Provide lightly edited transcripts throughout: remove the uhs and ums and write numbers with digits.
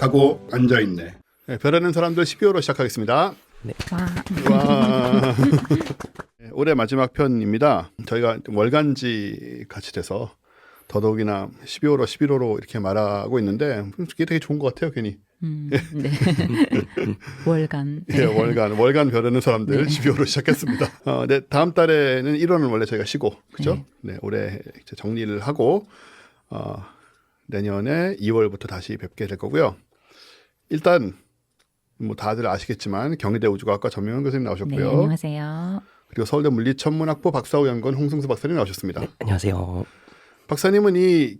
가고 앉아있네. 네, 별하는 사람들 12호로 시작하겠습니다. 네. 와. 네, 올해 마지막 편입니다. 저희가 월간지 같이 돼서 더더욱이나 12호로 11호로 이렇게 말하고 있는데 그게 되게 좋은 것 같아요. 괜히. 네. 월간. 네, 월간 별하는 사람들 네. 12호로 시작했습니다. 네, 다음 달에는 1월은 원래 저희가 쉬고, 그죠? 네. 네, 올해 이제 정리를 하고 내년에 2월부터 다시 뵙게 될 거고요. 일단 뭐 다들 아시겠지만 경희대 우주과학과 전명현 교수님 네, 나오셨고요. 안녕하세요. 그리고 서울대 물리천문학부 박사후 연구원 홍승수 박사님 나오셨습니다. 네, 안녕하세요. 박사님은 이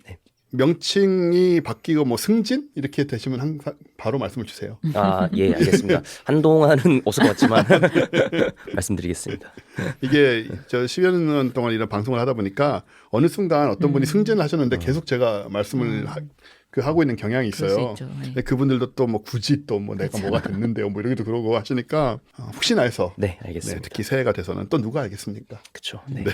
명칭이 바뀌고 뭐 승진 이렇게 되시면 항상 바로 말씀을 주세요. 아, 예, 알겠습니다. 한동안은 어색했지만 말씀드리겠습니다. 이게 저 10여 년 동안 이런 방송을 하다 보니까 어느 순간 어떤 분이 승진을 하셨는데 계속 제가 말씀을 하고 있는 경향이 그럴 수 있어요. 있죠. 네. 근데 그분들도 또 뭐 굳이 또 뭐 내가 뭐가 됐는데요, 뭐 이러기도 그러고 하시니까 혹시나 해서 네, 네, 알겠습니다. 특히 새해가 돼서는 또 누가 알겠습니까? 그렇죠. 네.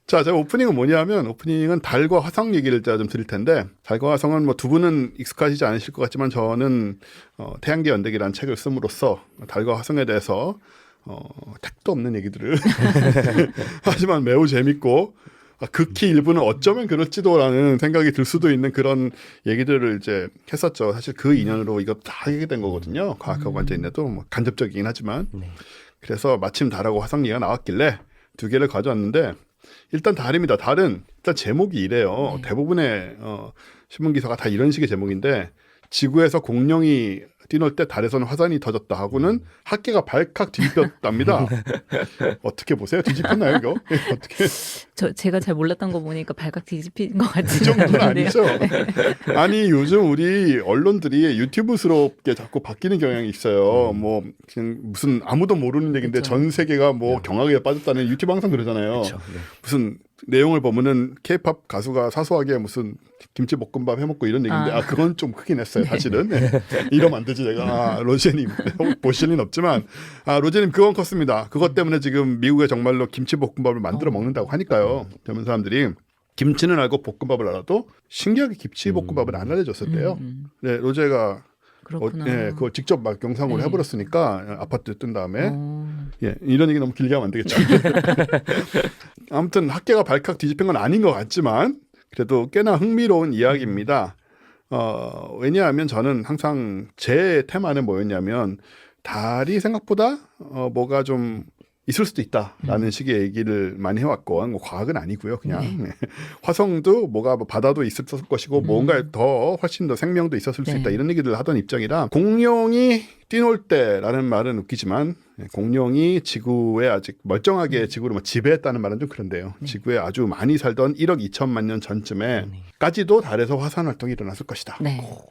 자, 제가 오프닝은 뭐냐면 오프닝은 달과 화성 얘기를 제가 좀 드릴 텐데 달과 화성은 뭐 두 분은 익숙하시지 않으실 것 같지만 저는 태양계 연대기라는 책을 씀으로써 달과 화성에 대해서 택도 없는 얘기들을 하지만 매우 재밌고 극히 일부는 어쩌면 그럴지도라는 생각이 들 수도 있는 그런 얘기들을 이제 했었죠. 사실 그 인연으로 이거 다 하게 된 거거든요. 과학하고 관계인데도 뭐 간접적이긴 하지만 그래서 마침 달하고 화성 얘기가 나왔길래 두 개를 가져왔는데 일단 달입니다. 달은 일단 제목이 이래요. 대부분의 신문 기사가 다 이런 식의 제목인데 지구에서 공룡이 뛰놀 때 달에서는 화산이 터졌다 하고는 학계가 발칵 뒤집혔답니다. 어떻게 보세요? 뒤집혔나요, 이거? 어떻게? 제가 잘 몰랐던 거 보니까 발칵 뒤집힌 것 같은데. 그 정도는 아니죠. 아니 요즘 우리 언론들이 유튜브스럽게 자꾸 바뀌는 경향이 있어요. 뭐 그냥 무슨 아무도 모르는 얘기인데 그쵸. 전 세계가 뭐 경악에 빠졌다는 유튜브 항상 그러잖아요. 그렇죠. 네. 무슨 내용을 보면은 케이팝 가수가 사소하게 무슨 김치볶음밥 해먹고 이런 얘기인데 그건 좀 크긴 했어요. 사실은 이러면 안 되지 내가. 로제님 보실 리는 없지만 로제님 그건 컸습니다. 그것 때문에 지금 미국에 정말로 김치볶음밥을 만들어 먹는다고 하니까요. 젊은 사람들이 김치는 알고 볶음밥을 알아도 신기하게 김치볶음밥을 안 알려줬었대요. 네, 로제가 그렇구나. 그거 직접 막 영상으로 네. 해버렸으니까 아파트에 뜬 다음에 예, 이런 얘기 너무 길게 하면 안 되겠죠. 아무튼 학계가 발칵 뒤집힌 건 아닌 것 같지만 그래도 꽤나 흥미로운 이야기입니다. 왜냐하면 저는 항상 제 테마는 뭐였냐면 달이 생각보다 뭐가 좀 있을 수도 있다라는 식의 얘기를 많이 해왔고 뭐 과학은 아니고요. 그냥 화성도 뭐가 뭐 바다도 있었을 것이고 뭔가 더 훨씬 더 생명도 있었을 수 있다 이런 얘기를 하던 입장이라 공룡이 뛰놀 때라는 말은 웃기지만 공룡이 지구에 아직 멀쩡하게 지구를 뭐 지배했다는 말은 좀 그런데요. 지구에 아주 많이 살던 1억 2천만 년 전쯤에까지도 달에서 화산 활동이 일어났을 것이다.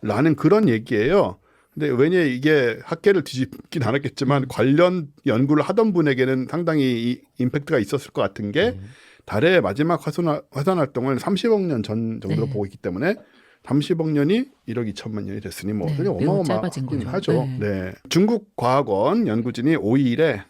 라는 그런 얘기예요. 근데 왜냐 이게 학계를 뒤집긴 않았겠지만 관련 연구를 하던 분에게는 상당히 임팩트가 있었을 것 같은 게 달의 마지막 화산 활동을 30억 년 전 정도로 보고 있기 때문에 30억 년이 1억 2천만 년이 됐으니 뭐 되게 어마어마하긴 하죠. 네. 중국 과학원 연구진이 5일에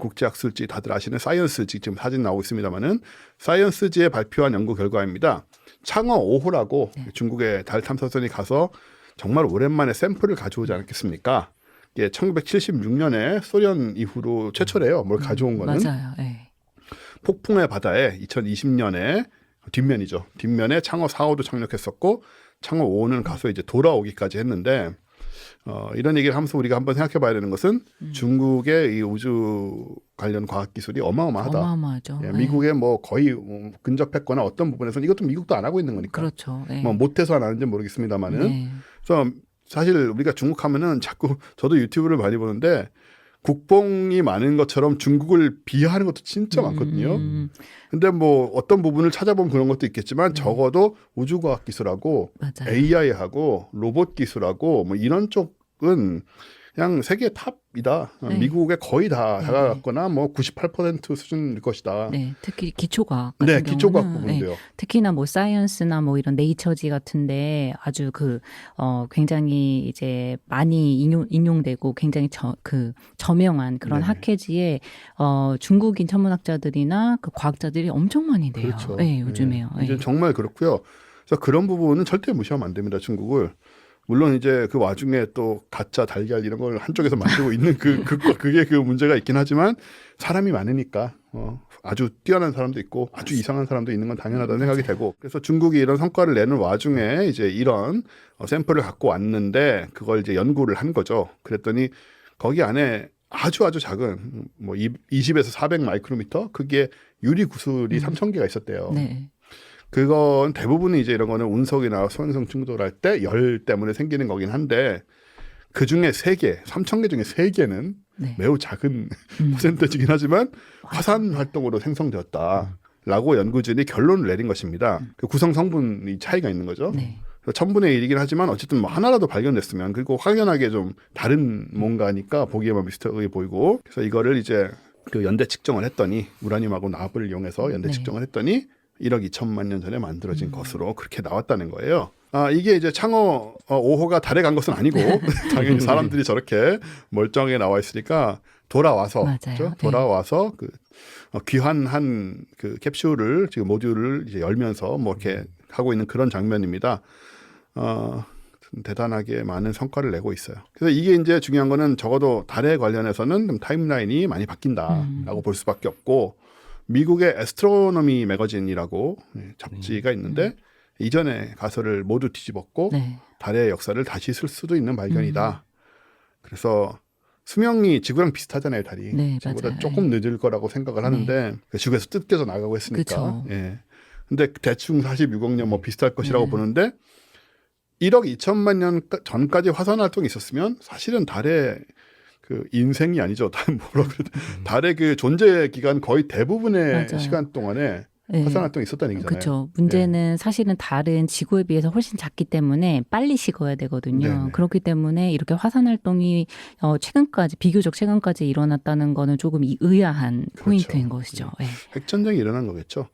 국제학술지 다들 아시는 사이언스지 지금 사진 나오고 있습니다만은 사이언스지에 발표한 연구 결과입니다. 창어 5호라고 중국의 달 탐사선이 가서 정말 오랜만에 샘플을 가져오지 않았겠습니까? 이게 1976년에 소련 이후로 최초래요. 뭘 가져온 거는. 맞아요. 네. 폭풍의 바다에 2020년에 뒷면이죠. 뒷면에 창어 4호도 착륙했었고 창어 5호는 가서 이제 돌아오기까지 했는데 이런 얘기를 하면서 우리가 한번 생각해 봐야 되는 것은 중국의 이 우주 관련 과학 기술이 어마어마하다. 어마어마하죠. 예, 미국에 뭐 거의 근접했거나 어떤 부분에서는 이것도 미국도 안 하고 있는 거니까. 그렇죠. 네. 뭐 못해서 안 하는지 모르겠습니다만은. 그래서 사실 우리가 중국 하면은 자꾸 저도 유튜브를 많이 보는데 국뽕이 많은 것처럼 중국을 비하하는 것도 진짜 많거든요. 근데 뭐 어떤 부분을 찾아보면 그런 것도 있겠지만 적어도 우주과학 기술하고 맞아요. AI하고 로봇 기술하고 뭐 이런 쪽은 그냥 세계 탑이다. 미국에 거의 다 다가갔거나 뭐 98% 수준일 것이다. 네, 특히 기초과학 같은 네, 기초과학 경우는, 부분도요. 특히나 뭐 사이언스나 뭐 이런 네이처지 같은데 아주 굉장히 이제 많이 인용되고 굉장히 저명한 그런 학회지에 중국인 천문학자들이나 그 과학자들이 엄청 많이 돼요. 그렇죠. 네, 요즘에요. 이제 정말 그렇고요. 그래서 그런 부분은 절대 무시하면 안 됩니다. 중국을. 물론 이제 그 와중에 또 가짜 달걀 이런 걸 한쪽에서 만들고 있는 그게 그 문제가 있긴 하지만 사람이 많으니까 아주 뛰어난 사람도 있고 아주 이상한 사람도 있는 건 당연하다는 생각이 되고 그래서 중국이 이런 성과를 내는 와중에 이제 이런 샘플을 갖고 왔는데 그걸 이제 연구를 한 거죠. 그랬더니 거기 안에 아주 작은 뭐 20에서 400 마이크로미터 그게 유리 구슬이 3,000개가 있었대요. 네. 그건 대부분이 이제 이런 거는 운석이나 소행성 충돌할 때 열 때문에 생기는 거긴 한데 그 중에 3개, 3,000개 중에 3개는 네. 매우 작은 퍼센트이긴 하지만 화산 활동으로 생성되었다라고 연구진이 결론을 내린 것입니다. 그 구성 성분이 차이가 있는 거죠. 네. 1000분의 1이긴 하지만 어쨌든 뭐 하나라도 발견됐으면 그리고 확연하게 좀 다른 뭔가니까 보기에만 비슷하게 보이고 그래서 이거를 이제 그 연대 측정을 했더니 우라늄하고 납을 이용해서 연대 네. 측정을 했더니 1억 2천만 년 전에 만들어진 것으로 그렇게 나왔다는 거예요. 이게 이제 창어 5호가 달에 간 것은 아니고 당연히 사람들이 저렇게 멀쩡하게 나와 있으니까 돌아와서 맞아요. 그렇죠? 네. 돌아와서 그 귀환한 그 캡슐을 지금 모듈을 이제 열면서 뭐 이렇게 하고 있는 그런 장면입니다. 대단하게 많은 성과를 내고 있어요. 그래서 이게 이제 중요한 거는 적어도 달에 관련해서는 좀 타임라인이 많이 바뀐다라고 볼 수밖에 없고 미국의 애스트로노미 매거진이라고 잡지가 있는데 이전에 가설을 모두 뒤집었고 네. 달의 역사를 다시 쓸 수도 있는 발견이다. 그래서 수명이 지구랑 비슷하잖아요, 달이. 네, 지구보다 맞아요. 조금 늦을 거라고 생각을 하는데 지구에서 뜯겨서 나가고 했으니까. 그쵸. 예. 근데 대충 46억 년 뭐 비슷할 것이라고 네. 보는데 1억 2천만 년 전까지 화산 활동이 있었으면 사실은 달의 그 인생이 아니죠. 뭐라 그래? 달의 그 존재 기간 거의 대부분의 맞아요. 시간 동안에 네. 화산 활동이 있었다는 얘기잖아요. 그렇죠. 문제는 사실은 달은 지구에 비해서 훨씬 작기 때문에 빨리 식어야 되거든요. 네네. 그렇기 때문에 이렇게 화산 활동이 최근까지 비교적 최근까지 일어났다는 거는 조금 의아한 포인트인 것이죠. 네. 핵전쟁이 일어난 거겠죠.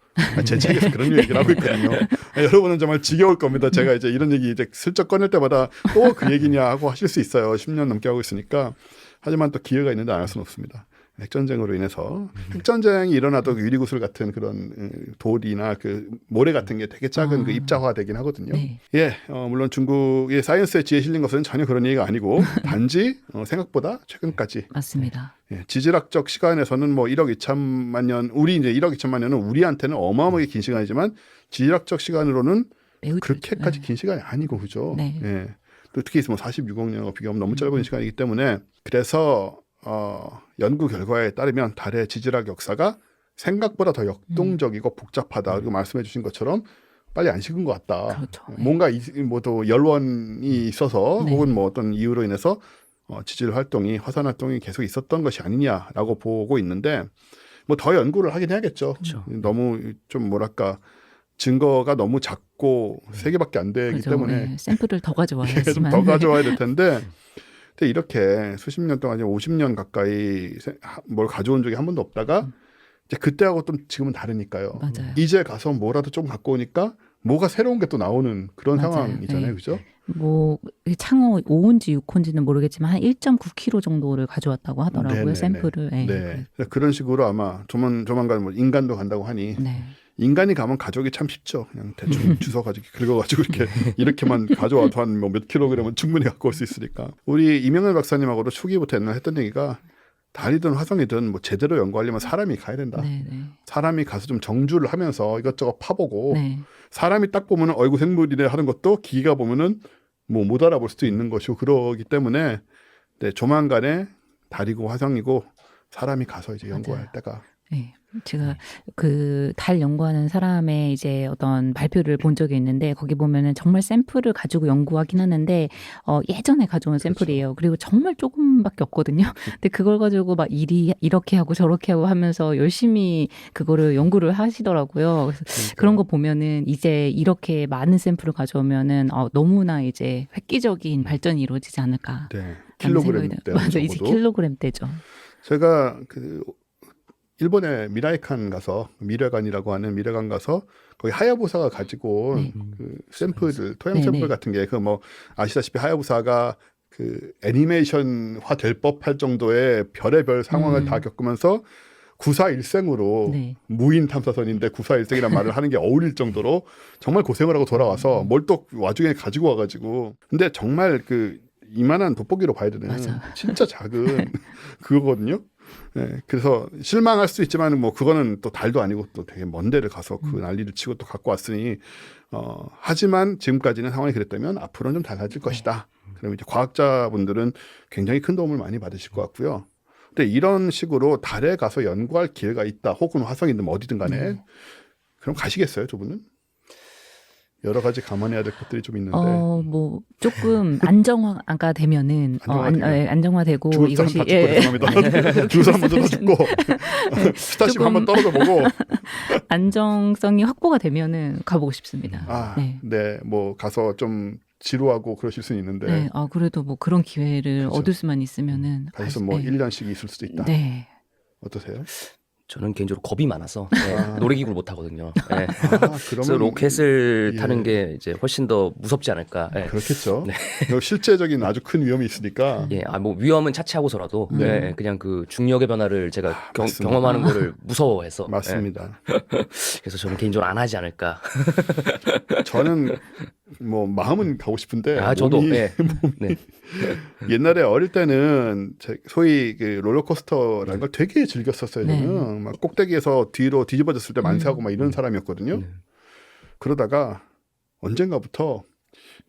제 책에서 그런 얘기를 하고 있거든요. 여러분은 정말 지겨울 겁니다. 제가 이제 이런 얘기 이제 슬쩍 꺼낼 때마다 또 그 얘기냐 하고 하실 수 있어요. 10년 넘게 하고 있으니까. 하지만 또 기회가 있는데 안 할 수는 없습니다. 핵전쟁으로 인해서 핵전쟁이 일어나도 유리구슬 같은 그런 돌이나 그 모래 같은 게 되게 작은 그 입자화되긴 하거든요. 네. 예, 물론 중국의 사이언스에 지혜 실린 것은 전혀 그런 얘기가 아니고 단지 생각보다 최근까지 맞습니다. 예, 지질학적 시간에서는 뭐 1억 2천만 년, 우리 이제 1억 2천만 년은 우리한테는 어마어마하게 긴 시간이지만 지질학적 시간으로는 매우 그렇게까지 긴 시간이 아니고 그죠. 네. 예. 또 특히 뭐 46억 년과 비교하면 너무 짧은 시간이기 때문에 그래서 연구 결과에 따르면 달의 지질학 역사가 생각보다 더 역동적이고 복잡하다. 그리고 말씀해 주신 것처럼 빨리 안 식은 것 같다. 그렇죠. 뭔가 뭐또 열원이 있어서 네. 혹은 뭐 어떤 이유로 인해서 지질 활동이 화산 활동이 계속 있었던 것이 아니냐라고 보고 있는데 뭐 더 연구를 하긴 해야겠죠. 그렇죠. 너무 좀 뭐랄까 증거가 너무 작고 3개밖에 안 되기 그렇죠. 때문에 네. 샘플을 더 가져와야지만. 좀 더 가져와야 될 텐데 근데 이렇게 수십 년 동안 이제 50년 가까이 뭘 가져온 적이 한 번도 없다가 이제 그때하고 또 지금은 다르니까요. 맞아요. 이제 가서 뭐라도 좀 갖고 오니까 뭐가 새로운 게 또 나오는 그런 맞아요. 상황이잖아요. 네. 그죠? 뭐 창어 5호인지 6호인지는 모르겠지만 한 1.9kg 정도를 가져왔다고 하더라고요. 네네네. 샘플을. 네. 네. 그래서 그런 식으로 아마 조만간 뭐 인간도 간다고 하니 네. 인간이 가면 가족이 참 쉽죠. 그냥 대충 주워 가지고 긁어가지고 이렇게만 가져와도 한 뭐 몇 킬로그램은 충분히 갖고 올 수 있으니까. 우리 이명열 박사님하고도 초기부터 옛날 했던 얘기가 달이든 화성이든 뭐 제대로 연구하려면 사람이 가야 된다. 네. 네. 사람이 가서 좀 정주를 하면서 이것저것 파보고 네. 사람이 딱 보면은 어이구 생물이네 하는 것도 기계가 보면은 뭐 못 알아볼 수도 있는 것이고 그러기 때문에 네, 조만간에 달이고 화성이고 사람이 가서 이제 연구할 맞아요. 때가 네. 제가 그 달 연구하는 사람의 이제 어떤 발표를 본 적이 있는데 거기 보면은 정말 샘플을 가지고 연구하긴 하는데 예전에 가져온 샘플이에요. 그리고 정말 조금밖에 없거든요. 근데 그걸 가지고 막 이렇게 하고 저렇게 하고 하면서 열심히 그거를 연구를 하시더라고요. 그래서 그런 거 보면은 이제 이렇게 많은 샘플을 가져오면은 너무나 이제 획기적인 발전이 이루어지지 않을까. 네, 킬로그램대 맞아, 이제 킬로그램대죠. 제가 그 일본의 미라이칸 가서 미래관이라고 하는 미래관 가서 거기 하야부사가 가지고 온 그 샘플들 토양 샘플 네네. 같은 게 그 뭐 아시다시피 하야부사가 그 애니메이션화 될 법할 정도의 별의별 상황을 다 겪으면서 구사일생으로 네. 무인 탐사선인데 구사일생이란 말을 하는 게 어울릴 정도로 정말 고생을 하고 돌아와서 뭘 또 와중에 가지고 와가지고 근데 정말 그 이만한 돋보기로 봐야 되는 맞아. 진짜 작은 그거거든요. 네, 그래서 실망할 수 있지만 뭐 그거는 또 달도 아니고 또 되게 먼 데를 가서 그 난리를 치고 또 갖고 왔으니 하지만 지금까지는 상황이 그랬다면 앞으로는 좀 달라질 것이다. 그러면 이제 과학자분들은 굉장히 큰 도움을 많이 받으실 것 같고요. 근데 이런 식으로 달에 가서 연구할 기회가 있다. 혹은 화성이든 뭐 어디든 간에 그럼 가시겠어요, 두 분은? 여러 가지 감안해야 될 것들이 좀 있는데 뭐 조금 안정화가 되면은 안정화되고 죽을 사람 이것이 다 죽고 죄송합니다. 죽을 사람 먼저 다 죽고 스타쉽 조금 한번 떨어져 보고 안정성이 확보가 되면은 가보고 싶습니다. 네, 뭐 가서 좀 지루하고 그러실 수는 있는데 네, 그래도 뭐 그런 기회를 그렇죠. 얻을 수만 있으면은 가서 뭐 1년씩 있을 수도 있다. 네. 어떠세요? 저는 개인적으로 겁이 많아서 놀이기구를 못 타거든요. 네. 그래서 그러면 로켓을 타는 게 이제 훨씬 더 무섭지 않을까. 네. 그렇겠죠. 실제적인 아주 큰 위험이 있으니까. 예, 뭐 위험은 차치하고서라도 그냥 그 중력의 변화를 제가 경험하는 거를 무서워해서. 맞습니다. 그래서 저는 개인적으로 안 하지 않을까. 저는 뭐 마음은 가고 싶은데 저도 몸이 네. 옛날에 어릴 때는 소위 그 롤러코스터라는 걸 되게 즐겼었어요. 네. 저는 막 꼭대기에서 뒤로 뒤집어졌을 때 만세하고 막 이런 사람이었거든요. 그러다가 언젠가부터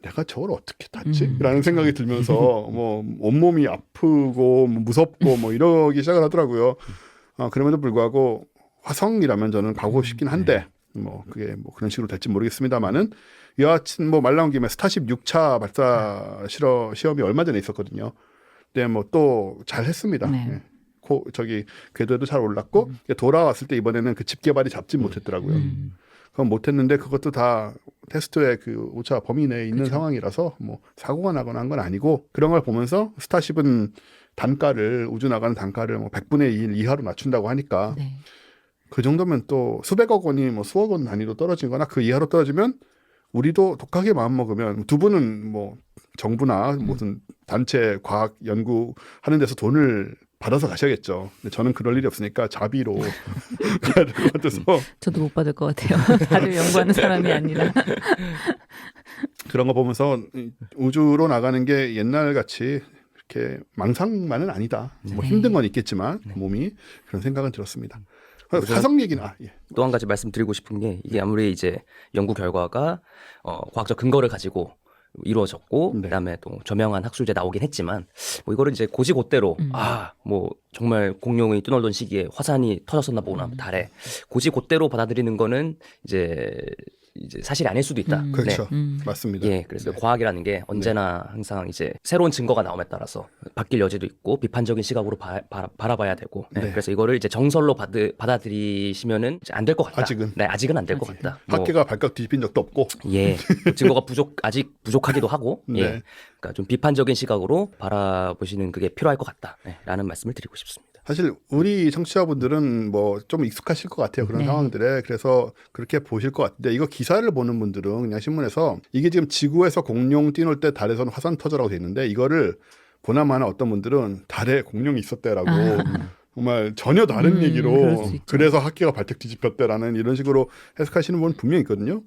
내가 저걸 어떻게 탔지? 라는 생각이 들면서 뭐 온몸이 아프고 뭐 무섭고 뭐 이러기 시작을 하더라고요. 그럼에도 불구하고 화성이라면 저는 가고 싶긴 한데 뭐 그게 뭐 그런 식으로 될지 모르겠습니다만은 여하튼 뭐 말 나온 김에 스타쉽 6차 발사 시험이 얼마 전에 있었거든요. 근데 뭐 또 잘했습니다. 네. 저기 궤도에도 잘 올랐고 돌아왔을 때 이번에는 그 집게발이 잡지 못했더라고요. 그건 못했는데 그것도 다 테스트의 그 오차 범위 내에 있는 상황이라서 뭐 사고가 나거나 한 건 아니고 그런 걸 보면서 스타쉽은 단가를 우주 나가는 단가를 뭐 100분의 1 이하로 낮춘다고 하니까 그 정도면 또 수백억 원이 뭐 수억 원 단위로 떨어진 거나 그 이하로 떨어지면 우리도 독하게 마음먹으면 두 분은 뭐 정부나 무슨 단체 과학 연구 하는 데서 돈을 받아서 가셔야겠죠. 근데 저는 그럴 일이 없으니까 자비로 가야 될 것 같아서 저도 못 받을 것 같아요. 달을 연구하는 사람이 아니라. 그런 거 보면서 우주로 나가는 게 옛날 같이 그렇게 망상만은 아니다. 뭐 힘든 건 있겠지만 몸이 그런 생각은 들었습니다. 화성 얘기는 또 한 가지 말씀드리고 싶은 게 이게 아무리 이제 연구 결과가 과학적 근거를 가지고 이루어졌고 그다음에 또 저명한 학술제 나오긴 했지만 뭐 이거를 이제 고지고대로 뭐 정말 공룡이 뛰놀던 시기에 화산이 터졌었나 보구나 달에 고지고대로 받아들이는 거는 이제 사실이 아닐 수도 있다. 그렇죠. 맞습니다. 예, 그래서 과학이라는 게 언제나 항상 이제 새로운 증거가 나옴에 따라서 바뀔 여지도 있고 비판적인 시각으로 바라봐야 되고. 그래서 이거를 이제 정설로 받아들이시면은 안 될 것 같다. 아직은 안 될 것 같다. 학계가 발칵 뒤집힌 적도 없고. 예, 증거가 아직 부족하기도 하고. 예, 그러니까 좀 비판적인 시각으로 바라보시는 그게 필요할 것 같다라는 말씀을 드리고 싶습니다. 사실 우리 청취자분들은 뭐 좀 익숙하실 것 같아요. 그런 상황들에. 그래서 그렇게 보실 것 같은데 이거 기사를 보는 분들은 그냥 신문에서 이게 지금 지구에서 공룡 뛰놀 때 달에서는 화산 터져라고 돼 있는데 이거를 보나마나 어떤 분들은 달에 공룡이 있었대라고 정말 전혀 다른 얘기로 그래서 학계가 발칵 뒤집혔대라는 이런 식으로 해석하시는 분 분명히 있거든요.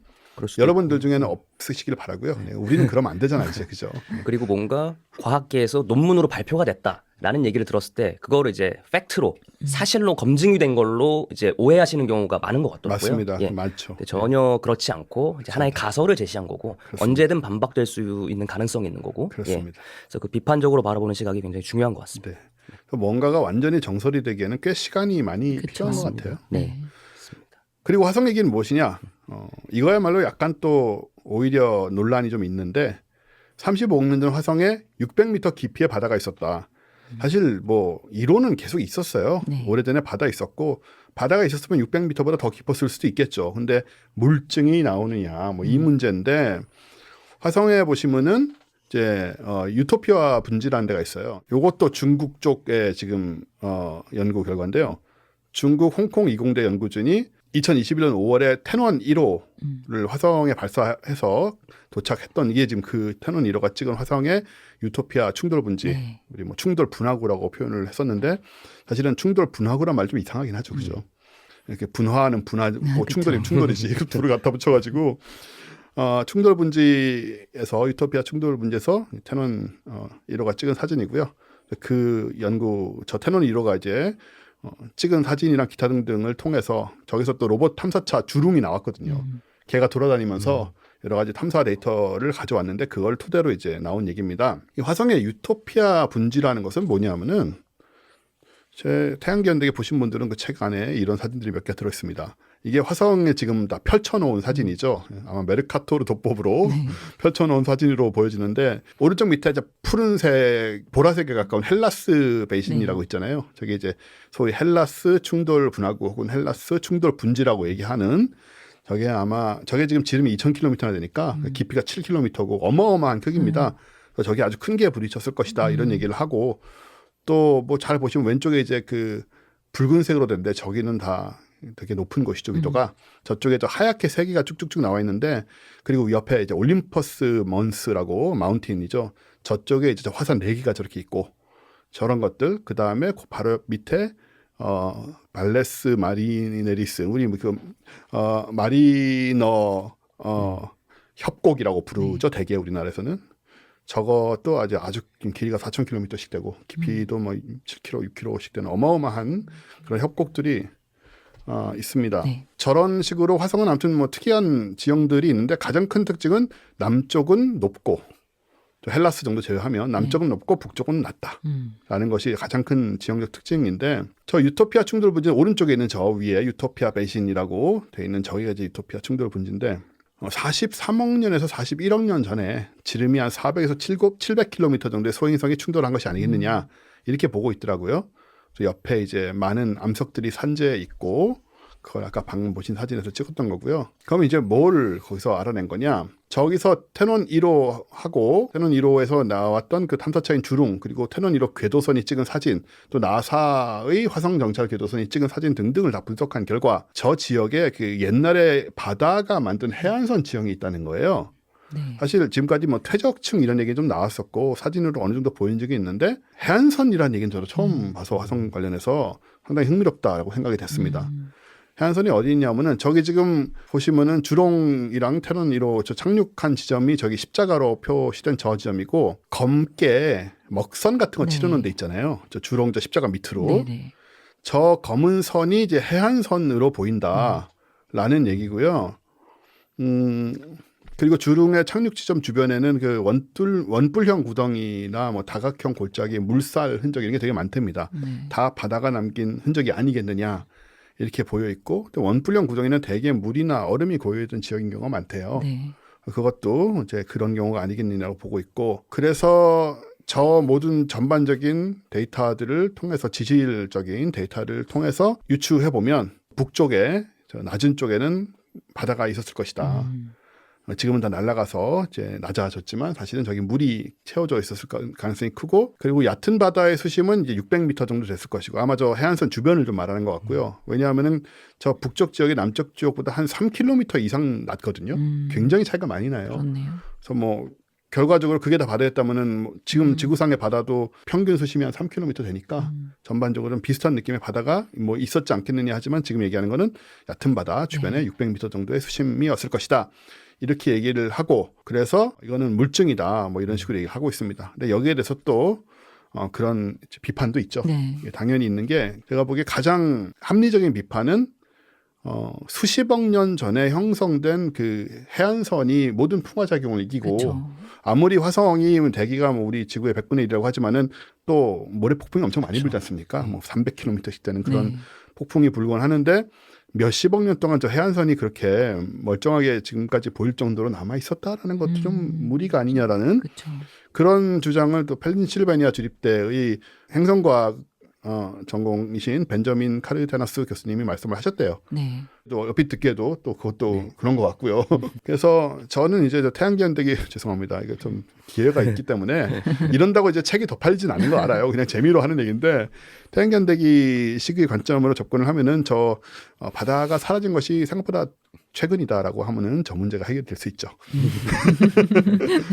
여러분들 중에는 없으시길 바라고요. 우리는 그러면 안 되잖아요, 이제 그죠? 그리고 뭔가 과학계에서 논문으로 발표가 됐다라는 얘기를 들었을 때 그거를 이제 팩트로 사실로 검증이 된 걸로 이제 오해하시는 경우가 많은 것 같더라고요. 맞습니다. 예. 많죠. 전혀 그렇지 않고 이제 하나의 가설을 제시한 거고 언제든 반박될 수 있는 가능성이 있는 거고. 그렇습니다. 그래서 그 비판적으로 바라보는 시각이 굉장히 중요한 것 같습니다. 뭔가가 완전히 정설이 되기에는 꽤 시간이 많이 필요한 것 같아요. 네. 그리고 화성 얘기는 무엇이냐? 이거야말로 약간 또 오히려 논란이 좀 있는데 35억 년 전 화성에 600m 깊이의 바다가 있었다. 사실 뭐 이론은 계속 있었어요. 오래전에 바다 있었고 바다가 있었으면 600m보다 더 깊었을 수도 있겠죠. 근데 물증이 나오느냐 뭐 이 문제인데 화성에 보시면은 이제 유토피아 분지라는 데가 있어요. 요것도 중국 쪽에 지금 연구 결과인데요. 중국 홍콩 이공대 연구진이 2021년 5월에 텐원 1호를 음. 화성에 발사해서 도착했던 이게 지금 그 텐원 1호가 찍은 화성의 유토피아 충돌 분지, 네. 우리 뭐 충돌 분화구라고 표현을 했었는데 사실은 충돌 분화구란 말 좀 이상하긴 하죠, 그죠? 이렇게 분화하는 분화, 뭐 그쵸. 충돌이면 충돌이지. 그 둘을 갖다 붙여가지고 충돌 분지에서 유토피아 충돌 분지에서 텐원 1호가 찍은 사진이고요. 그 연구 저 텐원 1호가 이제 찍은 사진이랑 기타 등등을 통해서 저기서 또 로봇 탐사차 주룽이 나왔거든요. 걔가 돌아다니면서 여러 가지 탐사 데이터를 가져왔는데 그걸 토대로 이제 나온 얘기입니다. 이 화성의 유토피아 분지라는 것은 뭐냐면은 제 태양계 연대기 보신 분들은 그 책 안에 이런 사진들이 몇 개 들어있습니다. 이게 화성에 지금 다 펼쳐놓은 사진이죠. 아마 메르카토르 도법으로 네. 펼쳐놓은 사진으로 보여지는데 오른쪽 밑에 이제 푸른색, 보라색에 가까운 헬라스 베이신이라고 있잖아요. 저게 이제 소위 헬라스 충돌 분화구 혹은 헬라스 충돌 분지라고 얘기하는 저게 아마 저게 지금 지름이 2,000km나 되니까 깊이가 7km고 어마어마한 크기입니다. 그래서 저게 아주 큰 게 부딪혔을 것이다 이런 얘기를 하고 또 뭐 잘 보시면 왼쪽에 이제 그 붉은색으로 된데 저기는 다 되게 높은 곳이죠, 위도가. 저쪽에 저 하얗게 세 개가 쭉쭉쭉 나와 있는데 그리고 옆에 이제 올림퍼스 먼스라고 마운틴이죠. 저쪽에 이제 화산 네 개가 저렇게 있고 저런 것들. 그 다음에 바로 밑에 발레스 마리네리스 우리 그 마리너 협곡이라고 부르죠, 대개 우리나라에서는. 저것도 아주 길이가 4,000km씩 되고 깊이도 뭐 7km, 6km씩 되는 어마어마한 그런 협곡들이 있습니다. 네. 저런 식으로 화성은 아무튼 뭐 특이한 지형들이 있는데 가장 큰 특징은 남쪽은 높고 헬라스 정도 제외하면 남쪽은 높고 북쪽은 낮다라는 것이 가장 큰 지형적 특징인데 저 유토피아 충돌 분지 오른쪽에 있는 저 위에 유토피아 베이신이라고 돼 있는 저기가 이제 유토피아 충돌 분지인데 43억 년에서 41억 년 전에 지름이 한 400에서 700km 정도의 소행성이 충돌한 것이 아니겠느냐 이렇게 보고 있더라고요. 옆에 이제 많은 암석들이 산재해 있고 그걸 아까 방금 보신 사진에서 찍었던 거고요. 그럼 이제 뭘 거기서 알아낸 거냐? 저기서 텐원 1호하고 텐원 1호에서 나왔던 그 탐사차인 주룽 그리고 텐원 1호 궤도선이 찍은 사진 또 나사의 화성 정찰 궤도선이 찍은 사진 등등을 다 분석한 결과 저 지역에 그 옛날에 바다가 만든 해안선 지형이 있다는 거예요. 네. 사실 지금까지 뭐 퇴적층 이런 얘기 좀 나왔었고 사진으로 어느 정도 보인 적이 있는데 해안선이라는 얘기는 저도 처음 봐서 화성 관련해서 상당히 흥미롭다라고 생각이 됐습니다. 해안선이 어디 있냐면은 저기 지금 보시면은 주롱이랑 텐원 1호 저 착륙한 지점이 저기 십자가로 표시된 저 지점이고 검게 먹선 같은 거 네. 치르는 데 있잖아요. 저 주롱 저 십자가 밑으로 네네. 저 검은 선이 이제 해안선으로 보인다라는 얘기고요. 그리고 주룽의 착륙 지점 주변에는 그 원뿔형 구덩이나 뭐 다각형 골짜기, 물살 흔적 이런 게 되게 많답니다. 네. 다 바다가 남긴 흔적이 아니겠느냐 이렇게 보여 있고 또 원뿔형 구덩이는 대개 물이나 얼음이 고여있던 지역인 경우가 많대요. 네. 그것도 이제 그런 경우가 아니겠느냐고 보고 있고 그래서 저 모든 전반적인 데이터들을 통해서 지질적인 데이터를 통해서 유추해 보면 북쪽에 저 낮은 쪽에는 바다가 있었을 것이다. 지금은 다 날아가서 이제 낮아졌지만 사실은 저기 물이 채워져 있었을 가능성이 크고 그리고 얕은 바다의 수심은 이제 600m 정도 됐을 것이고 아마 저 해안선 주변을 좀 말하는 것 같고요. 왜냐하면은 저 북쪽 지역이 남쪽 지역보다 한 3km 이상 낮거든요. 굉장히 차이가 많이 나요. 그렇네요. 그래서 뭐 결과적으로 그게 다 바다였다면은 뭐 지금 지구상의 바다도 평균 수심이 한 3km 되니까 전반적으로는 비슷한 느낌의 바다가 뭐 있었지 않겠느냐 하지만 지금 얘기하는 거는 얕은 바다 주변에 600m 정도의 수심이었을 것이다. 이렇게 얘기를 하고 그래서 이거는 물증이다 뭐 이런 식으로 얘기하고 있습니다. 근데 여기에 대해서 또 그런 비판도 있죠. 네. 당연히 있는 게 제가 보기에 가장 합리적인 비판은 수십억 년 전에 형성된 그 해안선이 모든 풍화작용을 이기고 그렇죠. 아무리 화성이 대기가 뭐 우리 지구의 100분의 1이라고 하지만은 또 모래 폭풍이 엄청 많이 불지 않습니까? 뭐 300km씩 되는 그런 네. 폭풍이 불곤 하는데 몇십억 년 동안 저 해안선이 그렇게 멀쩡하게 지금까지 보일 정도로 남아 있었다라는 것도 좀 무리가 아니냐라는 그렇죠. 그런 주장을 또 펜실베니아 주립대의 행성과학 전공이신 벤저민 카르데나스 교수님이 말씀을 하셨대요. 네. 또 옆에 듣기에도 또 그것도 네. 그런 것 같고요. 그래서 저는 이제 저 태양계연대기 죄송합니다. 이거 좀 기회가 있기 때문에 이런다고 이제 책이 더 팔리진 않은 거 알아요. 그냥 재미로 하는 얘기인데 태양계연대기 시기 관점으로 접근을 하면은 바다가 사라진 것이 생각보다 최근이다라고 하면은 저 문제가 해결될 수 있죠.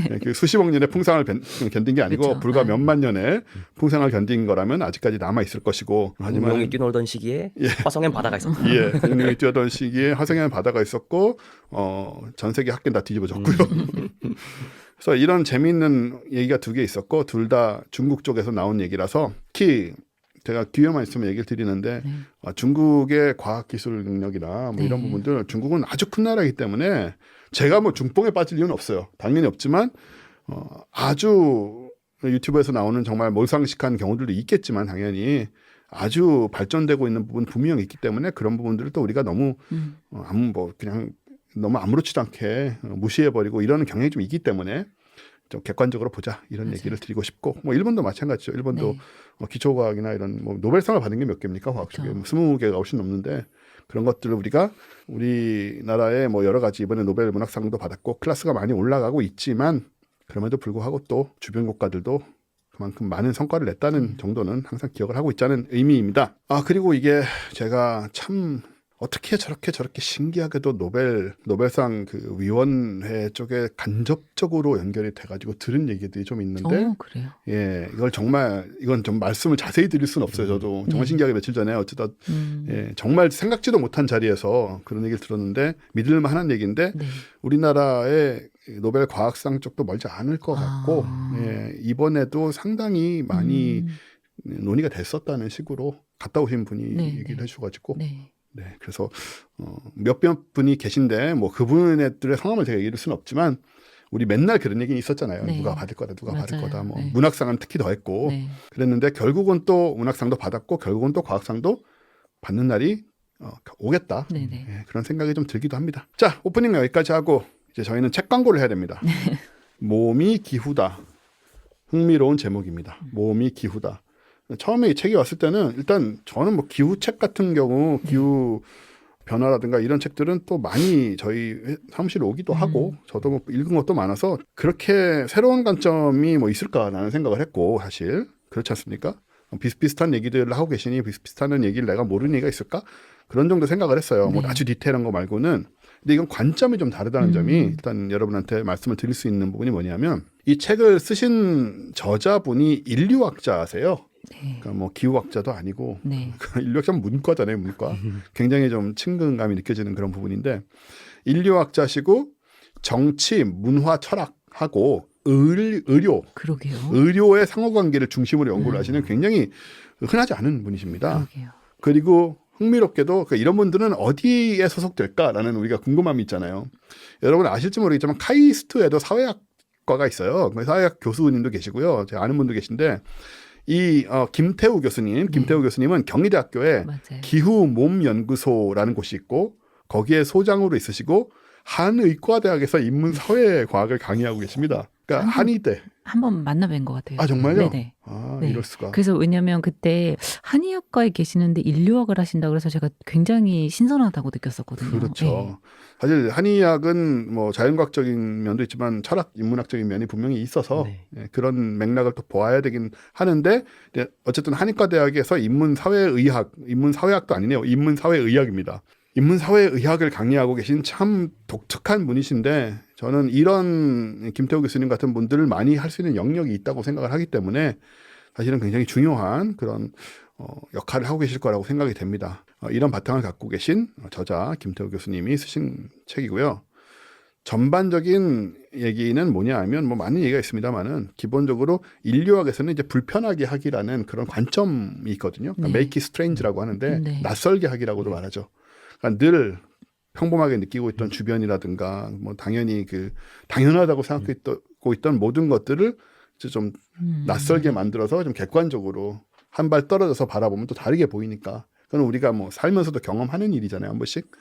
네, 그 수십억 년의 풍상을 견딘 게 아니고 그렇죠. 불과 네. 몇만 년의 풍상을 견딘 거라면 아직까지 남아 있을 것이고 하지만 공룡이 뛰놀던 시기에 화성엔 바다가 있었다. 예, 공룡이 뛰어던 시기에 화성에 바다가 있었고 전 세계 학계는 다 뒤집어졌고요. 그래서 이런 재미있는 얘기가 두 개 있었고 둘 다 중국 쪽에서 나온 얘기라서 특히 제가 기회만 있으면 얘기를 드리는데 네. 중국의 과학기술 능력이나 뭐 네. 이런 부분들 중국은 아주 큰 나라이기 때문에 제가 뭐 중뽕에 빠질 이유는 없어요. 당연히 없지만 아주 유튜브에서 나오는 정말 몰상식한 경우들도 있겠지만 당연히 아주 발전되고 있는 부분 분명히 있기 때문에 그런 부분들을 또 우리가 너무 그냥 너무 아무렇지도 않게 무시해버리고 이러는 경향이 좀 있기 때문에 좀 객관적으로 보자 이런 맞아요. 얘기를 드리고 싶고 뭐 일본도 마찬가지죠. 일본도 네. 기초과학이나 이런 뭐 노벨상을 받은 게 몇 개입니까? 과학 쪽에 그렇죠. 20개가 훨씬 넘는데 그런 것들을 우리가 우리나라의 뭐 여러 가지 이번에 노벨 문학상도 받았고 클래스가 많이 올라가고 있지만 그럼에도 불구하고 또 주변 국가들도 그만큼 많은 성과를 냈다는 정도는 항상 기억을 하고 있자는 의미입니다. 그리고 이게 제가 참 어떻게 저렇게 신기하게도 노벨상 그 위원회 쪽에 간접적으로 연결이 돼가지고 들은 얘기들이 좀 있는데, 그래요. 예, 이건 좀 말씀을 자세히 드릴 수는 없어요. 저도 정말 신기하게 며칠 전에 어쩌다, 예, 정말 생각지도 못한 자리에서 그런 얘기를 들었는데 믿을만한 얘기인데, 네. 우리나라의 노벨 과학상 쪽도 멀지 않을 것 같고, 예, 이번에도 상당히 많이 논의가 됐었다는 식으로 갔다 오신 분이 네, 얘기를 네. 해주셔가지고. 네. 네, 그래서 몇몇 분이 계신데 뭐 그분들의 성함을 제가 얘기할 수는 없지만 우리 맨날 그런 얘기 있었잖아요. 네. 누가 받을 거다, 누가 받을 맞아요. 거다. 뭐 네. 문학상은 특히 더했고 네. 그랬는데 결국은 또 문학상도 받았고 결국은 또 과학상도 받는 날이 오겠다. 네. 네. 네, 그런 생각이 좀 들기도 합니다. 자, 오프닝 여기까지 하고 이제 저희는 책 광고를 해야 됩니다. 몸이 기후다. 흥미로운 제목입니다. 몸이 기후다. 처음에 이 책이 왔을 때는 일단 저는 뭐 기후책 같은 경우 기후 변화라든가 이런 책들은 또 많이 저희 사무실에 오기도 하고 저도 뭐 읽은 것도 많아서 그렇게 새로운 관점이 뭐 있을까라는 생각을 했고 사실 그렇지 않습니까? 비슷비슷한 얘기들을 하고 계시니 비슷비슷한 얘기를 내가 모르는 얘기가 있을까? 그런 정도 생각을 했어요. 뭐 아주 디테일한 거 말고는. 근데 이건 관점이 좀 다르다는 점이 일단 여러분한테 말씀을 드릴 수 있는 부분이 뭐냐면 이 책을 쓰신 저자분이 인류학자세요. 네. 그러니까 뭐 기후학자도 아니고 네. 인류학자는 문과잖아요, 문과. 굉장히 좀 친근감이 느껴지는 그런 부분인데 인류학자시고 정치, 문화, 철학하고 의료, 그러게요. 의료의 상호관계를 중심으로 연구를 하시는 굉장히 흔하지 않은 분이십니다. 그러게요. 그리고 흥미롭게도 이런 분들은 어디에 소속될까라는 우리가 궁금함이 있잖아요. 여러분 아실지 모르겠지만 카이스트에도 사회학과가 있어요. 사회학 교수님도 계시고요. 제가 아는 분도 계신데 이 김태우 교수님은 경희대학교에 맞아요. 기후몸연구소라는 곳이 있고 거기에 소장으로 있으시고 한의과대학에서 인문사회과학을 강의하고 계십니다. 그러니까 한의대. 한번 만나뵌 것 같아요. 아 정말요? 네네. 네. 이럴 수가. 그래서 왜냐하면 그때 한의학과에 계시는데 인류학을 하신다고 그래서 제가 굉장히 신선하다고 느꼈었거든요. 그렇죠. 네. 사실 한의학은 뭐 자연과학적인 면도 있지만 철학, 인문학적인 면이 분명히 있어서 그런 맥락을 또 보아야 되긴 하는데 어쨌든 한의과대학에서 인문사회학도 아니네요. 인문사회의학입니다. 인문사회의학을 강의하고 계신 참 독특한 분이신데 저는 이런 김태우 교수님 같은 분들을 많이 할 수 있는 영역이 있다고 생각을 하기 때문에 사실은 굉장히 중요한 그런 역할을 하고 계실 거라고 생각이 됩니다. 이런 바탕을 갖고 계신 저자 김태우 교수님이 쓰신 책이고요. 전반적인 얘기는 뭐냐 하면 뭐 많은 얘기가 있습니다만은 기본적으로 인류학에서는 이제 불편하게 하기라는 그런 관점이 있거든요. 그러니까 make it strange라고 하는데 낯설게 하기라고도 말하죠. 그러니까 늘 평범하게 느끼고 있던 주변이라든가 뭐 당연히 당연하다고 생각하고 있던 모든 것들을 이제 좀 낯설게 만들어서 좀 객관적으로 한 발 떨어져서 바라보면 또 다르게 보이니까 그건 우리가 뭐 살면서도 경험하는 일이잖아요, 한 번씩.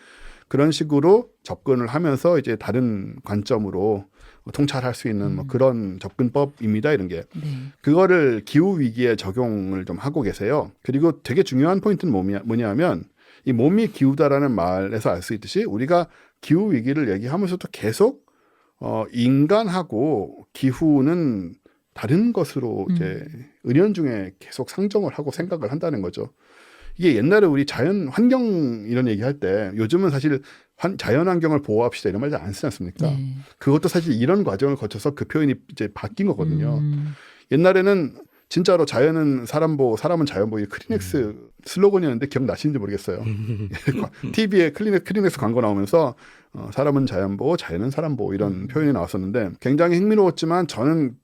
그런 식으로 접근을 하면서 이제 다른 관점으로 통찰할 수 있는 뭐 그런 접근법입니다. 이런 게. 네. 그거를 기후 위기에 적용을 좀 하고 계세요. 그리고 되게 중요한 포인트는 뭐냐면 이 몸이 기후다라는 말에서 알 수 있듯이 우리가 기후 위기를 얘기하면서도 계속 인간하고 기후는 다른 것으로 이제 은연중에 계속 상정을 하고 생각을 한다는 거죠. 이게 옛날에 우리 자연 환경 이런 얘기할 때 요즘은 사실 자연 환경을 보호합시다 이런 말 잘 안 쓰지 않습니까? 네. 그것도 사실 이런 과정을 거쳐서 그 표현이 이제 바뀐 거거든요. 옛날에는 진짜로 자연은 사람 보호, 사람은 자연 보호, 이 크리넥스 슬로건이었는데 기억나시는지 모르겠어요. TV에 크리넥스 광고 나오면서 사람은 자연 보호, 자연은 사람 보호 이런 표현이 나왔었는데 굉장히 흥미로웠지만 저는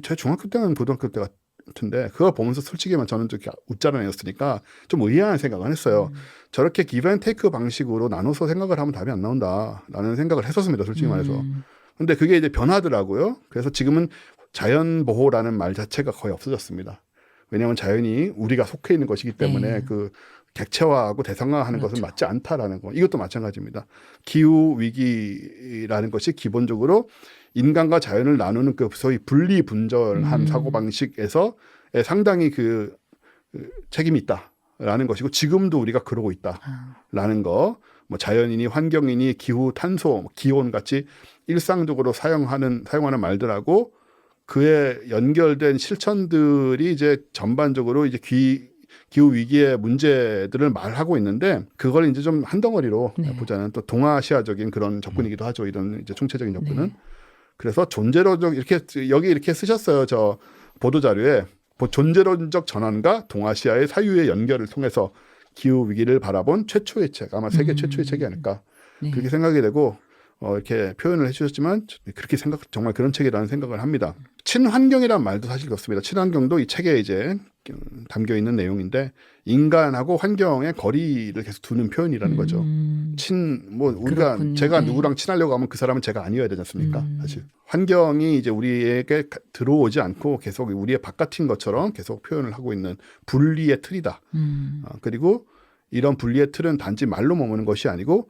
제 중학교 때는 고등학교 때 같은데 그걸 보면서 솔직히만 저는 좀 웃자는 애였으니까 좀 의아한 생각을 했어요. 저렇게 기브 앤 테이크 방식으로 나눠서 생각을 하면 답이 안 나온다라는 생각을 했었습니다. 솔직히 말해서. 근데 그게 이제 변하더라고요. 그래서 지금은 자연 보호라는 말 자체가 거의 없어졌습니다. 왜냐하면 자연이 우리가 속해 있는 것이기 때문에 네. 그 객체화하고 대상화하는 그렇죠. 것은 맞지 않다라는 거. 이것도 마찬가지입니다. 기후 위기라는 것이 기본적으로 인간과 자연을 나누는 그 소위 분리 분절한 사고 방식에서 상당히 그 책임이 있다라는 것이고 지금도 우리가 그러고 있다라는 거. 뭐 자연이니 환경이니 기후, 탄소, 기온 같이 일상적으로 사용하는 말들하고 그에 연결된 실천들이 이제 전반적으로 이제 기후 위기의 문제들을 말하고 있는데 그걸 이제 좀 한 덩어리로 네. 보자는 또 동아시아적인 그런 접근이기도 하죠. 이런 이제 총체적인 접근은. 네. 그래서 존재론적 이렇게 여기 이렇게 쓰셨어요. 저 보도 자료에 존재론적 전환과 동아시아의 사유의 연결을 통해서 기후 위기를 바라본 최초의 책, 아마 세계 최초의 책이 아닐까 네. 그렇게 생각이 되고 이렇게 표현을 해주셨지만 그렇게 정말 그런 책이라는 생각을 합니다. 친환경이란 말도 사실 그렇습니다. 친환경도 이 책에 이제 담겨 있는 내용인데 인간하고 환경의 거리를 계속 두는 표현이라는 거죠. 우리가 그렇군요. 제가 네. 누구랑 친하려고 하면 그 사람은 제가 아니어야 되지 않습니까? 사실 환경이 이제 우리에게 들어오지 않고 계속 우리의 바깥인 것처럼 계속 표현을 하고 있는 분리의 틀이다. 그리고 이런 분리의 틀은 단지 말로 머무는 것이 아니고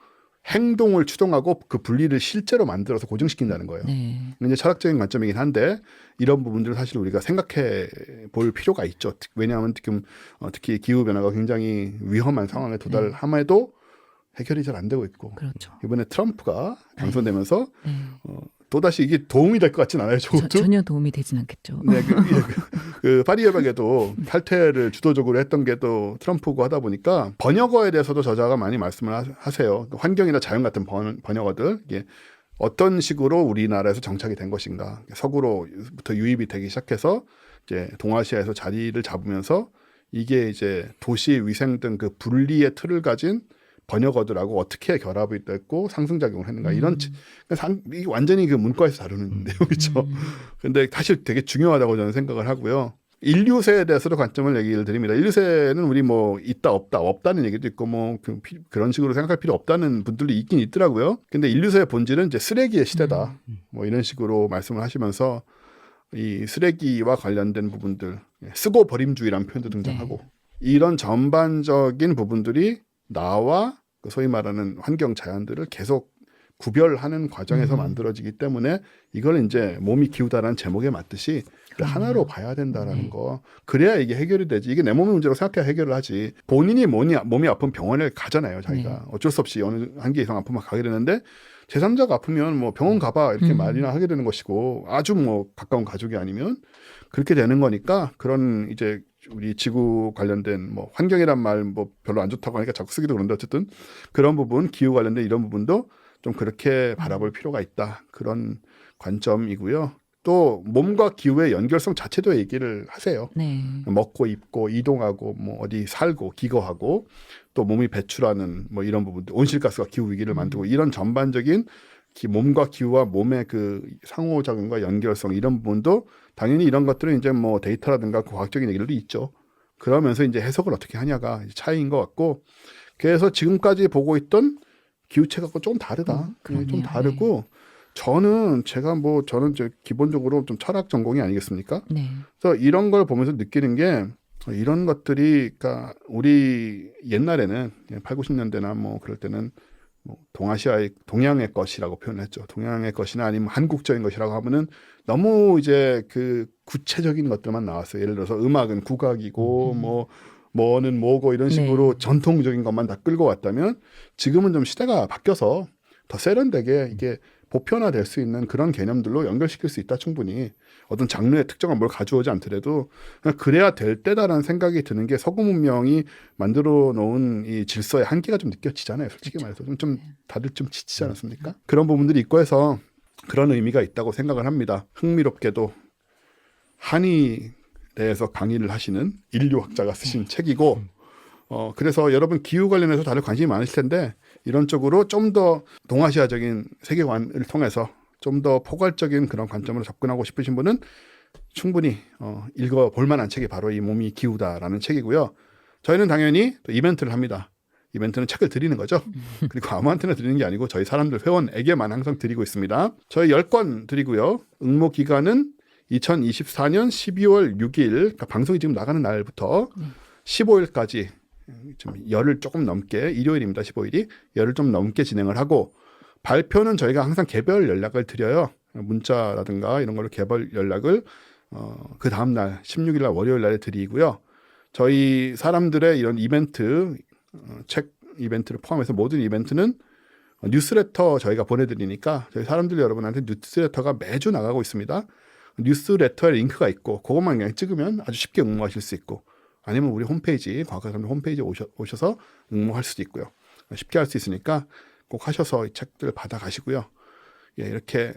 행동을 추동하고 그 분리를 실제로 만들어서 고정시킨다는 거예요. 네. 이제 철학적인 관점이긴 한데 이런 부분들을 사실 우리가 생각해 볼 필요가 있죠. 왜냐하면 지금 특히 기후 변화가 굉장히 위험한 상황에 도달함에도 해결이 잘 안 되고 있고 그렇죠. 이번에 트럼프가 당선되면서 네. 또다시 이게 도움이 될 것 같진 않아요. 전혀 도움이 되진 않겠죠. 네, 그 파리 협약에도 탈퇴를 주도적으로 했던 게 또 트럼프고 하다 보니까 번역어에 대해서도 저자가 많이 말씀을 하세요. 환경이나 자연 같은 번역어들 이게 어떤 식으로 우리나라에서 정착이 된 것인가. 서구로부터 유입이 되기 시작해서 이제 동아시아에서 자리를 잡으면서 이게 이제 도시 위생 등 그 분리의 틀을 가진 번역어들하고 어떻게 결합이 됐고 상승작용을 했는가 이런 이게 완전히 그 문과에서 다루는 내용이죠. 근데 사실 되게 중요하다고 저는 생각을 하고요. 인류세에 대해서도 관점을 얘기를 드립니다. 인류세는 우리 뭐 있다 없다는 얘기도 있고 뭐 그런 식으로 생각할 필요 없다는 분들도 있긴 있더라고요. 근데 인류세의 본질은 이제 쓰레기의 시대다. 뭐 이런 식으로 말씀을 하시면서 이 쓰레기와 관련된 부분들 쓰고 버림주의라는 표현도 등장하고 이런 전반적인 부분들이 나와 소위 말하는 환경 자연들을 계속 구별하는 과정에서 만들어지기 때문에 이걸 이제 몸이 기우다라는 제목에 맞듯이 하나로 봐야 된다라는 거. 그래야 이게 해결이 되지. 이게 내 몸의 문제로 생각해야 해결을 하지. 본인이 몸이 아프면 병원에 가잖아요. 자기가 어쩔 수 없이 어느 한계 이상 아프면 가게 되는데 제3자가 아프면 뭐 병원 가봐 이렇게 말이나 하게 되는 것이고 아주 뭐 가까운 가족이 아니면 그렇게 되는 거니까 그런 이제 우리 지구 관련된 뭐 환경이란 말 뭐 별로 안 좋다고 하니까 자꾸 쓰기도 그런데 어쨌든 그런 부분 기후 관련된 이런 부분도 좀 그렇게 바라볼 필요가 있다. 그런 관점이고요. 또 몸과 기후의 연결성 자체도 얘기를 하세요. 네. 먹고 입고 이동하고 뭐 어디 살고 기거하고 또 몸이 배출하는 뭐 이런 부분들 온실가스가 기후 위기를 만들고 이런 전반적인 몸과 기후와 몸의 그 상호작용과 연결성 이런 부분도 당연히 이런 것들은 이제 뭐 데이터라든가 과학적인 얘기들도 있죠. 그러면서 이제 해석을 어떻게 하냐가 차이인 것 같고 그래서 지금까지 보고 있던 기후체하고 좀 다르다. 좀 다르고 저는 이제 기본적으로 좀 철학 전공이 아니겠습니까? 네. 그래서 이런 걸 보면서 느끼는 게 이런 것들이 그러니까 우리 옛날에는 8, 90년대나 뭐 그럴 때는 뭐 동아시아의 동양의 것이라고 표현했죠. 동양의 것이나 아니면 한국적인 것이라고 하면은 너무 이제 그 구체적인 것들만 나왔어요. 예를 들어서 음악은 국악이고 뭐는 뭐고 이런 식으로 네. 전통적인 것만 다 끌고 왔다면 지금은 좀 시대가 바뀌어서 더 세련되게 이게 보편화될 수 있는 그런 개념들로 연결시킬 수 있다. 충분히 어떤 장르의 특정한 뭘 가져오지 않더라도 그냥 그래야 될 때다라는 생각이 드는 게 서구 문명이 만들어 놓은 이 질서의 한계가 좀 느껴지잖아요. 솔직히 말해서 좀 다들 좀 지치지 않았습니까? 그런 부분들이 있고 해서 그런 의미가 있다고 생각을 합니다. 흥미롭게도 한의에 대해서 강의를 하시는 인류학자가 쓰신 책이고 그래서 여러분 기후 관련해서 다들 관심이 많으실 텐데 이런 쪽으로 좀 더 동아시아적인 세계관을 통해서 좀 더 포괄적인 그런 관점으로 접근하고 싶으신 분은 충분히 읽어볼 만한 책이 바로 이 몸이 기후다라는 책이고요. 저희는 당연히 또 이벤트를 합니다. 이벤트는 책을 드리는 거죠. 그리고 아무한테나 드리는 게 아니고 저희 사람들 회원에게만 항상 드리고 있습니다. 저희 10권 드리고요. 응모 기간은 2024년 12월 6일 그러니까 방송이 지금 나가는 날부터 15일까지 좀 열흘 조금 넘게 일요일입니다. 15일이 열흘 좀 넘게 진행을 하고 발표는 저희가 항상 개별 연락을 드려요. 문자라든가 이런 걸로 개별 연락을 그 다음날 16일 날 월요일 날에 드리고요. 저희 사람들의 이런 이벤트 책 이벤트를 포함해서 모든 이벤트는 뉴스레터 저희가 보내드리니까 저희 사람들 여러분한테 뉴스레터가 매주 나가고 있습니다. 뉴스레터에 링크가 있고 그것만 그냥 찍으면 아주 쉽게 응모하실 수 있고 아니면 우리 홈페이지 과학사람들 홈페이지에 오셔서 응모할 수도 있고요. 쉽게 할 수 있으니까 꼭 하셔서 이 책들 받아가시고요. 예, 이렇게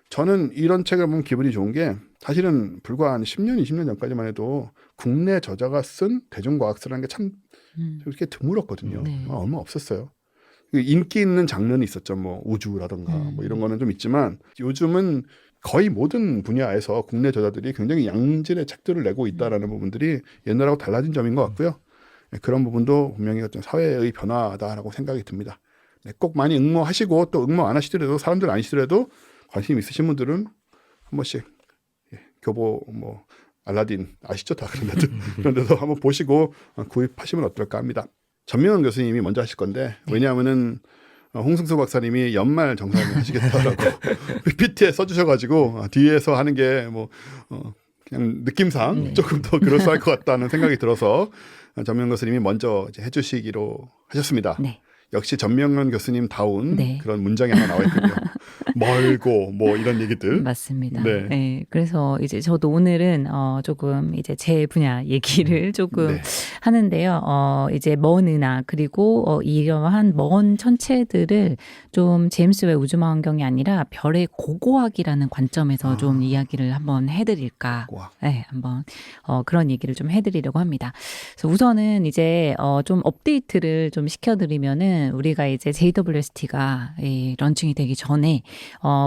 저는 이런 책을 보면 기분이 좋은 게 사실은 불과 한 10년, 20년 전까지만 해도 국내 저자가 쓴 대중과학서라는 게 참 이렇게 드물었거든요. 네. 얼마 없었어요. 인기 있는 장르는 있었죠. 뭐 우주라든가 뭐 이런 거는 좀 있지만 요즘은 거의 모든 분야에서 국내 저자들이 굉장히 양질의 책들을 내고 있다라는 부분들이 옛날하고 달라진 점인 것 같고요. 네, 그런 부분도 분명히 어떤 사회의 변화다라고 생각이 듭니다. 네, 꼭 많이 응모하시고 또 응모 안 하시더라도 사람들 아니시더라도 관심 있으신 분들은 한 번씩 교보 뭐 알라딘 아시죠? 다 그런 데도 그런 데도 한번 보시고 구입하시면 어떨까 합니다. 전명환 교수님이 먼저 하실 건데 왜냐하면은 홍승수 박사님이 연말 정산을 하시겠다라고 PPT에 써주셔가지고 뒤에서 하는 게 뭐 그냥 느낌상 조금 더 그럴싸할 것 같다는 생각이 들어서 전명환 교수님이 먼저 이제 해주시기로 하셨습니다. 네. 역시 전명환 교수님 다운 네. 그런 문장이 하나 나와 있군요. 멀고 뭐 이런 얘기들. 맞습니다. 네. 네. 그래서 이제 저도 오늘은 조금 이제 제 분야 얘기를 조금 네. 하는데요. 이제 먼 은하 그리고 이러한 먼 천체들을 좀 제임스 웹 우주망원경이 아니라 별의 고고학이라는 관점에서 좀 이야기를 한번 해드릴까. 고고학. 네, 한번 그런 얘기를 좀 해드리려고 합니다. 그래서 우선은 이제 좀 업데이트를 좀 시켜드리면은 우리가 이제 JWST가 런칭이 되기 전에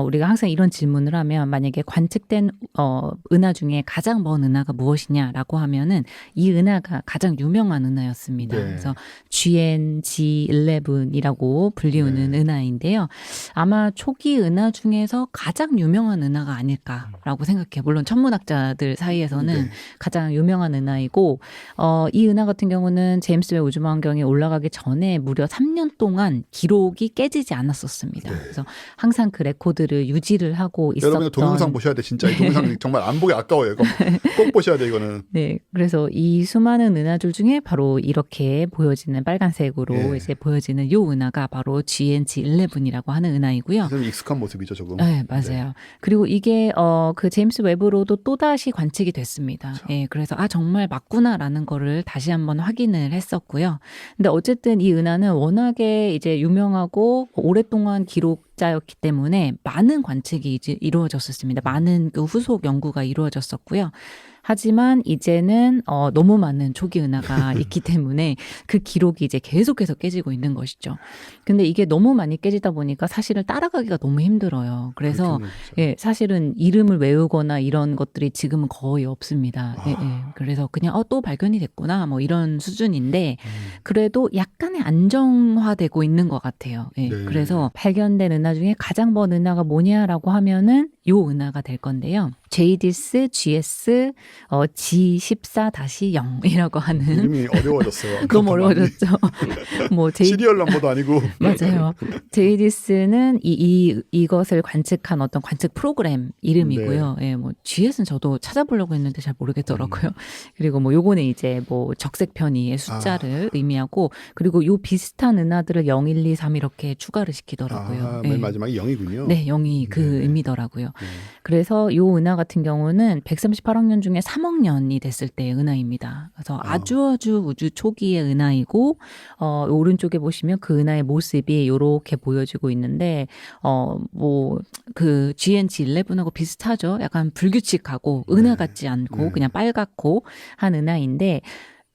우리가 항상 이런 질문을 하면 만약에 관측된 은하 중에 가장 먼 은하가 무엇이냐라고 하면은 이 은하가 가장 유명한 은하였습니다. 네. 그래서 GN-G11이라고 불리우는 네. 은하인데요. 아마 초기 은하 중에서 가장 유명한 은하가 아닐까라고 생각해요. 물론 천문학자들 사이에서는 네. 가장 유명한 은하이고 이 은하 같은 경우는 제임스 웹 우주망원경이 올라가기 전에 무려 3년 동안 기록이 깨지지 않았었습니다. 네. 그래서 항상 그 레코드를 유지를 하고 있었던. 여러분 동영상 보셔야 돼. 진짜 이 동영상 정말 안 보기 아까워요. 이거 꼭 보셔야 돼 이거는. 네, 그래서 이 수많은 은하들 중에 바로 이렇게 보여지는 빨간색으로 예. 이제 보여지는 요 은하가 바로 GN-G11이라고 하는 은하이고요. 좀 익숙한 모습이죠, 조금. 네, 맞아요. 그리고 이게 그 제임스 웹으로도 또 다시 관측이 됐습니다. 그렇죠. 예, 그래서 정말 맞구나라는 거를 다시 한번 확인을 했었고요. 근데 어쨌든 이 은하는 워낙에 이제 유명하고 오랫동안 기록자였기 때문에 많은 관측이 이제 이루어졌었습니다. 많은 그 후속 연구가 이루어졌었고요. 하지만 이제는 너무 많은 초기 은하가 있기 때문에 그 기록이 이제 계속해서 깨지고 있는 것이죠. 근데 이게 너무 많이 깨지다 보니까 사실은 따라가기가 너무 힘들어요. 그래서 그렇겠네요, 진짜. 예, 사실은 이름을 외우거나 이런 것들이 지금은 거의 없습니다. 예, 예. 그래서 그냥 또 발견이 됐구나 뭐 이런 수준인데 그래도 약간의 안정화되고 있는 것 같아요. 예. 네. 그래서 발견된 은하 중에 가장 먼 은하가 뭐냐라고 하면은 요 은하가 될 건데요. JDIS GS G14-0이라고 하는 이름이 어려워졌어요. 너무 어려워졌죠. 뭐 시리얼 넘버도 아니고. 맞아요. JDIS는 이것을 관측한 어떤 관측 프로그램 이름이고요. 예, 뭐 GS는 저도 찾아보려고 했는데 잘 모르겠더라고요. 그리고 뭐 요거는 이제 뭐 적색 편의의 숫자를 의미하고 그리고 요 비슷한 은하들을 0, 1, 2, 3 이렇게 추가를 시키더라고요. 맨 예. 마지막이 0이군요. 네, 0이 그 네. 의미더라고요. 네. 그래서 요 은하 같은 경우는 138억 년 중에 3억 년이 됐을 때의 은하입니다. 그래서 아주 우주 초기의 은하이고 오른쪽에 보시면 그 은하의 모습이 요렇게 보여지고 있는데 뭐 그 GNG11하고 비슷하죠. 약간 불규칙하고 은하 같지 않고 네. 그냥 빨갛고 한 은하인데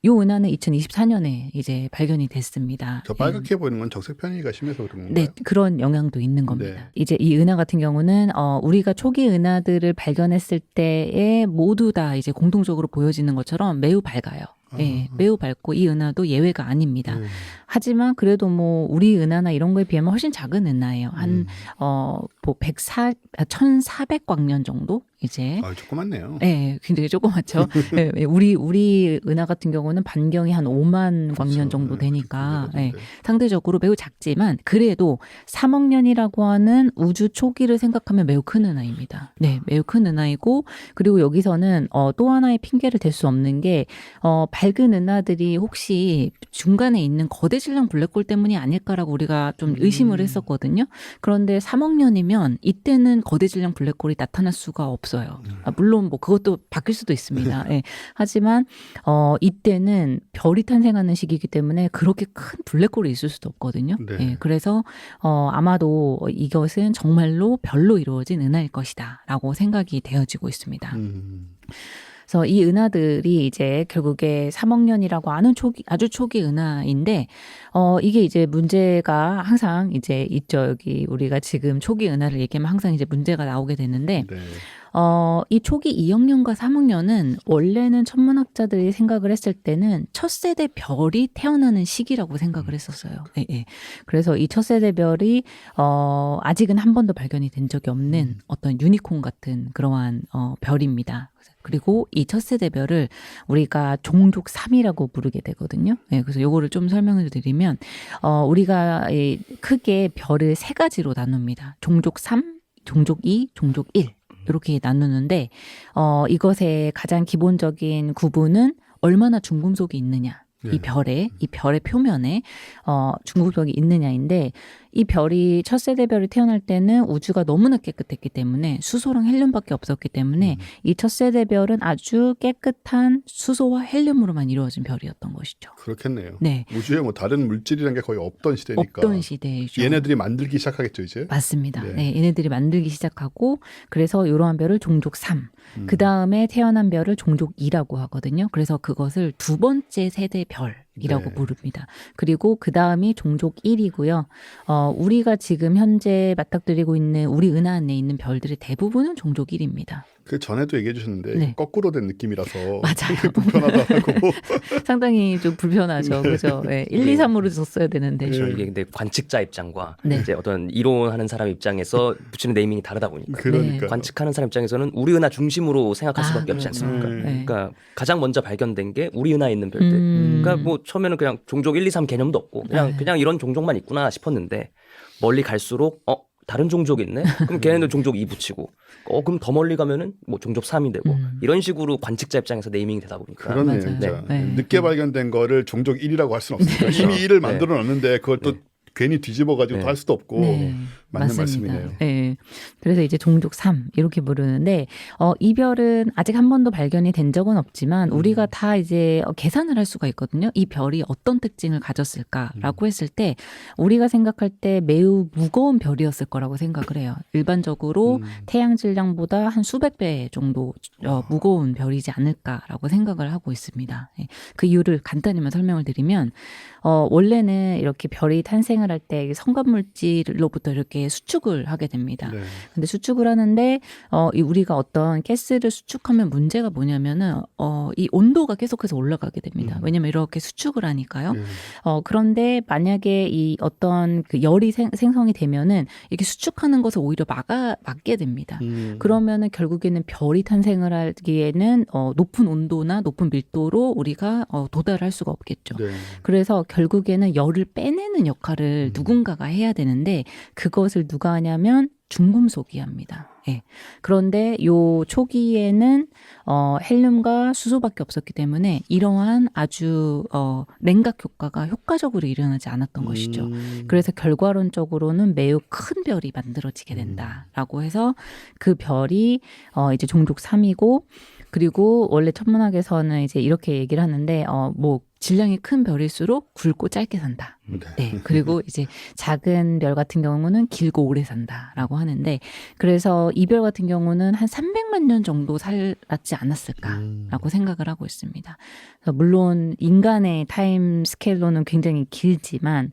요 은하는 2024년에 이제 발견이 됐습니다. 저 빨갛게 보이는 건 적색 편의가 심해서 그런 건가요? 네, 그런 영향도 있는 겁니다. 네. 이제 이 은하 같은 경우는 우리가 초기 은하들을 발견했을 때에 모두 다 이제 공통적으로 보여지는 것처럼 매우 밝아요. 예, 매우 밝고 이 은하도 예외가 아닙니다. 하지만 그래도 뭐 우리 은하나 이런 거에 비하면 훨씬 작은 은하예요. 한 뭐 1400광년 정도 이제. 조그맣네요. 네, 굉장히 조그맣죠. 네, 우리 은하 같은 경우는 반경이 한 5만 광년 정도 되니까 네, 상대적으로 매우 작지만 그래도 3억 년이라고 하는 우주 초기를 생각하면 매우 큰 은하입니다. 네, 매우 큰 은하이고 그리고 여기서는 또 하나의 핑계를 댈 수 없는 게 밝은 은하들이 혹시 중간에 있는 거대 질량 블랙홀 때문이 아닐까라고 우리가 좀 의심을 했었거든요. 그런데 3억 년이면 이때는 거대 질량 블랙홀이 나타날 수가 없어요. 물론 뭐 그것도 바뀔 수도 있습니다. 예. 하지만 이때는 별이 탄생하는 시기이기 때문에 그렇게 큰 블랙홀이 있을 수도 없거든요. 네. 예. 그래서 아마도 이것은 정말로 별로 이루어진 은하일 것이다라고 생각이 되어지고 있습니다. 그래서 이 은하들이 이제 결국에 3억 년이라고 하는 아주 초기 은하인데, 이게 이제 문제가 항상 이제 있죠. 여기 우리가 지금 초기 은하를 얘기하면 항상 이제 문제가 나오게 되는데, 네. 이 초기 2억 년과 3억 년은 원래는 천문학자들이 생각을 했을 때는 첫 세대 별이 태어나는 시기라고 생각을 했었어요. 예, 예. 그래서 이 첫 세대 별이 아직은 한 번도 발견이 된 적이 없는 어떤 유니콘 같은 그러한 별입니다. 그리고 이 첫 세대 별을 우리가 종족 3이라고 부르게 되거든요. 네, 그래서 요거를 좀 설명을 드리면 우리가 크게 별을 세 가지로 나눕니다. 종족 3, 종족 2, 종족 1 이렇게 나누는데 이것의 가장 기본적인 구분은 얼마나 중금속이 있느냐. 이 별의 표면에 중금속이 있느냐인데 이 별이 첫 세대 별이 태어날 때는 우주가 너무나 깨끗했기 때문에 수소랑 헬륨밖에 없었기 때문에 이 첫 세대 별은 아주 깨끗한 수소와 헬륨으로만 이루어진 별이었던 것이죠. 그렇겠네요. 네. 우주에 뭐 다른 물질이라는 게 거의 없던 시대니까. 없던 시대이죠. 얘네들이 만들기 시작하겠죠, 이제. 맞습니다. 네. 네, 얘네들이 만들기 시작하고 그래서 이러한 별을 종족 3. 그 다음에 태어난 별을 종족 2라고 하거든요. 그래서 그것을 두 번째 세대 별이라고 부릅니다. 그리고 그 다음이 종족 1이고요. 우리가 지금 현재 맞닥뜨리고 있는 우리 은하 안에 있는 별들의 대부분은 종족 1입니다. 그 전에도 얘기해 주셨는데 네. 거꾸로 된 느낌이라서 맞아요. 불편하다고. 상당히 좀 불편하죠. 그죠? 네, 1, 2, 3으로 줬어야 되는데. 그렇죠. 이게 근데 관측자 입장과 네. 이제 어떤 이론하는 사람 입장에서 붙이는 네이밍이 다르다 보니까 그러니까. 관측하는 사람 입장에서는 우리 은하 중심으로 생각할 수밖에 없지 그렇죠. 않습니까? 네. 그러니까 가장 먼저 발견된 게 우리 은하에 있는 별들. 그러니까 뭐 처음에는 그냥 종족 1, 2, 3 개념도 없고 그냥 이런 종족만 있구나 싶었는데 멀리 갈수록 다른 종족이 있네? 그럼 걔네들 종족 2 붙이고 그럼 더 멀리 가면은 뭐 종족 3이 되고 이런 식으로 관측자 입장에서 네이밍이 되다 보니까 그렇네요. 맞아요. 진짜. 네. 늦게 발견된 거를 종족 1이라고 할 수는 없으니까 이미 1을 만들어 놨는데 그걸 또 괜히 뒤집어가지고 또 할 수도 없고 맞는 맞습니다. 말씀이네요. 네. 그래서 이제 종족 3 이렇게 부르는데 이 별은 아직 한 번도 발견이 된 적은 없지만 우리가 다 이제 계산을 할 수가 있거든요. 이 별이 어떤 특징을 가졌을까라고 했을 때 우리가 생각할 때 매우 무거운 별이었을 거라고 생각을 해요. 일반적으로 태양 질량보다 한 수백 배 정도 무거운 별이지 않을까라고 생각을 하고 있습니다. 그 이유를 간단히만 설명을 드리면 원래는 이렇게 별이 탄생을 할 때 성간 물질로부터 이렇게 이렇게 수축을 하게 됩니다. 네. 근데 수축을 하는데 우리가 어떤 가스를 수축하면 문제가 뭐냐면은 이 온도가 계속해서 올라가게 됩니다. 왜냐면 이렇게 수축을 하니까요. 네. 그런데 만약에 이 어떤 그 열이 생성이 되면은 이렇게 수축하는 것을 오히려 막게 됩니다. 그러면은 결국에는 별이 탄생을 하기에는 높은 온도나 높은 밀도로 우리가 도달할 수가 없겠죠. 네. 그래서 결국에는 열을 빼내는 역할을 누군가가 해야 되는데 그것을 누가 하냐면 중금속이 합니다. 예. 그런데 요 초기에는 헬륨과 수소밖에 없었기 때문에 이러한 아주 냉각 효과가 효과적으로 일어나지 않았던 것이죠. 그래서 결과론적으로는 매우 큰 별이 만들어지게 된다라고 해서 그 별이 이제 종족 3이고 그리고 원래 천문학에서는 이제 이렇게 얘기를 하는데 뭐 질량이 큰 별일수록 굵고 짧게 산다. 네. 그리고 이제 작은 별 같은 경우는 길고 오래 산다라고 하는데 그래서 이 별 같은 경우는 한 300만 년 정도 살았지 않았을까라고 생각을 하고 있습니다. 그래서 물론 인간의 타임 스케일로는 굉장히 길지만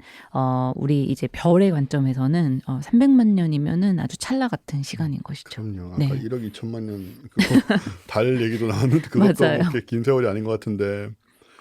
우리 이제 별의 관점에서는 300만 년이면은 아주 찰나 같은 시간인 것이죠. 그럼요. 아까 네. 1억 2천만 년 그거 달 얘기도 나왔는데 그것도 맞아요. 그렇게 긴 세월이 아닌 것 같은데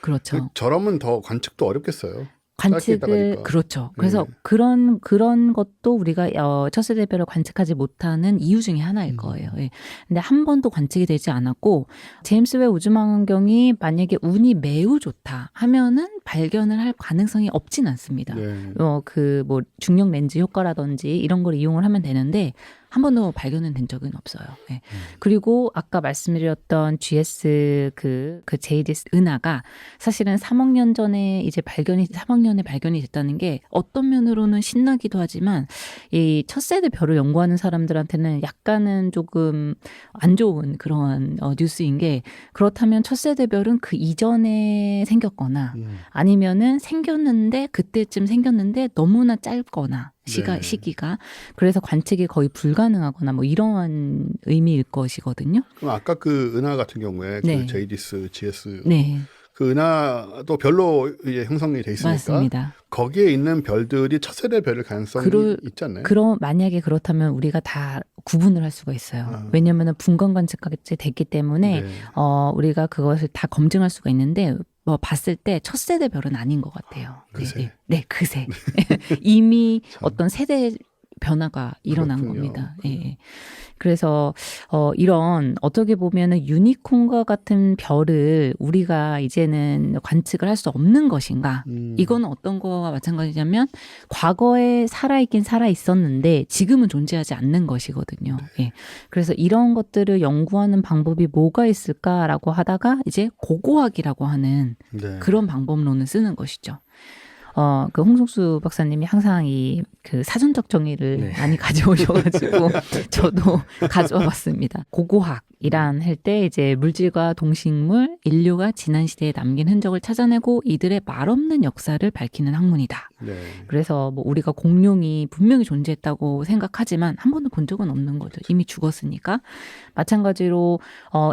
그렇죠. 저러면 더 관측도 어렵겠어요. 짧게 관측을 있다가니까. 그렇죠. 그래서 네. 그런 것도 우리가 첫 세대별을 관측하지 못하는 이유 중에 하나일 거예요. 예. 근데 한 번도 관측이 되지 않았고 제임스 웹 우주망원경이 만약에 운이 매우 좋다 하면은 발견을 할 가능성이 없진 않습니다. 네. 그 뭐 중력 렌즈 효과라든지 이런 걸 이용을 하면 되는데 한 번도 발견은 된 적은 없어요. 예. 그리고 아까 말씀드렸던 GS 그 JDS 은하가 사실은 3억 년 전에 이제 3억 년에 발견이 됐다는 게 어떤 면으로는 신나기도 하지만 이 첫 세대 별을 연구하는 사람들한테는 약간은 조금 안 좋은 그런 뉴스인 게 그렇다면 첫 세대 별은 그 이전에 생겼거나 아니면은 생겼는데 그때쯤 생겼는데 너무나 짧거나 네. 시기가 그래서 관측이 거의 불가능하거나 뭐 이러한 의미일 것이거든요. 그럼 아까 그 은하 같은 경우에 네. 그 JDS, GS 네, 그 은하도 별로 이제 형성이 돼 있으니까 맞습니다. 거기에 있는 별들이 첫 세대 별일 가능성이 있지 않나요? 만약에 그렇다면 우리가 다 구분을 할 수가 있어요. 왜냐하면 분광 관측까지 됐기 때문에 네. 우리가 그것을 다 검증할 수가 있는데 뭐 봤을 때 첫 세대 별은 아닌 것 같아요. 그새. 네, 그새 이미 참. 어떤 세대 변화가 일어난 그렇군요. 겁니다. 예. 그래서 이런 어떻게 보면은 유니콘과 같은 별을 우리가 이제는 관측을 할 수 없는 것인가? 이거는 어떤 거와 마찬가지냐면 과거에 살아있긴 살아 있었는데 지금은 존재하지 않는 것이거든요. 예. 그래서 이런 것들을 연구하는 방법이 뭐가 있을까라고 하다가 이제 고고학이라고 하는 네. 그런 방법론을 쓰는 것이죠. 그 홍성수 박사님이 항상 그 사전적 정의를 네. 많이 가져오셔가지고 저도 가져와 봤습니다. 고고학이란 할 때 이제 물질과 동식물, 인류가 지난 시대에 남긴 흔적을 찾아내고 이들의 말없는 역사를 밝히는 학문이다. 네. 그래서 뭐 우리가 공룡이 분명히 존재했다고 생각하지만 한 번도 본 적은 없는 거죠. 이미 죽었으니까. 마찬가지로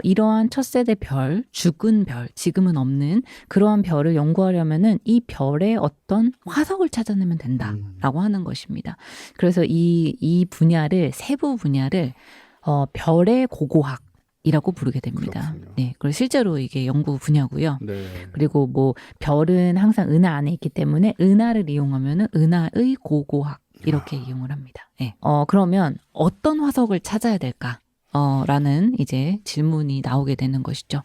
이러한 첫 세대 별, 죽은 별, 지금은 없는 그러한 별을 연구하려면은 이 별의 어떤 화석을 찾아내면 된다라고 하는 것입니다. 그래서 이 분야를 세부 분야를 별의 고고학이라고 부르게 됩니다. 그렇군요. 네, 그리고 실제로 이게 연구 분야고요. 네. 그리고 뭐 별은 항상 은하 안에 있기 때문에 은하를 이용하면은 은하의 고고학 이렇게 이용을 합니다. 네. 그러면 어떤 화석을 찾아야 될까? 라는 이제 질문이 나오게 되는 것이죠.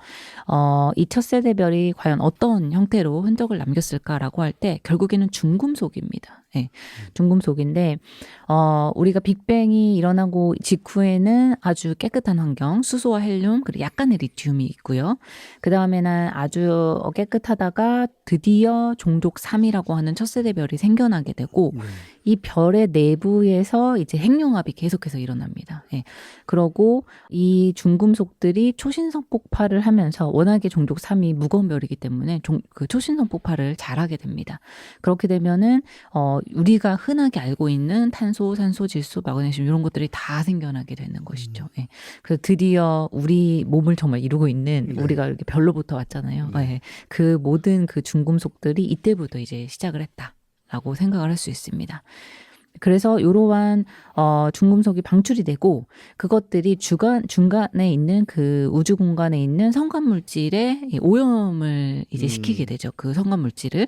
이 첫 세대 별이 과연 어떤 형태로 흔적을 남겼을까라고 할 때 결국에는 중금속입니다. 네, 중금속인데 우리가 빅뱅이 일어나고 직후에는 아주 깨끗한 환경, 수소와 헬륨 그리고 약간의 리튬이 있고요. 그 다음에는 아주 깨끗하다가 드디어 종족 3이라고 하는 첫 세대 별이 생겨나게 되고 이 별의 내부에서 이제 핵융합이 계속해서 일어납니다. 예. 그러고 이 중금속들이 초신성 폭발을 하면서 워낙에 종족 3이 무거운 별이기 때문에 그 초신성 폭발을 잘하게 됩니다. 그렇게 되면은 우리가 흔하게 알고 있는 탄소, 산소, 질소, 마그네슘 이런 것들이 다 생겨나게 되는 것이죠. 예. 그래서 드디어 우리 몸을 정말 이루고 있는 우리가 이렇게 별로부터 왔잖아요. 예. 그 모든 그 중금속들이 이때부터 이제 시작을 했다라고 생각을 할 수 있습니다. 그래서 이러한 중금속이 방출이 되고 그것들이 중간에 있는 그 우주 공간에 있는 성간 물질에 오염을 이제 시키게 되죠. 그 성간 물질을.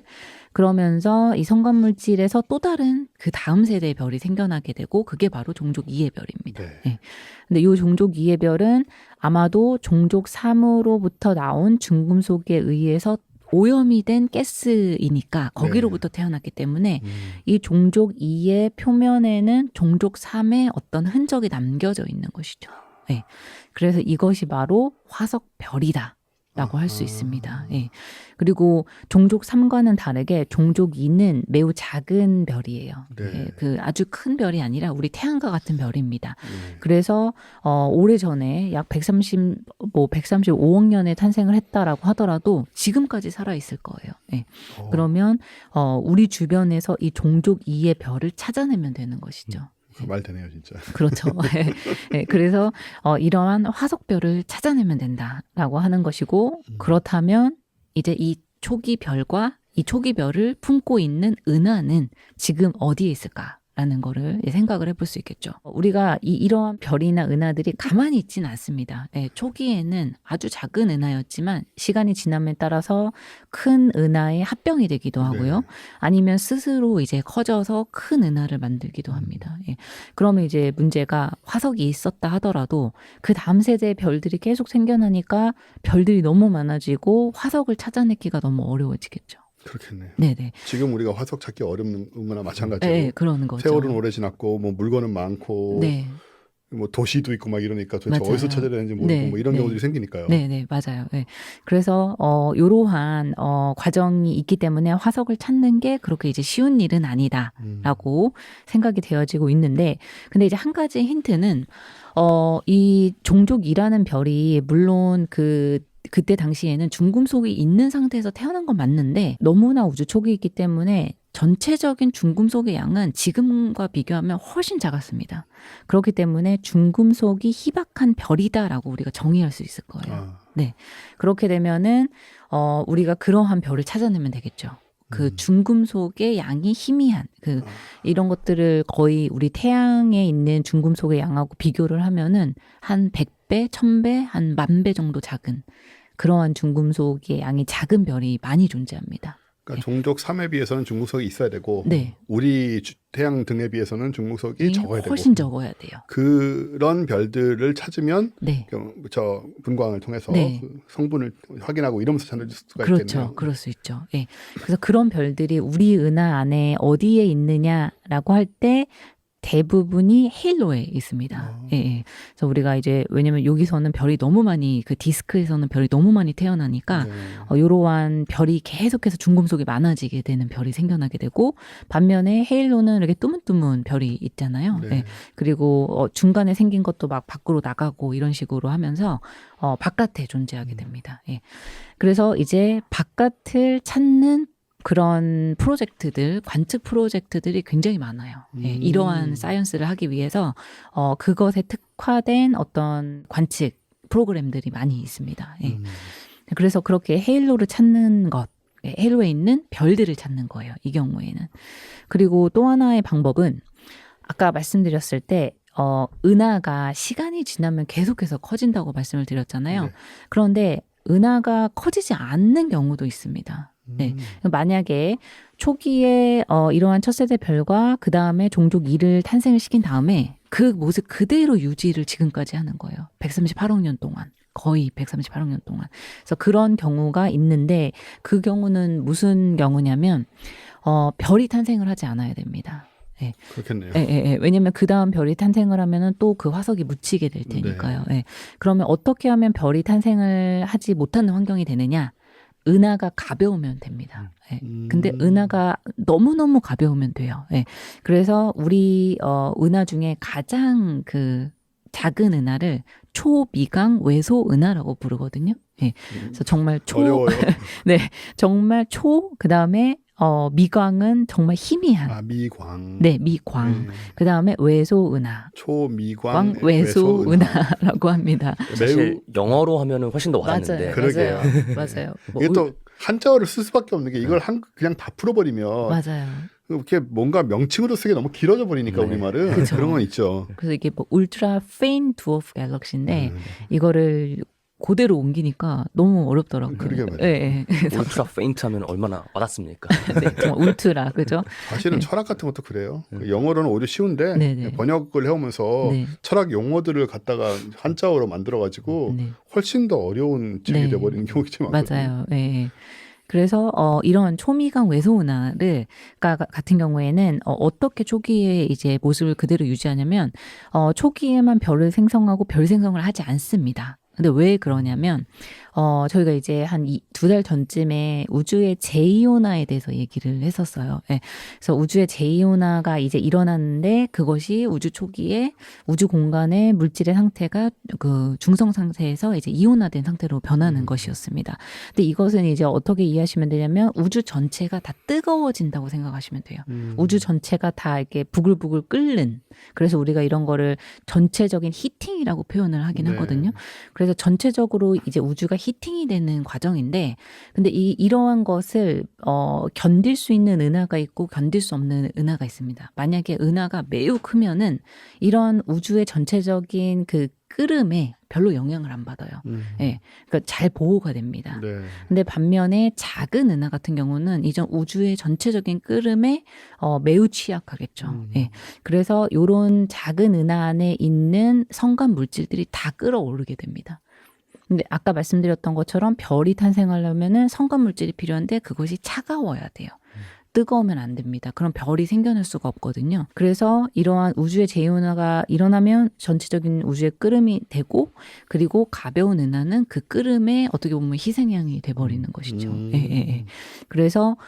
그러면서 이 성간 물질에서 또 다른 그 다음 세대의 별이 생겨나게 되고 그게 바로 종족 2의 별입니다. 네. 예. 근데 이 종족 2의 별은 아마도 종족 3으로부터 나온 중금속에 의해서 오염이 된 가스이니까 거기로부터 태어났기 때문에 이 종족 2의 표면에는 종족 3의 어떤 흔적이 남겨져 있는 것이죠. 네. 그래서 이것이 바로 화석별이다. 라고 할 수 있습니다. 예. 그리고 종족 3과는 다르게 종족 2는 매우 작은 별이에요. 네. 예, 그 아주 큰 별이 아니라 우리 태양과 같은 별입니다. 그래서 오래전에 약 135억 년에 탄생을 했다라고 하더라도 지금까지 살아 있을 거예요. 예. 그러면 우리 주변에서 이 종족 2의 별을 찾아내면 되는 것이죠. 말 되네요, 진짜. 그렇죠. 네, 그래서 이러한 화석별을 찾아내면 된다라고 하는 것이고 그렇다면 이제 이 초기 별과 이 초기 별을 품고 있는 은하는 지금 어디에 있을까라는 거를 생각을 해볼 수 있겠죠. 우리가 이러한 별이나 은하들이 가만히 있지는 않습니다. 예, 초기에는 아주 작은 은하였지만 시간이 지남에 따라서 큰 은하의 합병이 되기도 하고요. 네. 아니면 스스로 이제 커져서 큰 은하를 만들기도 합니다. 예. 그러면 이제 문제가 화석이 있었다 하더라도 그 다음 세대의 별들이 계속 생겨나니까 별들이 너무 많아지고 화석을 찾아내기가 너무 어려워지겠죠. 그렇겠네요. 네네. 지금 우리가 화석 찾기 어렵는 거나 마찬가지로 네, 그러는 거죠. 세월은 오래 지났고 뭐 물건은 많고 네. 뭐 도시도 있고 막 이러니까 도대체 맞아요. 어디서 찾아야 되는지 모르고 네, 뭐 이런 네. 경우들이 생기니까요. 네, 맞아요. 네. 그래서 이러한 과정이 있기 때문에 화석을 찾는 게 그렇게 이제 쉬운 일은 아니다라고 생각이 되어지고 있는데, 근데 이제 한 가지 힌트는 이 종족이라는 별이 물론 그때 당시에는 중금속이 있는 상태에서 태어난 건 맞는데 너무나 우주 초기이기 때문에 전체적인 중금속의 양은 지금과 비교하면 훨씬 작았습니다. 그렇기 때문에 중금속이 희박한 별이다라고 우리가 정의할 수 있을 거예요. 네. 그렇게 되면은 우리가 그러한 별을 찾아내면 되겠죠. 그 중금속의 양이 희미한 이런 것들을 거의 우리 태양에 있는 중금속의 양하고 비교를 하면은 한 100배, 1000배, 한 10,000배 정도 작은 그러한 중금속의 양이 작은 별이 많이 존재합니다. 그러니까 종족 3에 비해서는 중금속이 있어야 되고 네. 우리 태양 등에 비해서는 중금속이 적어야 되고 훨씬 적어야 돼요. 그런 별들을 찾으면 네. 저 분광을 통해서 네. 그 성분을 확인하고 이러면서 찾을 수가 그렇죠. 있겠네요. 그럴 수 있죠. 예. 그래서 그런 별들이 우리 은하 안에 어디에 있느냐라고 할 때 대부분이 헤일로에 있습니다. 예. 그래서 우리가 이제 왜냐면 여기서는 별이 너무 많이 그 디스크에서는 별이 너무 많이 태어나니까 네. 이러한 별이 계속해서 중금속이 많아지게 되는 별이 생겨나게 되고 반면에 헤일로는 이렇게 뜨문뜨문 별이 있잖아요. 네. 예. 그리고 중간에 생긴 것도 막 밖으로 나가고 이런 식으로 하면서 바깥에 존재하게 됩니다. 예. 그래서 이제 바깥을 찾는 그런 프로젝트들, 관측 프로젝트들이 굉장히 많아요. 예, 이러한 사이언스를 하기 위해서 그것에 특화된 어떤 관측 프로그램들이 많이 있습니다. 예. 그래서 그렇게 헤일로를 찾는 것, 헤일로에 있는 별들을 찾는 거예요. 이 경우에는. 그리고 또 하나의 방법은 아까 말씀드렸을 때 은하가 시간이 지나면 계속해서 커진다고 말씀을 드렸잖아요. 네. 그런데 은하가 커지지 않는 경우도 있습니다. 네. 만약에 초기에 이러한 첫 세대 별과 그 다음에 종족 2를 탄생을 시킨 다음에 그 모습 그대로 유지를 지금까지 하는 거예요. 138억 년 동안. 거의 138억 년 동안. 그래서 그런 경우가 있는데 그 경우는 무슨 경우냐면 별이 탄생을 하지 않아야 됩니다. 네. 그렇겠네요. 예. 왜냐면 그 다음 별이 탄생을 하면은 또 그 화석이 묻히게 될 테니까요. 예. 그러면 어떻게 하면 별이 탄생을 하지 못하는 환경이 되느냐? 은하가 가벼우면 됩니다. 예. 근데 은하가 너무너무 가벼우면 돼요. 예. 그래서 우리 은하 중에 가장 그 작은 은하를 초미강 외소 은하라고 부르거든요. 예. 그래서 정말 어려워요. 네, 정말 그다음에 미광은 정말 희미한. 미광. 네, 미광. 그다음에 외소 은하. 초미광 외소 은하라고 합니다. 사실 영어로 하면은 훨씬 더 와닿는데. 맞아요. 이게 또 한자어를 쓸 수밖에 없는 게 이걸 그냥 다 풀어버리면 맞아요. 이렇게 뭔가 명칭으로 쓰기 너무 길어져 버리니까 네. 우리말은 그쵸. 그런 건 있죠. 그래서 이게 뭐 울트라 페인 드워프 갤럭시인데 음. 이거를 그대로 옮기니까 너무 어렵더라고요. 그러게 말이에요. 예, 예. 울트라 페인트하면 얼마나 와닿습니까? 네, 정말 울트라 그죠? 사실은 철학 같은 것도 그래요. 영어로는 오히려 쉬운데 네네. 번역을 해오면서 네. 철학 용어들을 갖다가 한자어로 만들어가지고 네. 훨씬 더 어려운 책이 네. 돼버리는 경우가 좀 많거든요. 맞아요. 예. 예. 그래서 이런 초미감 외소은화를 같은 경우에는 어떻게 초기에 이제 모습을 그대로 유지하냐면 초기에만 별을 생성하고 별 생성을 하지 않습니다. 근데 왜 그러냐면 저희가 이제 한 2달 전쯤에 우주의 제이온화에 대해서 얘기를 했었어요. 예. 그래서 우주의 제이온화가 이제 일어났는데 그것이 우주 초기에 우주 공간의 물질의 상태가 그 중성 상태에서 이제 이온화된 상태로 변하는 것이었습니다. 근데 이것은 이제 어떻게 이해하시면 되냐면 우주 전체가 다 뜨거워진다고 생각하시면 돼요. 우주 전체가 다 이렇게 부글부글 끓는. 그래서 우리가 이런 거를 전체적인 히팅이라고 표현을 하긴 네. 하거든요. 그래서 전체적으로 이제 우주가 히팅이 되는 과정인데, 근데 이러한 것을 견딜 수 있는 은하가 있고 견딜 수 없는 은하가 있습니다. 만약에 은하가 매우 크면은 이런 우주의 전체적인 그 끓음에 별로 영향을 안 받아요. 예, 그러니까 잘 보호가 됩니다. 네. 근데 반면에 작은 은하 같은 경우는 이전 우주의 전체적인 끓음에 매우 취약하겠죠. 예. 그래서 요런 작은 은하 안에 있는 성간 물질들이 다 끌어오르게 됩니다. 근데 아까 말씀드렸던 것처럼 별이 탄생하려면은 성간 물질이 필요한데 그것이 차가워야 돼요. 뜨거우면 안 됩니다. 그럼 별이 생겨날 수가 없거든요. 그래서 이러한 우주의 제이온화가 일어나면 전체적인 우주의 끓음이 되고, 그리고 가벼운 은하는 그 끓음에 어떻게 보면 희생양이 돼버리는 것이죠. 예, 예, 예. 그래서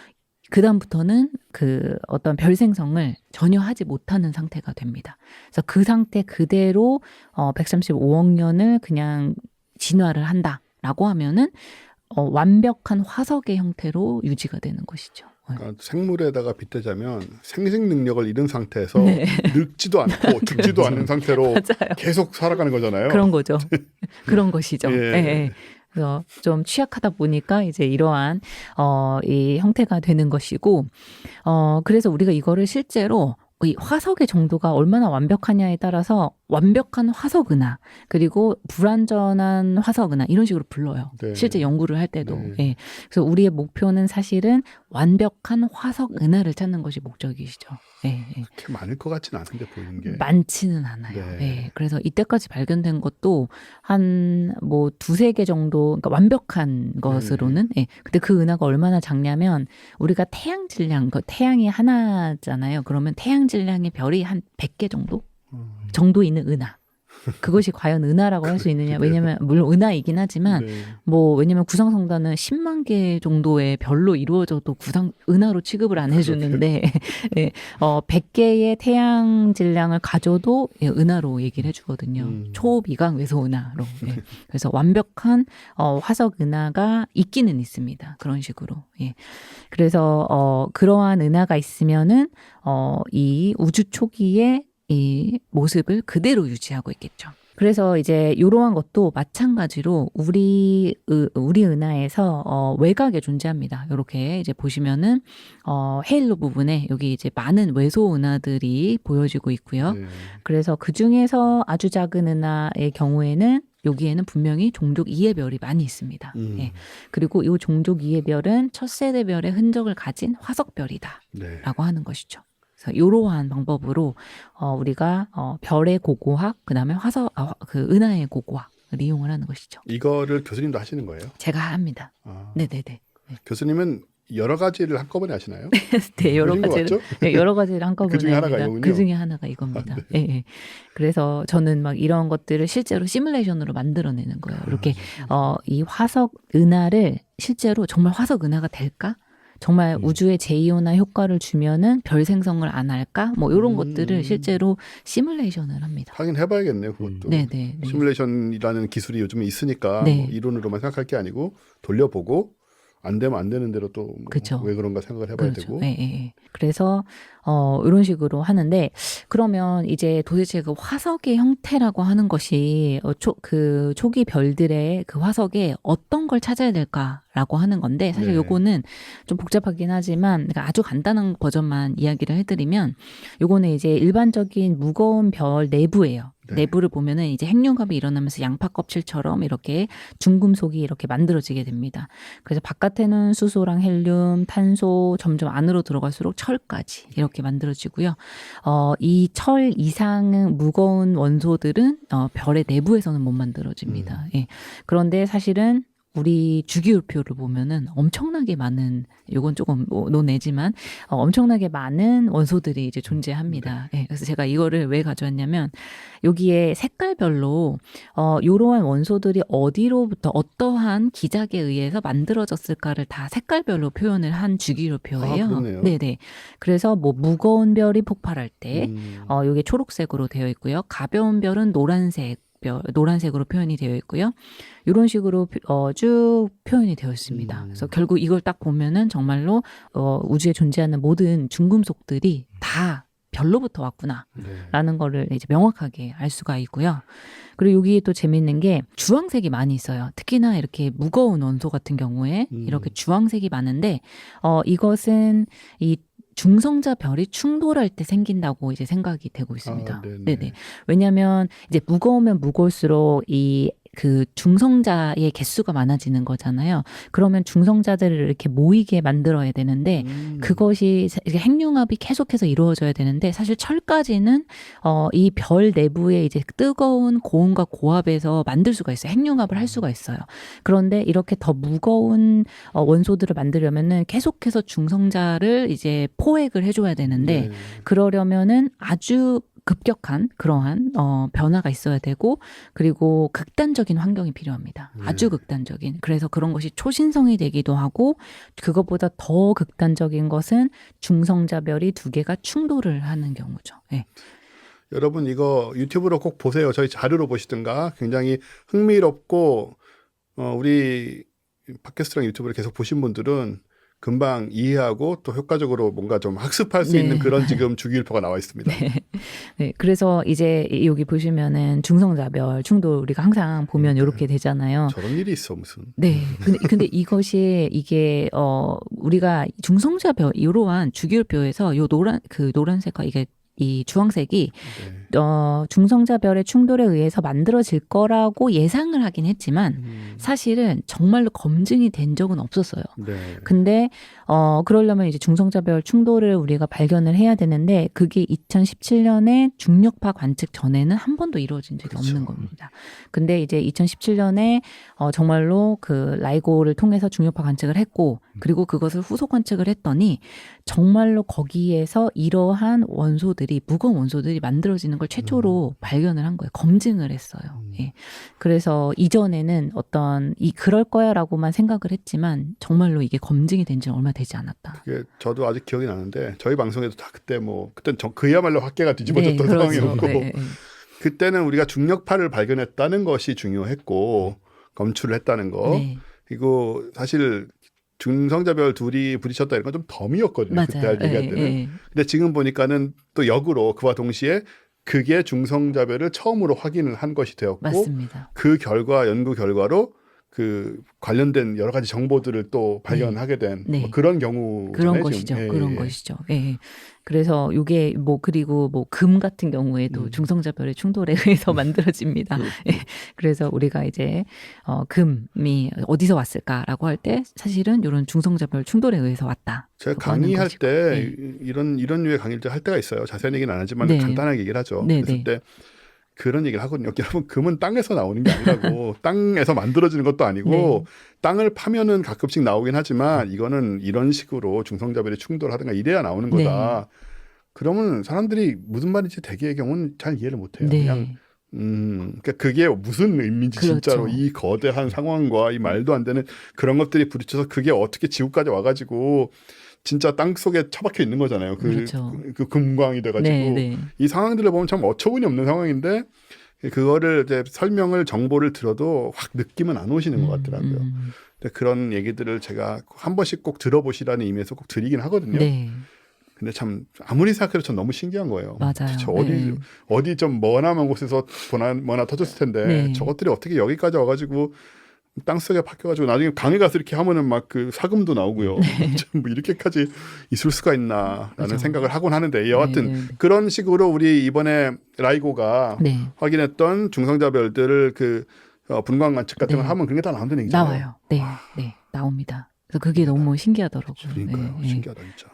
그 다음부터는 그 어떤 별 생성을 전혀 하지 못하는 상태가 됩니다. 그래서 그 상태 그대로 135억 년을 그냥 진화를 한다라고 하면은 완벽한 화석의 형태로 유지가 되는 것이죠. 그러니까 생물에다가 빗대자면 생식 능력을 잃은 상태에서 네. 늙지도 않고 죽지도 않는 상태로 맞아요. 계속 살아가는 거잖아요. 그런 거죠. 그런 것이죠. 예. 예, 예. 그래서 좀 취약하다 보니까 이제 이러한 이 형태가 되는 것이고, 그래서 우리가 이거를 실제로 이 화석의 정도가 얼마나 완벽하냐에 따라서 완벽한 화석 은하, 그리고 불완전한 화석 은하 이런 식으로 불러요. 네. 실제 연구를 할 때도. 네. 예. 그래서 우리의 목표는 사실은 완벽한 화석 은하를 찾는 것이 목적이시죠. 예, 예. 그렇게 많을 것 같지는 않은데 보이는 게. 많지는 않아요. 네. 예. 그래서 이때까지 발견된 것도 한 뭐 두세 개 정도, 그러니까 완벽한 것으로는. 예. 근데 그 은하가 얼마나 작냐면 우리가 태양 질량, 그 태양이 하나잖아요. 그러면 태양 질량의 별이 한 100개 정도 있는 은하. 그것이 과연 은하라고 할 수 있느냐? 왜냐면 물론 은하이긴 하지만 네. 뭐 왜냐면 구상성단은 10만 개 정도의 별로 이루어져도 은하로 취급을 안 해주는데 예, 100개의 태양 질량을 가져도 예, 은하로 얘기를 해주거든요. 초미강 외소 은하로. 예. 그래서 완벽한 화석 은하가 있기는 있습니다. 그런 식으로. 예. 그래서 그러한 은하가 있으면은 이 우주 초기에 이 모습을 그대로 유지하고 있겠죠. 그래서 이제 이러한 것도 마찬가지로 우리 은하에서 외곽에 존재합니다. 이렇게 이제 보시면은 헤일로 부분에 여기 이제 많은 외소 은하들이 보여지고 있고요. 네. 그래서 그 중에서 아주 작은 은하의 경우에는 여기에는 분명히 종족 2의 별이 많이 있습니다. 예. 그리고 이 종족 2의 별은 첫 세대 별의 흔적을 가진 화석별이다라고 네. 하는 것이죠. 그래서 이러한 방법으로 우리가 별의 고고학, 그다음에 그 은하의 고고학을 이용을 하는 것이죠. 이거를 교수님도 하시는 거예요? 제가 합니다. 아, 네네네. 교수님은 여러 가지를 한꺼번에 하시나요? 네, 여러 그러신 것 가지를 같죠? 네, 여러 가지를 한꺼번에 그 중에 하나가 합니다. 이거군요. 그 중에 하나가 이겁니다. 예, 예. 그래서 저는 막 이런 것들을 실제로 시뮬레이션으로 만들어내는 거예요. 이렇게 이 화석 은하를 실제로 정말 화석 은하가 될까? 정말 우주의 제이온화 효과를 주면은 별 생성을 안 할까? 뭐 이런 것들을 실제로 시뮬레이션을 합니다. 하긴 해봐야겠네요, 그것도. 네네. 시뮬레이션이라는 기술이 요즘에 있으니까 네. 뭐 이론으로만 생각할 게 아니고 돌려보고 안 되면 안 되는 대로 또 그쵸. 왜 그런가 생각을 해봐야 그렇죠. 되고. 예, 예, 예. 그래서 이런 식으로 하는데 그러면 이제 도대체 그 화석의 형태라고 하는 것이 그 초기 별들의 그 화석에 어떤 걸 찾아야 될까라고 하는 건데 사실 네. 요거는 좀 복잡하긴 하지만 그러니까 아주 간단한 버전만 이야기를 해드리면 요거는 이제 일반적인 무거운 별 내부예요. 네. 내부를 보면은 이제 핵융합이 일어나면서 양파 껍질처럼 이렇게 중금속이 이렇게 만들어지게 됩니다. 그래서 바깥에는 수소랑 헬륨, 탄소 점점 안으로 들어갈수록 철까지 이렇게 만들어지고요. 이 철 이상은 무거운 원소들은 별의 내부에서는 못 만들어집니다. 예. 그런데 사실은 우리 주기율표를 보면은 엄청나게 많은 요건 조금 논외지만 엄청나게 많은 원소들이 이제 존재합니다. 예, 그래서 제가 이거를 왜 가져왔냐면 여기에 색깔별로 이러한 원소들이 어디로부터 어떠한 기작에 의해서 만들어졌을까를 다 색깔별로 표현을 한 주기율표예요. 아, 그렇네요. 네네. 그래서 뭐 무거운 별이 폭발할 때 이게 초록색으로 되어 있고요. 가벼운 별은 노란색으로 표현이 되어 있고요. 이런 식으로 쭉 표현이 되어 있습니다. 그래서 결국 이걸 딱 보면은 정말로 우주에 존재하는 모든 중금속들이 다 별로부터 왔구나라는 네. 거를 이제 명확하게 알 수가 있고요. 그리고 여기 또 재밌는 게 주황색이 많이 있어요. 특히나 이렇게 무거운 원소 같은 경우에 이렇게 주황색이 많은데 이것은 이 중성자 별이 충돌할 때 생긴다고 이제 생각이 되고 있습니다. 아, 네네. 네네. 왜냐하면 이제 무거우면 무거울수록 그 중성자의 개수가 많아지는 거잖아요. 그러면 중성자들을 이렇게 모이게 만들어야 되는데 그것이 핵융합이 계속해서 이루어져야 되는데 사실 철까지는 이 별 내부에 이제 뜨거운 고온과 고압에서 만들 수가 있어요. 핵융합을 할 수가 있어요. 그런데 이렇게 더 무거운 원소들을 만들려면은 계속해서 중성자를 이제 포획을 해줘야 되는데 네. 그러려면은 아주 급격한 그러한 변화가 있어야 되고 그리고 극단적인 환경이 필요합니다. 아주 극단적인. 그래서 그런 것이 초신성이 되기도 하고 그것보다 더 극단적인 것은 중성자별이 두 개가 충돌을 하는 경우죠. 네. 여러분 이거 유튜브로 꼭 보세요. 저희 자료로 보시든가 굉장히 흥미롭고 우리 팟캐스트랑 유튜브를 계속 보신 분들은 금방 이해하고 또 효과적으로 뭔가 좀 학습할 수 네. 있는 그런 지금 주기율표가 나와 있습니다. 네, 그래서 이제 여기 보시면은 중성자별 충돌 우리가 항상 보면 네. 이렇게 되잖아요. 저런 일이 있어 무슨. 네. 근데 이게 우리가 중성자별 이러한 주기율표에서 요 노란색과 이게 이 주황색이 네. 중성자별의 충돌에 의해서 만들어질 거라고 예상을 하긴 했지만 사실은 정말로 검증이 된 적은 없었어요. 네. 근데 그러려면 이제 중성자별 충돌을 우리가 발견을 해야 되는데 그게 2017년에 중력파 관측 전에는 한 번도 이루어진 적이 그렇죠. 없는 겁니다. 근데 이제 2017년에 정말로 그 라이고를 통해서 중력파 관측을 했고 그리고 그것을 후속 관측을 했더니 정말로 거기에서 이러한 원소들이 무거운 원소들이 만들어지는 걸 최초로 발견을 한 거예요. 검증을 했어요. 예. 그래서 이전에는 그럴 거야라고만 생각을 했지만 정말로 이게 검증이 된 지는 얼마 되지 않았다. 그게 저도 아직 기억이 나는데 저희 방송에도 다 그때는 그야말로 학계가 뒤집어졌던 네, 그렇죠. 상황이었고 네. 그때는 우리가 중력파를 발견했다는 것이 중요했고 검출을 했다는 거. 네. 그리고 사실 중성자별 둘이 부딪혔다 이런 건 좀 덤이었거든요. 맞아요. 그때 얘기할 때는. 네. 근데 지금 보니까는 또 역으로 그와 동시에 그게 중성자별을 처음으로 확인을 한 것이 되었고 맞습니다. 그 연구 결과로 그 관련된 여러 가지 정보들을 또 발견하게 된 네. 뭐 그런 경우잖아요. 그런 것이죠. 지금. 예, 그런 예. 것이죠. 예. 그래서 이게 그리고 금 같은 경우에도 중성자별의 충돌에 의해서 만들어집니다. 예. 그래서 우리가 이제 금이 어디서 왔을까라고 할 때 사실은 이런 중성자별 충돌에 의해서 왔다. 제가 하는 강의할 것이고. 때 네. 이런 류의 강의를 할 때가 있어요. 자세한 얘기는 안 하지만 네. 간단하게 얘기를 하죠. 네, 그랬을 네. 때 그런 얘기를 하거든요. 여러분 금은 땅에서 나오는 게 아니라고 땅에서 만들어지는 것도 아니고 네. 땅을 파면은 가끔씩 나오긴 하지만 이거는 이런 식으로 중성자별이 충돌하든가 이래야 나오는 거다. 그러면 사람들이 무슨 말인지 대개의 경우는 잘 이해를 못해요. 네. 그냥 그러니까 그게 무슨 의미인지 그렇죠. 진짜로 이 거대한 상황과 이 말도 안 되는 그런 것들이 부딪혀서 그게 어떻게 지구까지 와가지고 진짜 땅 속에 처박혀 있는 거잖아요. 그렇죠. 그 금광이 돼가지고 네, 네. 이 상황들을 보면 참 어처구니 없는 상황인데 그거를 이제 설명을 정보를 들어도 확 느낌은 안 오시는 것 같더라고요. 근데 그런 얘기들을 제가 한 번씩 꼭 들어보시라는 의미에서 꼭 드리긴 하거든요. 네. 근데 참 아무리 생각해도 전 너무 신기한 거예요. 맞아요. 저 네. 어디 좀 머나먼 곳에서 뭐나 터졌을 텐데 네. 저것들이 어떻게 여기까지 와가지고 땅속에 박혀가지고 나중에 강에 가서 이렇게 하면은 막 그 사금도 나오고요. 뭐 이렇게까지 있을 수가 있나라는 그죠. 생각을 하곤 하는데 여하튼 네, 네, 네. 그런 식으로 우리 이번에 라이고가 네. 확인했던 중성자별들을 그 분광 관측 같은 걸 네. 하면 그런 게 다 나온다는 얘기잖아요. 나와요. 네. 네. 나옵니다. 그래서 그게 너무 신기하더라고요. 그러니까요. 네, 네. 신기하다 진짜.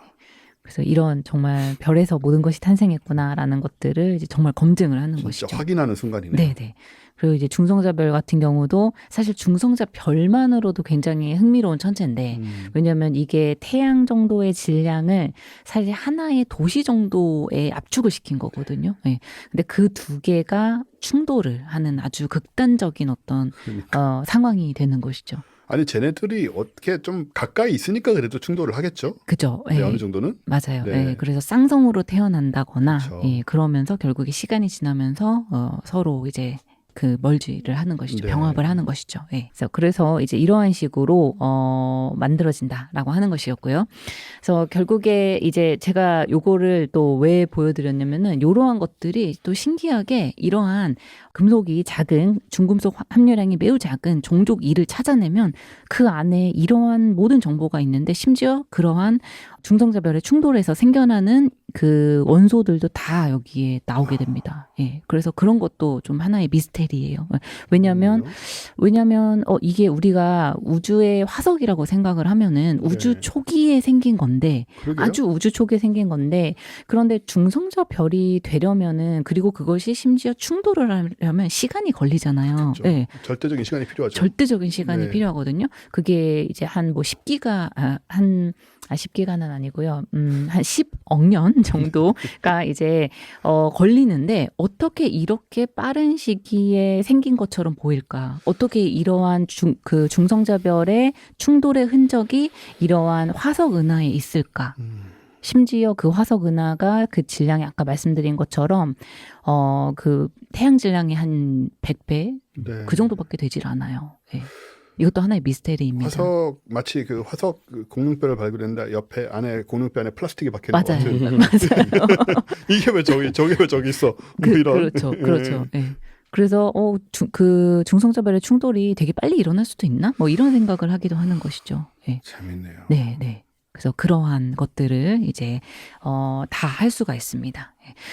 그래서 이런 정말 별에서 모든 것이 탄생했구나라는 것들을 이제 정말 검증을 하는 진짜 것이죠. 확인하는 순간이네요. 네, 네. 그리고 이제 중성자별 같은 경우도 사실 중성자별만으로도 굉장히 흥미로운 천체인데 왜냐하면 이게 태양 정도의 질량을 사실 하나의 도시 정도에 압축을 시킨 거거든요. 네. 근데 그 두 개가 충돌을 하는 아주 극단적인 어떤 그러니까. 상황이 되는 것이죠. 아니 쟤네들이 어떻게 좀 가까이 있으니까 그래도 충돌을 하겠죠. 그죠? 네, 네. 어느 정도는. 맞아요. 네. 네. 그래서 쌍성으로 태어난다거나, 그렇죠. 예, 그러면서 결국에 시간이 지나면서 서로 이제 그 멀지를 하는 것이죠. 네. 병합을 하는 것이죠. 예. 그래서 이제 이러한 식으로 만들어진다라고 하는 것이었고요. 그래서 결국에 이제 제가 요거를 또 왜 보여드렸냐면은 이러한 것들이 또 신기하게 이러한 금속이 작은 중금속 함유량이 매우 작은 종족 2를 찾아내면 그 안에 이러한 모든 정보가 있는데 심지어 그러한 중성자별의 충돌에서 생겨나는 그 원소들도 다 여기에 나오게 됩니다. 예. 그래서 그런 것도 좀 하나의 미스테리예요. 왜냐면 이게 우리가 우주의 화석이라고 생각을 하면은 우주 네. 초기에 생긴 건데 그러게요. 아주 우주 초기에 생긴 건데 그런데 중성자별이 되려면은 그리고 그것이 심지어 충돌을 하려면 시간이 걸리잖아요. 그렇죠. 네. 절대적인 시간이 필요하죠. 절대적인 시간이 네. 필요하거든요. 그게 이제 한 뭐 10기가 10기가는 아니고요. 한 10억 년 정도가 이제 걸리는데 어떻게 이렇게 빠른 시기에 생긴 것처럼 보일까? 어떻게 이러한 중성자별의 충돌의 흔적이 이러한 화석 은하에 있을까? 심지어 그 화석 은하가 그 질량이 아까 말씀드린 것처럼 그 태양 질량이 한 100배 네. 그 정도밖에 되질 않아요. 네. 이것도 하나의 미스테리입니다. 화석 마치 그 화석 그 공룡뼈를 발굴했는데 옆에 안에 공룡뼈 안에 플라스틱이 박혀 있는 것 맞아요. 같은. 맞아요. 이게 왜 저게 왜 저기 있어? 뭐 이런. 그렇죠. 예. 그래서 그 중성자별의 충돌이 되게 빨리 일어날 수도 있나? 뭐 이런 생각을 하기도 하는 것이죠. 예. 재밌네요. 네, 네. 그래서 그러한 것들을 이제 다 할 수가 있습니다.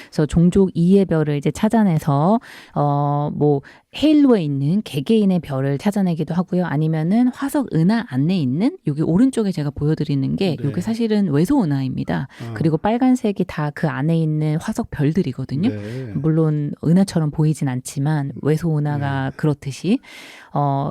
그래서 종족 2의 별을 이제 찾아내서 뭐 헤일로에 있는 개개인의 별을 찾아내기도 하고요. 아니면은 화석 은하 안에 있는 여기 오른쪽에 제가 보여드리는 게 네. 이게 사실은 외소 은하입니다. 그리고 빨간색이 다 그 안에 있는 화석 별들이거든요. 네. 물론 은하처럼 보이진 않지만 외소 은하가 그렇듯이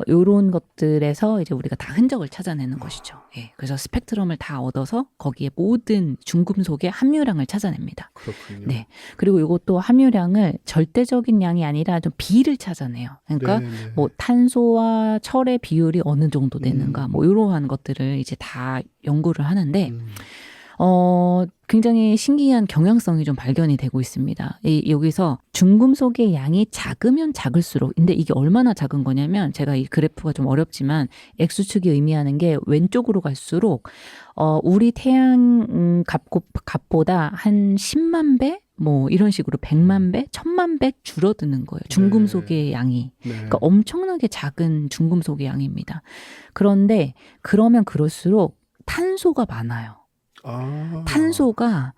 요런 것들에서 이제 우리가 다 흔적을 찾아내는 것이죠. 예. 그래서 스펙트럼을 다 얻어서 거기에 모든 중금속의 함유량을 찾아냅니다. 그렇군요. 네. 그리고 이것도 함유량을 절대적인 양이 아니라 좀 비를 찾아내요. 그러니까 네, 네. 뭐 탄소와 철의 비율이 어느 정도 되는가 뭐 이러한 것들을 이제 다 연구를 하는데 굉장히 신기한 경향성이 좀 발견이 되고 있습니다. 여기서 중금속의 양이 작으면 작을수록, 근데 이게 얼마나 작은 거냐면, 제가 이 그래프가 좀 어렵지만, X축이 의미하는 게 왼쪽으로 갈수록, 우리 태양 값보다 한 10만 배? 뭐 이런 식으로 100만 배, 1000만 배 줄어드는 거예요. 중금속의 양이. 네. 그러니까 엄청나게 작은 중금속의 양입니다. 그런데 그러면 그럴수록 탄소가 많아요. 탄소가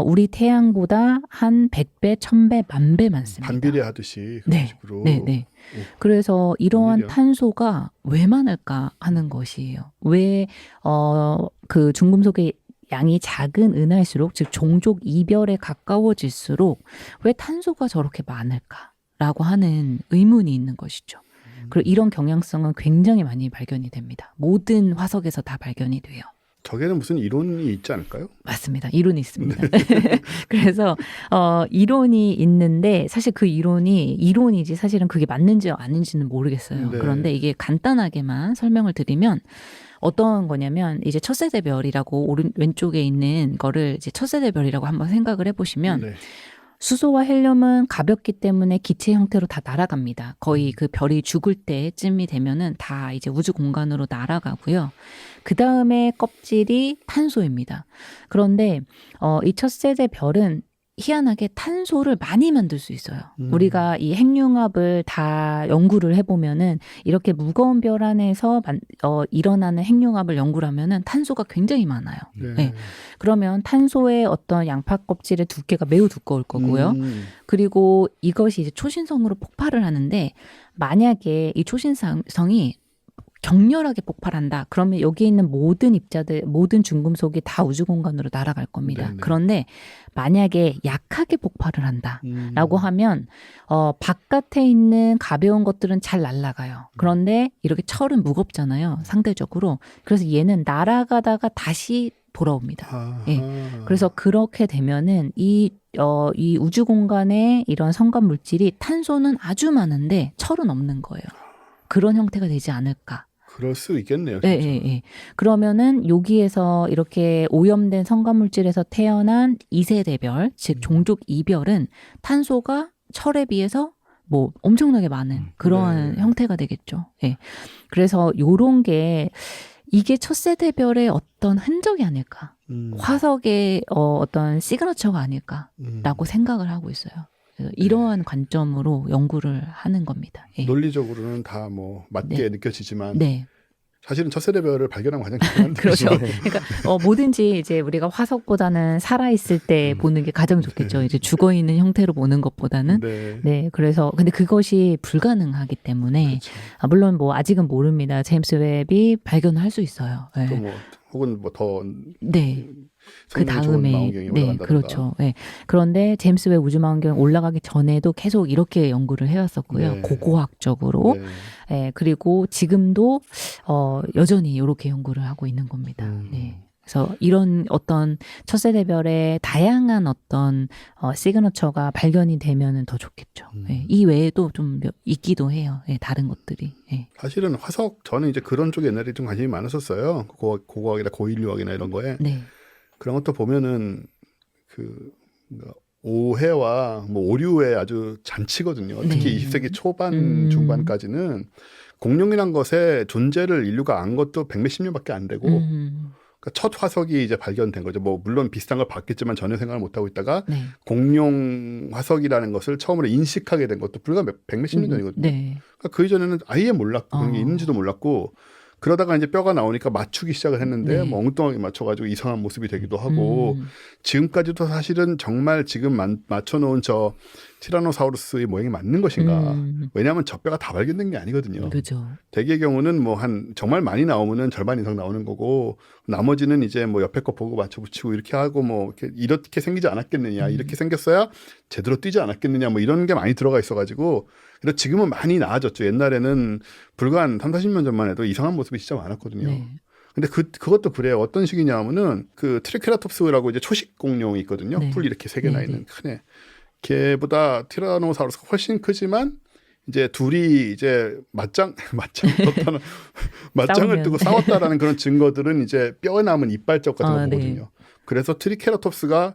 우리 태양보다 한 100배, 1000배, 10,000배 많습니다. 반비례하듯이 그런 네, 식으로. 네, 네. 그래서 이러한 웬일이야? 탄소가 왜 많을까 하는 것이에요. 왜 그 중금속의 양이 작은 은하일수록, 즉 종족 이별에 가까워질수록 왜 탄소가 저렇게 많을까라고 하는 의문이 있는 것이죠. 그리고 이런 경향성은 굉장히 많이 발견이 됩니다. 모든 화석에서 다 발견이 돼요. 저게는 무슨 이론이 있지 않을까요? 맞습니다. 이론이 있습니다. 그래서 이론이 있는데 사실 그 이론이지 사실은 그게 맞는지 아닌지는 모르겠어요. 네. 그런데 이게 간단하게만 설명을 드리면 어떤 거냐면 이제 첫세대별이라고 왼쪽에 있는 거를 이제 첫세대별이라고 한번 생각을 해보시면 네. 수소와 헬륨은 가볍기 때문에 기체 형태로 다 날아갑니다. 거의 그 별이 죽을 때쯤이 되면은 다 이제 우주 공간으로 날아가고요. 그 다음에 껍질이 탄소입니다. 그런데 이 첫 세대 별은 희한하게 탄소를 많이 만들 수 있어요. 우리가 이 핵융합을 다 연구를 해보면은 이렇게 무거운 별 안에서 일어나는 핵융합을 연구를 하면은 탄소가 굉장히 많아요. 네. 그러면 탄소의 어떤 양파 껍질의 두께가 매우 두꺼울 거고요. 그리고 이것이 이제 초신성으로 폭발을 하는데 만약에 이 초신성이 격렬하게 폭발한다. 그러면 여기 있는 모든 입자들, 모든 중금속이 다 우주 공간으로 날아갈 겁니다. 네네. 그런데 만약에 약하게 폭발을 한다라고 하면 바깥에 있는 가벼운 것들은 잘 날아가요. 그런데 이렇게 철은 무겁잖아요. 상대적으로. 그래서 얘는 날아가다가 다시 돌아옵니다. 예. 그래서 그렇게 되면은 이 우주 공간에 이런 성간 물질이 탄소는 아주 많은데 철은 없는 거예요. 그런 형태가 되지 않을까. 그럴 수 있겠네요. 예, 예, 예. 그러면은 여기에서 이렇게 오염된 성간물질에서 태어난 2세대별, 즉 종족 이별은 탄소가 철에 비해서 뭐 엄청나게 많은 그러한 네. 형태가 되겠죠. 예. 그래서 요런 게 이게 첫 세대별의 어떤 흔적이 아닐까. 화석의 어떤 시그너처가 아닐까라고 생각을 하고 있어요. 그래서 이러한 관점으로 연구를 하는 겁니다. 예. 논리적으로는 다 뭐 맞게 네. 느껴지지만 네. 사실은 첫 세대별을 발견한 과정이 중요한데 그렇죠. 그러니까 뭐든지 이제 우리가 화석보다는 살아 있을 때 보는 게 가장 좋겠죠. 이제 죽어 있는 형태로 보는 것보다는. 네. 네, 그래서 근데 그것이 불가능하기 때문에 그렇죠. 물론 뭐 아직은 모릅니다. 제임스 웹이 발견을 할 수 있어요. 네. 또 뭐 혹은 뭐 더 네. 그 성능이 좋은 다음에 망원경이 네, 올라간다든가. 그렇죠. 네. 그런데 제임스 웹 우주망원경 올라가기 전에도 계속 이렇게 연구를 해왔었고요. 네. 고고학적으로. 네. 네, 그리고 지금도 여전히 이렇게 연구를 하고 있는 겁니다. 네. 그래서 이런 어떤 첫 세대별의 다양한 어떤 시그너처가 발견이 되면은 더 좋겠죠. 네. 이 외에도 좀 있기도 해요. 네, 다른 것들이. 네. 사실은 화석 저는 이제 그런 쪽에 옛날에 좀 관심이 많았었어요. 고고학이나 고인류학이나 이런 거에 네. 그런 것도 보면은 그 오해와 뭐 오류의 아주 잔치거든요. 특히 네. 20세기 초반 중반까지는 공룡이란 것의 존재를 인류가 안 것도 백몇십 년밖에 안 되고 그러니까 첫 화석이 이제 발견된 거죠. 뭐 물론 비슷한 걸 봤겠지만 전혀 생각을 못 하고 있다가 네. 공룡 화석이라는 것을 처음으로 인식하게 된 것도 불과 백몇십 년 전이거든요. 네. 그러니까 그 이전에는 아예 몰랐고 그런 게 있는지도 몰랐고 그러다가 이제 뼈가 나오니까 맞추기 시작을 했는데 네. 뭐 엉뚱하게 맞춰가지고 이상한 모습이 되기도 하고 지금까지도 사실은 정말 지금 맞춰놓은 저 티라노사우루스의 모양이 맞는 것인가? 왜냐하면 저 뼈가 다 발견된 게 아니거든요. 그죠. 대개의 경우는 뭐 한 정말 많이 나오면은 절반 이상 나오는 거고 나머지는 이제 뭐 옆에 거 보고 맞춰 붙이고 이렇게 하고 뭐 이렇게 생기지 않았겠느냐 이렇게 생겼어야 제대로 뛰지 않았겠느냐 뭐 이런 게 많이 들어가 있어가지고 그래서 지금은 많이 나아졌죠. 옛날에는 불과 한 30-40년 전만 해도 이상한 모습이 진짜 많았거든요. 네. 근데 그것도 그래요. 어떤 식이냐면은 그 트리케라톱스라고 이제 초식 공룡이 있거든요. 네. 뿔 이렇게 세 개나 네, 있는 큰 애. 걔보다 티라노사우루스가 훨씬 크지만 이제 둘이 이제 맞짱을 싸우면. 뜨고 싸웠다라는 그런 증거들은 이제 뼈에 남은 이빨적 같은 거 네. 보거든요. 그래서 트리케라톱스가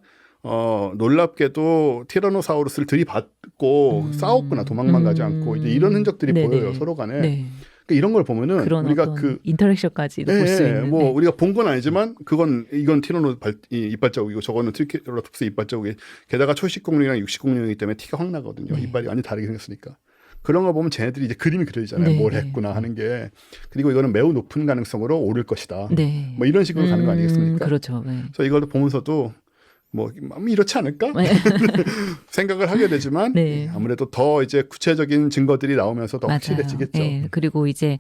놀랍게도 티라노사우루스를 들이받고 싸웠구나. 도망만 가지 않고 이제 이런 흔적들이 네네. 보여요. 서로 간에. 네. 그러니까 이런 걸 보면은 그런 우리가 어떤 그 인터랙션까지도 볼 수 있는. 뭐 네. 우리가 본 건 아니지만 이건 티라노 이빨 자국이고 저거는 트리케라톱스 이빨 자국이 게다가 초식 공룡이랑 육식 공룡이기 때문에 티가 확 나거든요. 네. 이빨이 완전히 다르게 생겼으니까. 그런 거 보면 쟤네들이 이제 그림이 그려지잖아요. 네, 뭘 네. 했구나 하는 게. 그리고 이거는 매우 높은 가능성으로 오를 것이다. 네. 뭐 이런 식으로 가는 거 아니겠습니까? 그렇죠. 네. 그래서 이걸 보면서도 뭐 이렇지 않을까 네. 생각을 하게 되지만 네. 아무래도 더 이제 구체적인 증거들이 나오면서 더 확실해지겠죠. 네. 그리고 이제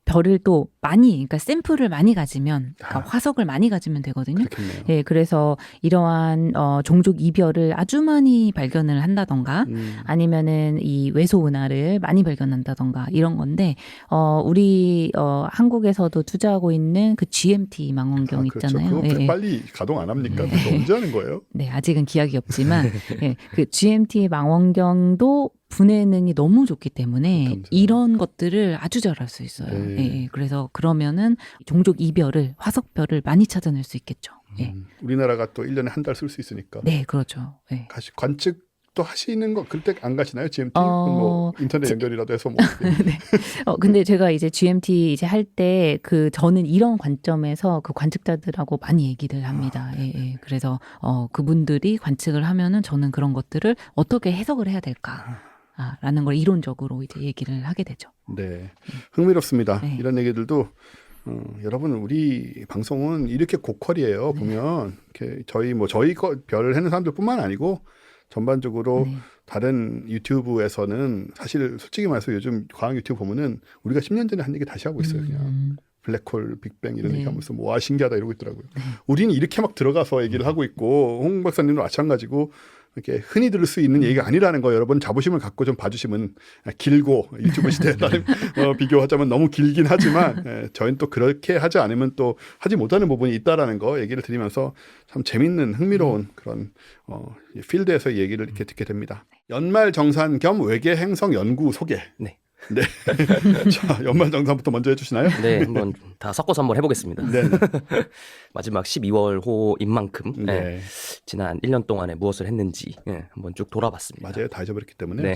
별을 또 많이, 그러니까 샘플을 많이 가지면, 그러니까 화석을 많이 가지면 되거든요. 그렇겠네요. 네, 그래서 이러한 종족 이별을 아주 많이 발견을 한다던가, 아니면은 이 외소 은하를 많이 발견한다던가 이런 건데, 우리 한국에서도 투자하고 있는 그 GMT 망원경 있잖아요. 그렇죠. 그거 예, 예. 빨리 가동 안 합니까? 네. 그거 언제 하는 거예요? 네, 아직은 기약이 없지만, 예, 그 GMT 망원경도 분해능이 너무 좋기 때문에 감사합니다. 이런 것들을 아주 잘 할 수 있어요. 네. 예, 예. 그래서 그러면은 종족 이별을, 화석별을 많이 찾아낼 수 있겠죠. 예. 우리나라가 또 1년에 한 달 쓸 수 있으니까. 네, 그렇죠. 예. 관측도 하시는 거 그럴 때 안 가시나요? GMT? 어, 뭐 인터넷 연결이라도 해서 뭐. 네. 근데 제가 이제 GMT 이제 할 때 저는 이런 관점에서 그 관측자들하고 많이 얘기를 합니다. 예, 예. 그래서 그분들이 관측을 하면은 저는 그런 것들을 어떻게 해석을 해야 될까? 라는 걸 이론적으로 이제 얘기를 하게 되죠. 네, 흥미롭습니다. 네. 이런 얘기들도 여러분 우리 방송은 이렇게 고퀄이에요. 보면 이렇게 저희 거 별을 하는 사람들뿐만 아니고 전반적으로 네. 다른 유튜브에서는 사실 솔직히 말해서 요즘 과학 유튜브 보면은 우리가 10년 전에 한 얘기 다시 하고 있어요. 그냥 블랙홀, 빅뱅 이런 네. 얘기 하면서 뭐 와 신기하다 이러고 있더라고요. 우리는 이렇게 막 들어가서 얘기를 하고 있고 홍 박사님도 마찬가지고 이렇게 흔히 들을 수 있는 얘기가 아니라는 거 여러분 자부심을 갖고 좀 봐주시면 길고 유튜브 시대에 따른 비교하자면 너무 길긴 하지만 저희는 또 그렇게 하지 않으면 또 하지 못하는 부분이 있다라는 거 얘기를 드리면서 참 재밌는 흥미로운 그런 필드에서 얘기를 이렇게 듣게 됩니다. 연말 정산 겸 외계 행성 연구 소개. 네. 네. 자, 연말 정산부터 먼저 해주시나요? 네, 한번 다 섞어서 한번 해보겠습니다. 네. 마지막 12월 호인 만큼 네. 지난 1년 동안에 무엇을 했는지 한번 쭉 돌아봤습니다. 맞아요. 다 잊어버렸기 때문에. 네.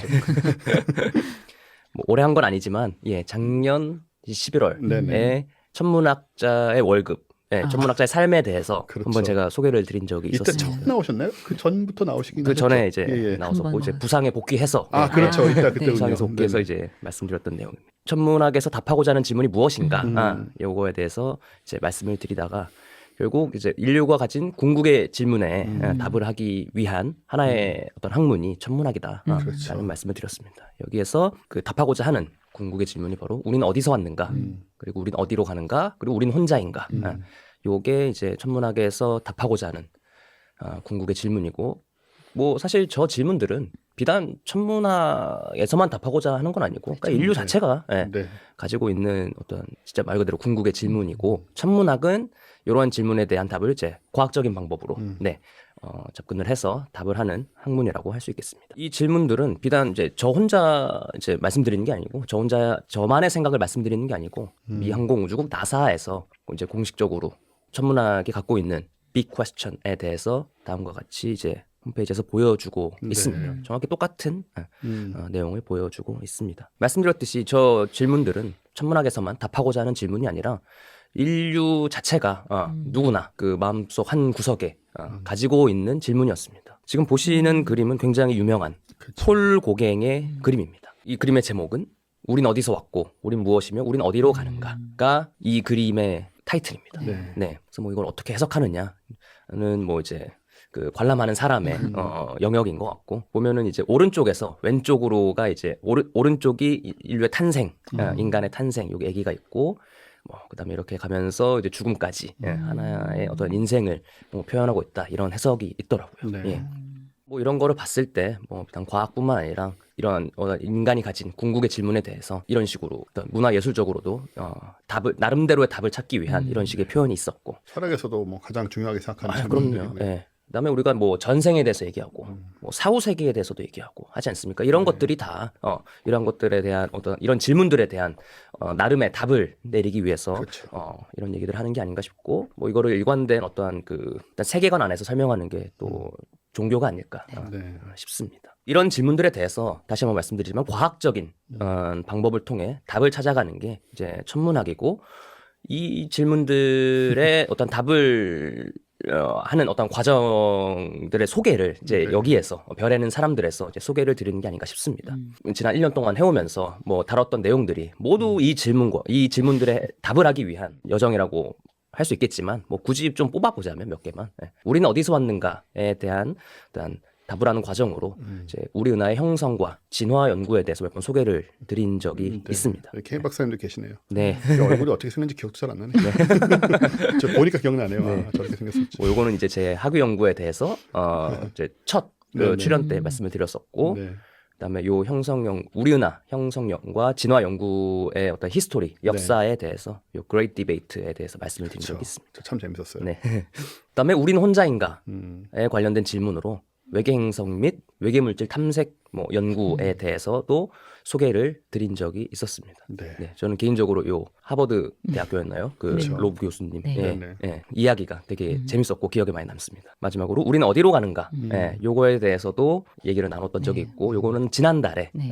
뭐 올해 한 건 아니지만 작년 11월에 네네. 천문학자의 월급, 천문학자의 삶에 대해서 그렇죠. 한번 제가 소개를 드린 적이 이때 있었습니다. 처음 나오셨나요? 그 전부터 나오시긴 그 전에 하셨죠? 이제 예, 예. 나왔었고 한번 이제 부상에 복귀해서 그렇죠. 이따 네. 그때군요. 부상에서 복귀해서 네네. 이제 말씀드렸던 내용입니다. 천문학에서 답하고자 하는 질문이 무엇인가? 요거에 대해서 이제 말씀을 드리다가 결국 이제 인류가 가진 궁극의 질문에 답을 하기 위한 하나의 어떤 학문이 천문학이다. 그렇죠. 라는 말씀을 드렸습니다. 여기에서 그 답하고자 하는 궁극의 질문이 바로 우리는 어디서 왔는가? 그리고 우리는 어디로 가는가? 그리고 우리는 혼자인가? 요게 이제 천문학에서 답하고자 하는 궁극의 질문이고 뭐 사실 저 질문들은 비단 천문학에서만 답하고자 하는 건 아니고 그러니까 인류 자체가 네. 가지고 있는 어떤 진짜 말 그대로 궁극의 질문이고 천문학은 이러한 질문에 대한 답을 이제 과학적인 방법으로 접근을 해서 답을 하는 학문이라고 할 수 있겠습니다. 이 질문들은 비단 이제 저 혼자 이제 말씀드리는 게 아니고 저만의 생각을 말씀드리는 게 아니고 미 항공우주국 나사에서 이제 공식적으로 천문학이 갖고 있는 빅 퀘스천에 대해서 다음과 같이 이제 홈페이지에서 보여주고 있습니다. 정확히 똑같은 내용을 보여주고 있습니다. 말씀드렸듯이 저 질문들은 천문학에서만 답하고자 하는 질문이 아니라 인류 자체가 누구나 그 마음속 한 구석에 가지고 있는 질문이었습니다. 지금 보시는 그림은 굉장히 유명한 폴 고갱의 그림입니다. 이 그림의 제목은 우린 어디서 왔고 우린 무엇이며 우린 어디로 가는가가 이 그림의 타이틀입니다. 네. 그래서 뭐 이걸 어떻게 해석하느냐는 뭐 이제 그 관람하는 사람의 영역인 것 같고 보면은 이제 오른쪽에서 왼쪽으로가 이제 오른쪽이 인류의 탄생, 인간의 탄생, 여기 아기가 있고 뭐 그다음에 이렇게 가면서 이제 죽음까지 하나의 어떤 인생을 뭐 표현하고 있다 이런 해석이 있더라고요. 네. 예. 뭐 이런 거를 봤을 때 뭐 비단 과학뿐만 아니라 이런 인간이 가진 궁극의 질문에 대해서 이런 식으로 어떤 문화 예술적으로도 나름대로의 답을 찾기 위한 이런 식의 표현이 있었고 철학에서도 뭐 가장 중요하게 생각하는 그럼요. 질문들이고요. 예. 그다음에 우리가 뭐 전생에 대해서 얘기하고 뭐 사후 세계에 대해서도 얘기하고 하지 않습니까? 이런 것들이 다 이런 것들에 대한 어떤 이런 질문들에 대한 나름의 답을 내리기 위해서 그렇죠. 이런 얘기들을 하는 게 아닌가 싶고 뭐 이거를 일관된 어떠한 그 일단 세계관 안에서 설명하는 게 또 종교가 아닐까 네. 싶습니다. 이런 질문들에 대해서 다시 한번 말씀드리지만 과학적인 방법을 통해 답을 찾아가는 게 이제 천문학이고 이 질문들의 어떤 답을 하는 어떤 과정들의 소개를 이제 여기에서 별에는 사람들에서 이제 소개를 드리는 게 아닌가 싶습니다. 지난 1년 동안 해오면서 뭐 다뤘던 내용들이 모두 이 질문들의 답을 하기 위한 여정이라고 할 수 있겠지만 뭐 굳이 좀 뽑아보자면 몇 개만 우리는 어디서 왔는가에 대한 어떤 답을 하는 과정으로 이제 우리 은하의 형성과 진화 연구에 대해서 몇 번 소개를 드린 적이 있습니다. 케인 박사님도 계시네요. 네. 얼굴이 어떻게 생겼는지 기억도 잘 안 나네. 저 보니까 기억나네요. 저렇게 생겼었지. 뭐 요거는 이제 제 학위 연구에 대해서 이제 첫 네네. 출연 때 말씀을 드렸었고 네. 그다음에 요 우리 은하 형성연과 진화 연구의 어떤 히스토리 역사에 대해서 요 그레이트 디베이트에 대해서 말씀을 드린 적이 있습니다. 저 참 재밌었어요. 네. 그다음에 우리는 혼자인가에 관련된 질문으로 외계 행성 및 외계 물질 탐색 뭐 연구에 대해서도 소개를 드린 적이 있었습니다. 네. 네, 저는 개인적으로 요 하버드 대학교였나요? 그 그렇죠. 로브 교수님 네. 예, 네. 예, 이야기가 되게 재밌었고 기억에 많이 남습니다. 마지막으로 우리는 어디로 가는가? 예, 요거에 대해서도 얘기를 나눴던 적이 네. 있고 요거는 지난달에 네.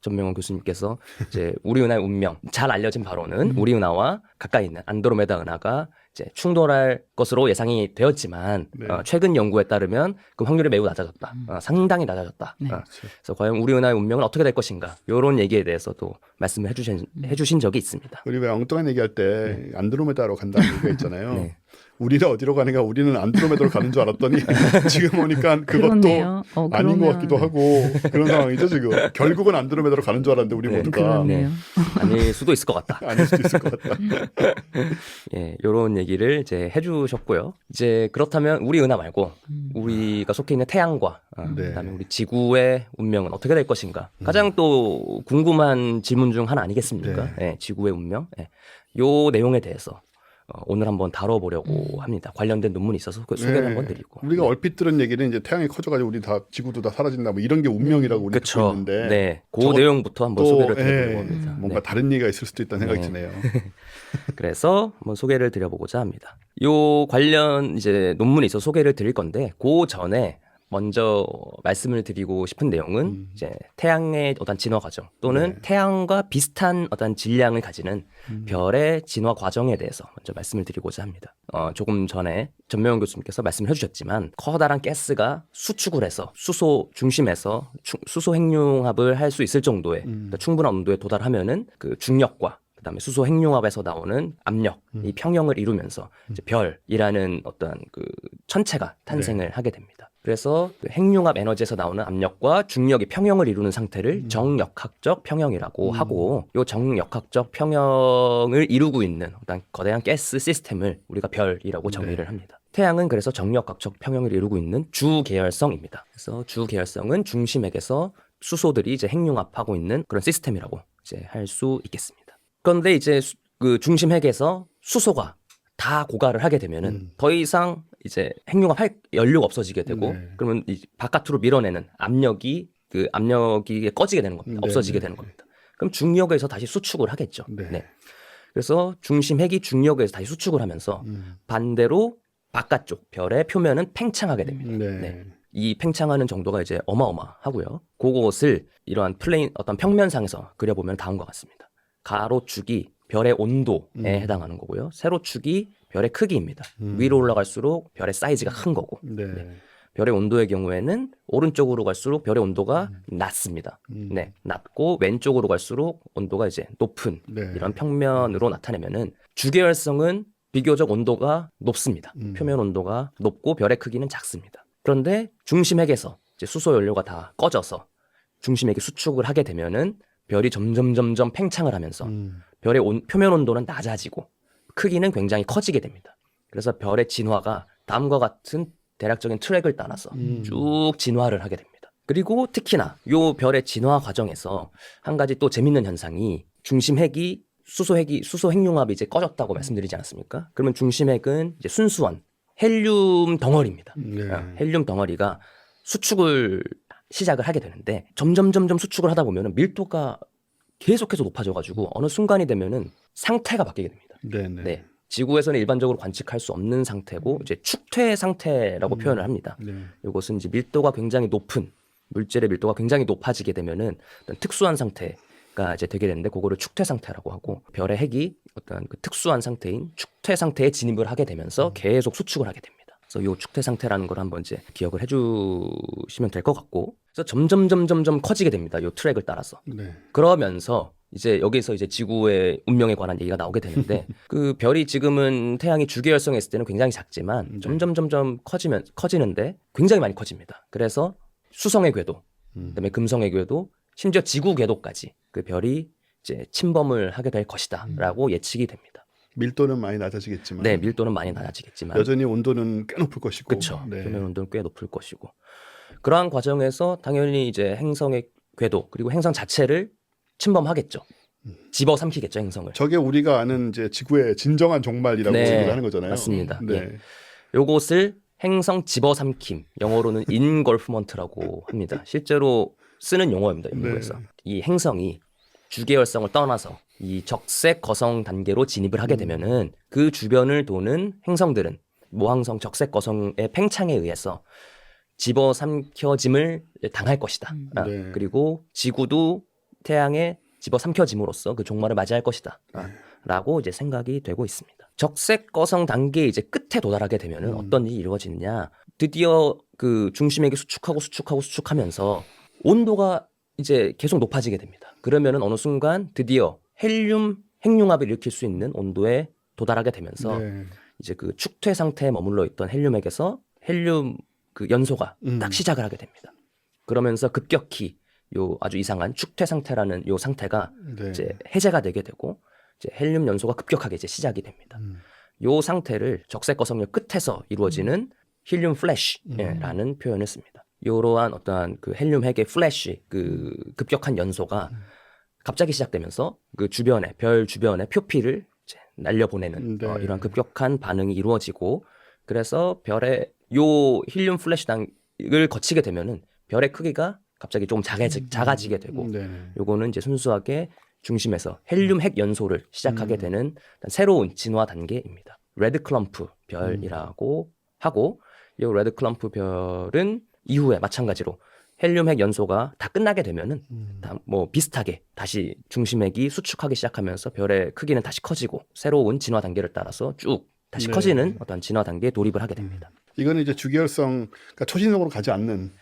전명원 교수님께서 이제 우리 은하의 운명 잘 알려진 바로는 우리 은하와 가까이 있는 안드로메다 은하가 이제 충돌할 것으로 예상이 되었지만 네. 최근 연구에 따르면 그 확률이 매우 낮아졌다. 상당히 낮아졌다. 네. 그래서 과연 우리 은하의 운명은 어떻게 될 것인가? 이런 얘기에 대해서도 말씀을 해주신 적이 있습니다. 우리 왜 엉뚱한 얘기할 때 안드로메다로 간다는 얘기가 있잖아요. 네. 우리는 어디로 가는가? 우리는 안드로메다로 가는 줄 알았더니 지금 보니까 그것도 그렇네요. 아닌 것 그러면- 같기도 하고 그런 상황이죠 지금. 결국은 안드로메다로 가는 줄 알았는데 우리 네. 모두가 그러네요. 아닐 수도 있을 것 같다. 아닐 수도 있을 것 같다. 예, 요런 얘기를 이제 해주셨고요. 이제 그렇다면 우리 은하 말고 우리가 속해 있는 태양과 네. 그다음에 우리 지구의 운명은 어떻게 될 것인가? 가장 또 궁금한 질문 중 하나 아니겠습니까? 예, 지구의 운명. 예. 요 내용에 대해서 오늘 한번 다뤄보려고 합니다. 관련된 논문이 있어서 소개를 네. 한번 드리고. 우리가 얼핏 들은 얘기는 이제 태양이 커져가지고 우리 다 지구도 다 사라진다 뭐 이런 게 운명이라고 우리 듣고 그렇죠. 있는데 네, 그 저것 내용부터 한번 또, 소개를 예, 드려보려고 합니다. 뭔가 네. 다른 얘기가 있을 수도 있다는 생각이 네. 드네요. 그래서 한번 소개를 드려보고자 합니다. 요 관련 이제 논문에 있어 소개를 드릴 건데 그 전에 먼저 말씀을 드리고 싶은 내용은 이제 태양의 어떤 진화 과정 또는 네. 태양과 비슷한 어떤 질량을 가지는 별의 진화 과정에 대해서 먼저 말씀을 드리고자 합니다. 조금 전에 전명훈 교수님께서 말씀을 해주셨지만 커다란 가스가 수축을 해서 수소 중심에서 수소 핵융합을 할 수 있을 정도의 그러니까 충분한 온도에 도달하면은 그 중력과 그다음에 수소 핵융합에서 나오는 압력, 이 평형을 이루면서 이제 별이라는 어떤 그 천체가 탄생을 하게 됩니다. 그래서 그 핵융합 에너지에서 나오는 압력과 중력이 평형을 이루는 상태를 정역학적 평형이라고 하고, 이 정역학적 평형을 이루고 있는 어떤 거대한 가스 시스템을 우리가 별이라고 정의를 합니다. 태양은 그래서 정역학적 평형을 이루고 있는 주계열성입니다. 그래서 주계열성은 중심핵에서 수소들이 이제 핵융합하고 있는 그런 시스템이라고 이제 할 수 있겠습니다. 그런데 이제 그 중심핵에서 수소가 다 고갈을 하게 되면은 더 이상 이제 핵융합할 연료가 없어지게 되고 네. 그러면 이 바깥으로 밀어내는 압력이 꺼지게 되는 겁니다. 네, 없어지게 네, 되는 겁니다. 그럼 중력에서 다시 수축을 하겠죠. 네. 네. 그래서 중심핵이 중력에서 다시 수축을 하면서 반대로 바깥쪽 별의 표면은 팽창하게 됩니다. 네. 네. 이 팽창하는 정도가 이제 어마어마하고요. 그것을 이러한 플레인 어떤 평면상에서 그려보면 다음과 같습니다. 가로축이 별의 온도에 해당하는 거고요. 세로축이 별의 크기입니다. 위로 올라갈수록 별의 사이즈가 큰 거고, 네. 별의 온도의 경우에는 오른쪽으로 갈수록 별의 온도가 낮습니다. 네, 낮고 왼쪽으로 갈수록 온도가 이제 높은 네. 이런 평면으로 나타내면은 주계열성은 비교적 온도가 높습니다. 표면 온도가 높고 별의 크기는 작습니다. 그런데 중심핵에서 이제 수소 연료가 다 꺼져서 중심핵이 수축을 하게 되면은 별이 점점 팽창을 하면서 별의 표면 온도는 낮아지고 크기는 굉장히 커지게 됩니다. 그래서 별의 진화가 다음과 같은 대략적인 트랙을 따라서 쭉 진화를 하게 됩니다. 그리고 특히나 요 별의 진화 과정에서 한 가지 또 재밌는 현상이 중심핵이 수소 핵융합이 이제 꺼졌다고 말씀드리지 않았습니까? 그러면 중심핵은 이제 순수한 헬륨 덩어리입니다. 네. 헬륨 덩어리가 수축을 시작을 하게 되는데 점점 수축을 하다 보면은 밀도가 계속해서 높아져가지고 어느 순간이 되면은 상태가 바뀌게 됩니다. 네. 네. 지구에서는 일반적으로 관측할 수 없는 상태고 이제 축퇴 상태라고 표현을 합니다. 네. 이것은 이제 밀도가 굉장히 높은 물질의 밀도가 굉장히 높아지게 되면은 어떤 특수한 상태가 이제 되게 되는데 그거를 축퇴 상태라고 하고 별의 핵이 어떤 그 특수한 상태인 축퇴 상태에 진입을 하게 되면서 계속 수축을 하게 됩니다. 그래서 이 축퇴 상태라는 걸 한번 이제 기억을 해주시면 될 것 같고, 그래서 점점 커지게 됩니다. 이 트랙을 따라서. 네. 그러면서 이제 여기서 이제 지구의 운명에 관한 얘기가 나오게 되는데 그 별이 지금은 태양이 주계열성에 있을 때는 굉장히 작지만 점점 커지는데 굉장히 많이 커집니다. 그래서 수성의 궤도, 그다음에 금성의 궤도, 심지어 지구 궤도까지 그 별이 이제 침범을 하게 될 것이다라고 예측이 됩니다. 밀도는 많이 낮아지겠지만 네, 밀도는 많이 낮아지겠지만 여전히 온도는 꽤 높을 것이고. 그렇죠. 네. 표면 온도는 꽤 높을 것이고 그러한 과정에서 당연히 이제 행성의 궤도 그리고 행성 자체를 침범하겠죠. 집어삼키겠죠, 행성을. 저게 우리가 아는 이제 지구의 진정한 종말이라고 네, 얘기를 하는 거잖아요. 맞습니다. 네. 예. 요것을 행성 집어삼킴, 영어로는 인걸프먼트라고 합니다. 실제로 쓰는 용어입니다. 연구에서. 네. 이 행성이 주계열성을 떠나서 이 적색 거성 단계로 진입을 하게 되면은 그 주변을 도는 행성들은 모항성 적색 거성의 팽창에 의해서 집어삼켜짐을 당할 것이다. 네. 그리고 지구도 태양에 집어삼켜짐으로써 그 종말을 맞이할 것이다. 라고 이제 생각이 되고 있습니다. 적색 거성 단계 이제 끝에 도달하게 되면은 어떤 일이 이루어지느냐? 드디어 그 중심에게 수축하면서 온도가 이제 계속 높아지게 됩니다. 그러면은 어느 순간 드디어 헬륨 핵융합을 일으킬 수 있는 온도에 도달하게 되면서 네. 이제 그 축퇴 상태에 머물러 있던 헬륨액에서 헬륨 그 연소가 딱 시작을 하게 됩니다. 그러면서 급격히 요 아주 이상한 축퇴 상태라는 요 상태가 네. 이제 해제가 되게 되고 이제 헬륨 연소가 급격하게 이제 시작이 됩니다. 요 상태를 적색 거성력 끝에서 이루어지는 힐륨 플래시라는 표현을 씁니다. 이러한 어떠한 그 헬륨 핵의 플래시 그 급격한 연소가 갑자기 시작되면서 그 주변에 별 주변에 표피를 이제 날려보내는 네. 이러한 급격한 반응이 이루어지고 그래서 별의 요 힐륨 플래시 당을 거치게 되면은 별의 크기가 갑자기 조금 작아지게 되고 네. 요거는 이제 순수하게 중심에서 헬륨 핵 연소를 시작하게 되는 새로운 진화 단계입니다. 레드 클럼프 별이라고 하고 이 레드 클럼프 별은 이후에 마찬가지로 헬륨 핵 연소가 다 끝나게 되면은 다 뭐 비슷하게 다시 중심핵이 수축하기 시작하면서 별의 크기는 다시 커지고 새로운 진화 단계를 따라서 쭉 다시 네. 커지는 어떤 진화 단계에 돌입을 하게 됩니다. 이거는 이제 주계열성, 그러니까 초신성으로 가지 않는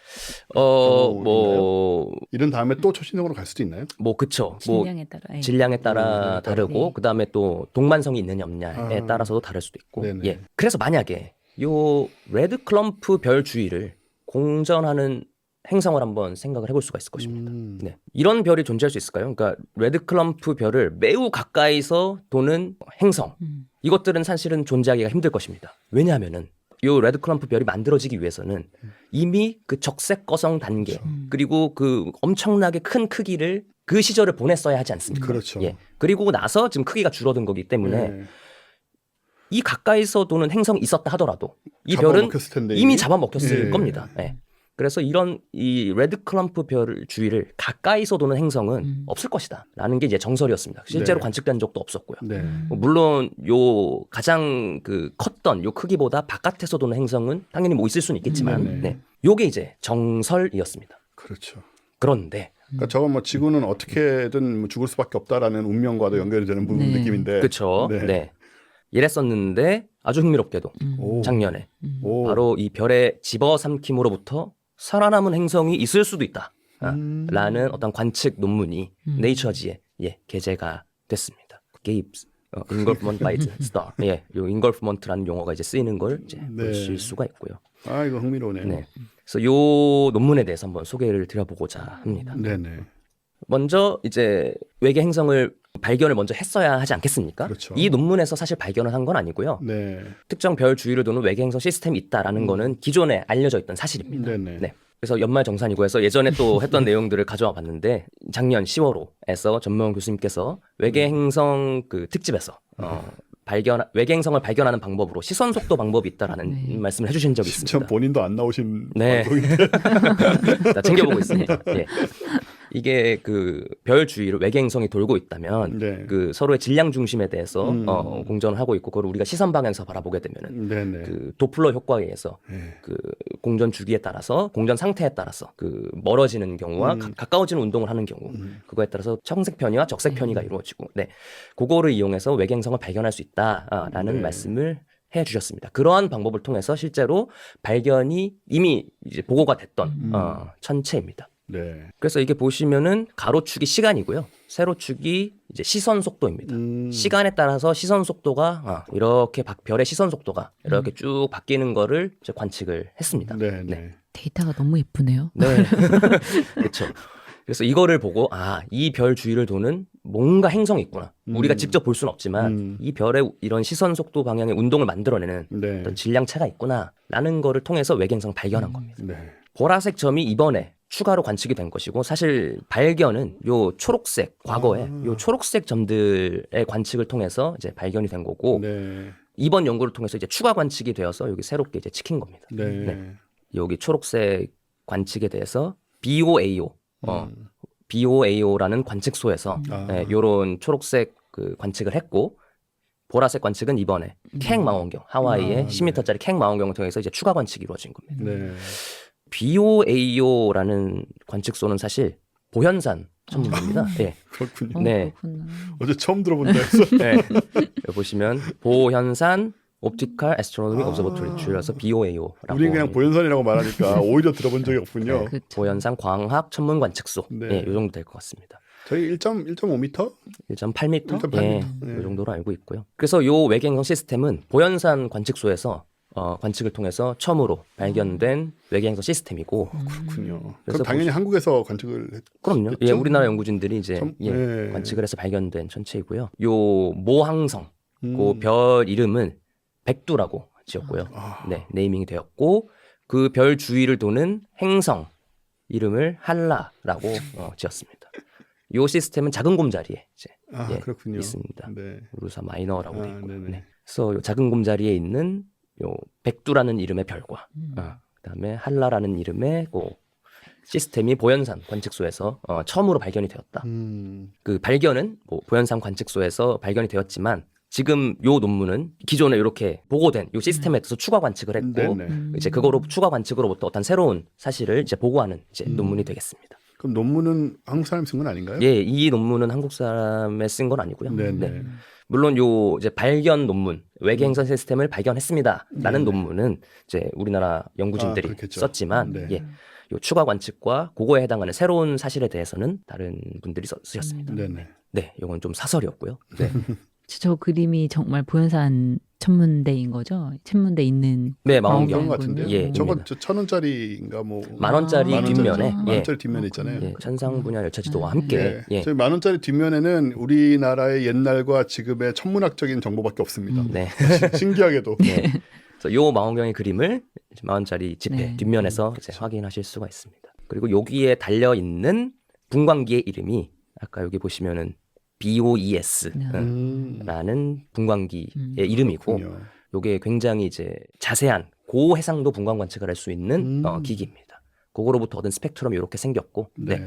뭐 이런 다음에 또 초신성으로 갈 수도 있나요? 그쵸. 질량에 따라. 예. 질량에 따라 다르고 네. 그다음에 또 동반성이 있느냐 없냐에 따라서도 다를 수도 있고. 네네. 예. 그래서 만약에 요 레드 클럼프 별 주위를 공전하는 행성을 한번 생각을 해볼 수가 있을 것입니다. 네. 이런 별이 존재할 수 있을까요? 그러니까 레드 클럼프 별을 매우 가까이서 도는 행성. 이것들은 사실은 존재하기가 힘들 것입니다. 왜냐하면은 요 레드 클럼프 별이 만들어지기 위해서는 이미 그 적색 거성 단계 그리고 그 엄청나게 큰 크기를 그 시절을 보냈어야 하지 않습니까? 그렇죠. 예. 그리고 나서 지금 크기가 줄어든 거기 때문에 네. 이 가까이서 도는 행성이 있었다 하더라도 이 별은 잡아먹혔을 텐데, 이미 잡아먹혔을 예. 겁니다. 예. 그래서 이런 이 레드 클럼프 별 주위를 가까이서 도는 행성은 없을 것이다라는 게 이제 정설이었습니다. 실제로 네. 관측된 적도 없었고요. 네. 뭐 물론 요 가장 그 컸던 요 크기보다 바깥에서 도는 행성은 당연히 뭐 있을 수는 있겠지만, 네네. 네, 요게 이제 정설이었습니다. 그렇죠. 그런데 그러니까 저건 뭐 지구는 어떻게든 뭐 죽을 수밖에 없다라는 운명과도 연결이 되는 부분 네. 느낌인데. 그렇죠. 네. 네. 이랬었는데 아주 흥미롭게도 오. 작년에 오. 바로 이 별의 집어삼킴으로부터 살아남은 행성이 있을 수도 있다. 라는 어떤 관측 논문이 네이처지에 게재가 됐습니다. 게이브스 engulfment by the star. 요 engulfment라는 용어가 이제 쓰이는 걸 이제 네. 보실 수가 있고요. 아, 이거 흥미로우네요. 네. 그래서 요 논문에 대해서 한번 소개를 드려보고자 합니다. 네네. 먼저 이제 외계 행성을 발견을 먼저 했어야 하지 않겠습니까? 그렇죠. 이 논문에서 사실 발견을 한 건 아니고요. 네. 특정 별 주위를 도는 외계 행성 시스템이 있다라는 거는 기존에 알려져 있던 사실입니다. 네네. 네. 그래서 연말정산이고 해서 예전에 또 했던 내용들을 가져와 봤는데 작년 10월호에서 전명 교수님께서 외계 행성 그 특집에서 외계 행성을 발견하는 방법으로 시선 속도 방법이 있다라는 말씀을 해주신 적이 전 있습니다. 본인도 안 나오신 네. 방송인데. 다 챙겨보고 있습니다. 예. 이게 그 별 주위를 외계 행성이 돌고 있다면 네. 그 서로의 질량 중심에 대해서 공전을 하고 있고 그걸 우리가 시선 방향에서 바라보게 되면은 네네. 그 도플러 효과에 의해서 네. 그 공전 주기에 따라서 공전 상태에 따라서 그 멀어지는 경우와 가까워지는 운동을 하는 경우 그거에 따라서 청색 편이와 적색 편이가 이루어지고 네 그거를 이용해서 외계 행성을 발견할 수 있다라는 네. 말씀을 해주셨습니다. 그러한 방법을 통해서 실제로 발견이 이미 이제 보고가 됐던 천체입니다. 네. 그래서 이게 보시면은 가로축이 시간이고요. 세로축이 이제 시선 속도입니다. 시간에 따라서 시선 속도가 이렇게 별의 시선 속도가 이렇게 쭉 바뀌는 거를 이제 관측을 했습니다. 네. 네. 네. 데이터가 너무 예쁘네요. 네. 그렇죠. 그래서 이거를 보고 이 별 주위를 도는 뭔가 행성이 있구나. 우리가 직접 볼 수는 없지만 이 별의 이런 시선 속도 방향의 운동을 만들어내는 네. 어떤 질량차가 있구나라는 거를 통해서 외계 행성을 발견한 겁니다. 네. 보라색 점이 이번에 추가로 관측이 된 것이고 사실 발견은 요 초록색 과거에 요 초록색 점들의 관측을 통해서 이제 발견이 된 거고 네. 이번 연구를 통해서 이제 추가 관측이 되어서 여기 새롭게 이제 찍힌 겁니다. 네. 네. 여기 초록색 관측에 대해서 BOAO BOAO라는 관측소에서 요런 초록색 그 관측을 했고 보라색 관측은 이번에 캥 망원경 하와이의 10m짜리 캥 망원경을 통해서 이제 추가 관측이 이루어진 겁니다. 네. BOAO라는 관측소는 사실 보현산 전문입니다. 예. 그렇군요. 네. 그렇구나. 어제 처음 들어본다 해서. 네. 여기 보시면 보현산 옵티컬 애스트로노미 오브저버토리 줄여서 BOAO라고. 우리는 그냥 보현선이라고 말하니까 오히려 들어본 적이 없군요. 그렇죠. 보현산 광학 천문 관측소. 네. 예, 요 정도 될 것 같습니다. 저희 1.5m? 1.8m? 1.8m. 예, 네. 이 정도로 알고 있고요. 그래서 요 외계행성 시스템은 보현산 관측소에서 관측을 통해서 처음으로 발견된 외계행성 시스템이고 그렇군요. 그래서 그럼 당연히 한국에서 관측을 그럼요. 예, 우리나라 연구진들이 이제 네. 관측을 해서 발견된 천체이고요. 요 모항성 그 음. 별 이름은 백두라고 지었고요. 네, 네이밍이 되었고 그 별 주위를 도는 행성 이름을 한라라고 지었습니다. 요 시스템은 작은 곰자리에 이제 그렇군요. 있습니다. 네. 우르사 마이너라고 되어 있고요. 네네. 네. 그래서 요 작은 곰자리에 있는 요 백두라는 이름의 별과 그다음에 한라라는 이름의 그 시스템이 보현산 관측소에서 처음으로 발견이 되었다. 그 발견은 뭐 보현산 관측소에서 발견이 되었지만 지금 요 논문은 기존에 이렇게 보고된 요 시스템에 대해서 추가 관측을 했고 네네. 이제 그거로 추가 관측으로부터 어떤 새로운 사실을 이제 보고하는 이제 논문이 되겠습니다. 그럼 논문은 한국 사람이 쓴 건 아닌가요? 예, 이 논문은 한국 사람에 쓴 건 아니고요. 네네. 네. 물론 요 이제 발견 논문 외계행성 시스템을 발견했습니다라는 논문은 이제 우리나라 연구진들이 그렇겠죠. 썼지만 네. 예, 요 추가 관측과 그거에 해당하는 새로운 사실에 대해서는 다른 분들이 쓰셨습니다. 네네. 네, 이건 좀 사설이었고요. 네, 저 그림이 정말 보현산 천문대인 거죠? 천문대 있는 네 그런 망원경. 것 같은데요. 예, 저거 입니다. 1,000원짜리인가 뭐. 10,000원짜리 만 뒷면에 만 원짜리 뒷면에 있잖아요. 예, 천상 분야 열차 지도와 함께 네. 예, 저희 10,000원짜리 뒷면에는 우리나라의 옛날과 지금의 천문학적인 정보밖에 없습니다. 네. 신기하게도. 네. 그래서 요 망원경의 그림을 10,000원짜리 지폐 네. 뒷면에서 이제 확인하실 수가 있습니다. 그리고 여기에 달려 있는 분광기의 이름이 아까 여기 보시면은 BOES라는 분광기의 이름이고, 그렇군요. 요게 굉장히 이제 자세한 고해상도 분광 관측을 할 수 있는 기기입니다. 그거로부터 얻은 스펙트럼이 이렇게 생겼고, 네.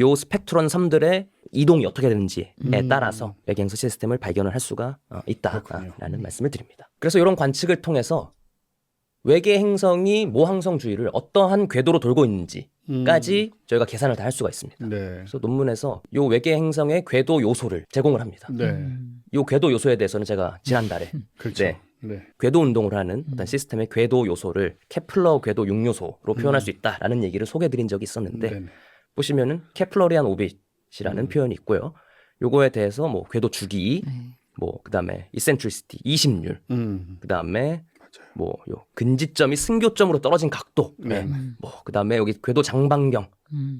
요 스펙트럼 섬들의 이동이 어떻게 되는지에 따라서 외계행성 시스템을 발견을 할 수가 있다라는 말씀을 드립니다. 그래서 이런 관측을 통해서 외계 행성이 모항성 주위를 어떠한 궤도로 돌고 있는지까지 저희가 계산을 다 할 수가 있습니다. 네. 그래서 논문에서 요 외계 행성의 궤도 요소를 제공을 합니다. 네. 요 궤도 요소에 대해서는 제가 지난달에 그렇죠. 네. 네. 궤도 운동을 하는 어떤 시스템의 궤도 요소를 케플러 궤도 6요소로 표현할 수 있다라는 얘기를 소개해드린 적이 있었는데 네네. 보시면은 케플러리안 오빗이라는 표현이 있고요. 요거에 대해서 뭐 궤도 주기, 뭐 그다음에 이센트리시티 20률, 그다음에 뭐 요 근지점이 승교점으로 떨어진 각도, 네. 뭐 그다음에 여기 궤도 장반경,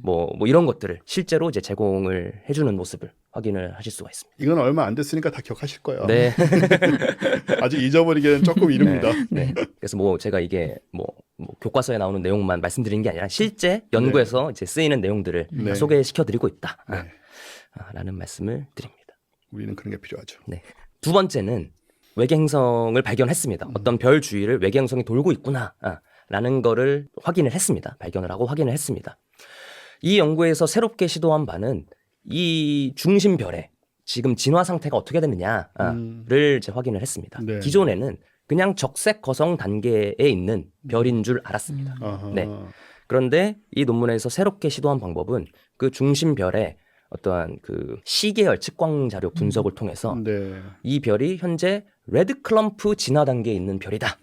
뭐 이런 것들을 실제로 이제 제공을 해주는 모습을 확인을 하실 수가 있습니다. 이건 얼마 안 됐으니까 다 기억하실 거예요. 네. 아직 잊어버리기에는 조금 이릅니다. 네. 그래서 뭐 제가 이게 뭐 교과서에 나오는 내용만 말씀드리는 게 아니라 실제 연구에서 이제 쓰이는 내용들을 네. 소개시켜드리고 있다. 네. 라는 말씀을 드립니다. 우리는 그런 게 필요하죠. 네. 두 번째는 외계행성을 발견했습니다. 어떤 별 주위를 외계행성이 돌고 있구나. 라는 거를 확인을 했습니다. 발견을 하고 확인을 했습니다. 이 연구에서 새롭게 시도한 바는 이 중심별의 지금 진화 상태가 어떻게 되느냐를 이제 확인을 했습니다. 네. 기존에는 그냥 적색 거성 단계에 있는 별인 줄 알았습니다. 아하. 네. 그런데 이 논문에서 새롭게 시도한 방법은 그 중심별의 어떠한 그 시계열 측광 자료 분석을 통해서 네. 이 별이 현재 레드 클럼프 진화 단계에 있는 별이다.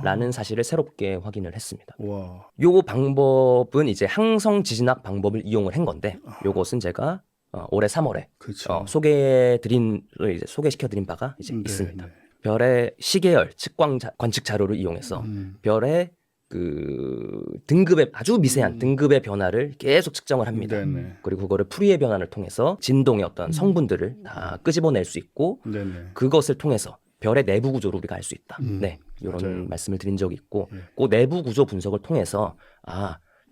라는 사실을 새롭게 확인을 했습니다. 와. 요 방법은 이제 항성 지진학 방법을 이용을 한 건데 요것은 제가 올해 3월에 그렇죠. 소개시켜드린 바가 이제 네, 있습니다. 네. 별의 시계열 측광 관측 자료를 이용해서 별의 그 등급의 아주 미세한 등급의 변화를 계속 측정을 합니다. 네네. 그리고 그거를 푸리의 변환을 통해서 진동의 어떤 성분들을 다 끄집어낼 수 있고 네네. 그것을 통해서 별의 내부 구조를 우리가 알 수 있다. 네, 이런 맞아요. 말씀을 드린 적이 있고, 네. 그 내부 구조 분석을 통해서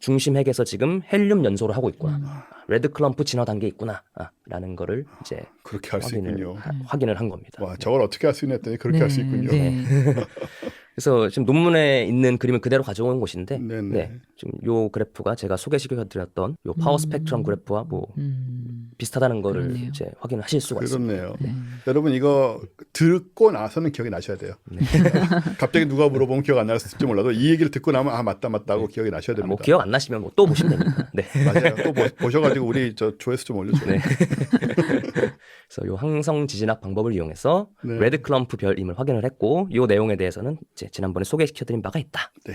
중심 핵에서 지금 헬륨 연소를 하고 있구나, 레드 클럼프 진화 단계에 있구나, 라는 거를 이제 그렇게 할 수 있군요. 확인을 한 겁니다. 와, 저걸 어떻게 할 수 있냐 했더니 그렇게 할 수 있군요. 네. 그래서 지금 논문에 있는 그림을 그대로 가져온 것인데, 네네. 네, 지금 요 그래프가 제가 소개시켜드렸던 요 파워 스펙트럼 그래프와 뭐 비슷하다는 거를 그렇네요. 이제 확인하실 수가 있습니다. 그렇네요. 네. 여러분 이거 듣고 나서는 기억이 나셔야 돼요. 갑자기 누가 물어보면 기억 안 날지 몰라도 이 얘기를 듣고 나면 아 맞다 하고 기억이 나셔야 됩니다. 뭐 기억 안 나시면 뭐 또 보시면 됩니다. 네. 맞아요. 또 보셔가지고 우리 저 조회수 좀 올려줘요. 네. 그래서 요 항성 지진학 방법을 이용해서 네. 레드 클럼프 별임을 확인을 했고, 요 내용에 대해서는 이제 지난번에 소개시켜드린 바가 있다. 네.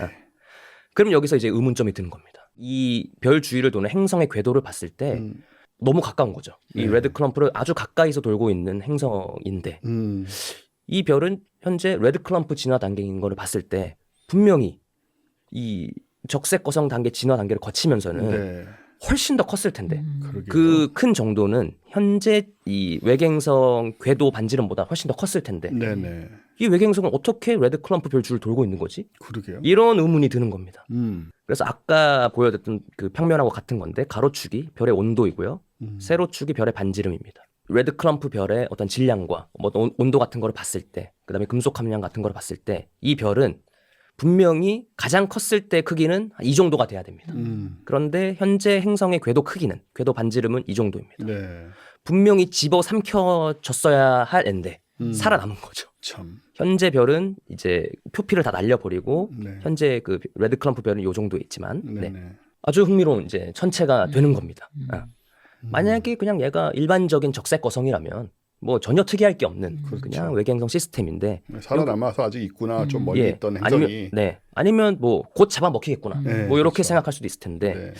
그럼 여기서 이제 의문점이 드는 겁니다. 이 별 주위를 도는 행성의 궤도를 봤을 때 너무 가까운 거죠. 이 네. 레드 클럼프를 아주 가까이서 돌고 있는 행성인데 이 별은 현재 레드 클럼프 진화 단계인 거를 봤을 때 분명히 이 적색 거성 단계 진화 단계를 거치면서는 네. 훨씬 더 컸을 텐데 그러게요. 그 큰 정도는 현재 이 외계행성 궤도 반지름보다 훨씬 더 컸을 텐데 네네. 이 외계행성은 어떻게 레드 클럼프 별 주를 돌고 있는 거지? 그러게요. 이런 의문이 드는 겁니다. 음. 그래서 아까 보여드렸던 그 평면하고 같은 건데 가로축이 별의 온도이고요. 세로축이 별의 반지름입니다. 레드 클럼프 별의 어떤 질량과 뭐 온도 같은 거를 봤을 때, 그다음에 금속 함량 같은 거를 봤을 때 이 별은 분명히 가장 컸을 때 크기는 이 정도가 돼야 됩니다. 그런데 현재 행성의 궤도 크기는, 궤도 반지름은 이 정도입니다. 네. 분명히 집어삼켜졌어야 할 앤데 살아남은 거죠. 참. 현재 별은 이제 표피를 다 날려버리고 네. 현재 그 레드 클럼프 별은 이 정도에 있지만 네네. 네. 아주 흥미로운 이제 천체가 되는 겁니다. 만약에 그냥 얘가 일반적인 적색 거성이라면 뭐 전혀 특이할 게 없는 그렇죠. 그냥 외계행성 시스템인데 살아남아서 아직 있구나. 좀 멀리 예, 있던 행성이. 아니면 뭐 곧 잡아먹히겠구나 네, 뭐 이렇게 그렇죠. 생각할 수도 있을 텐데 네.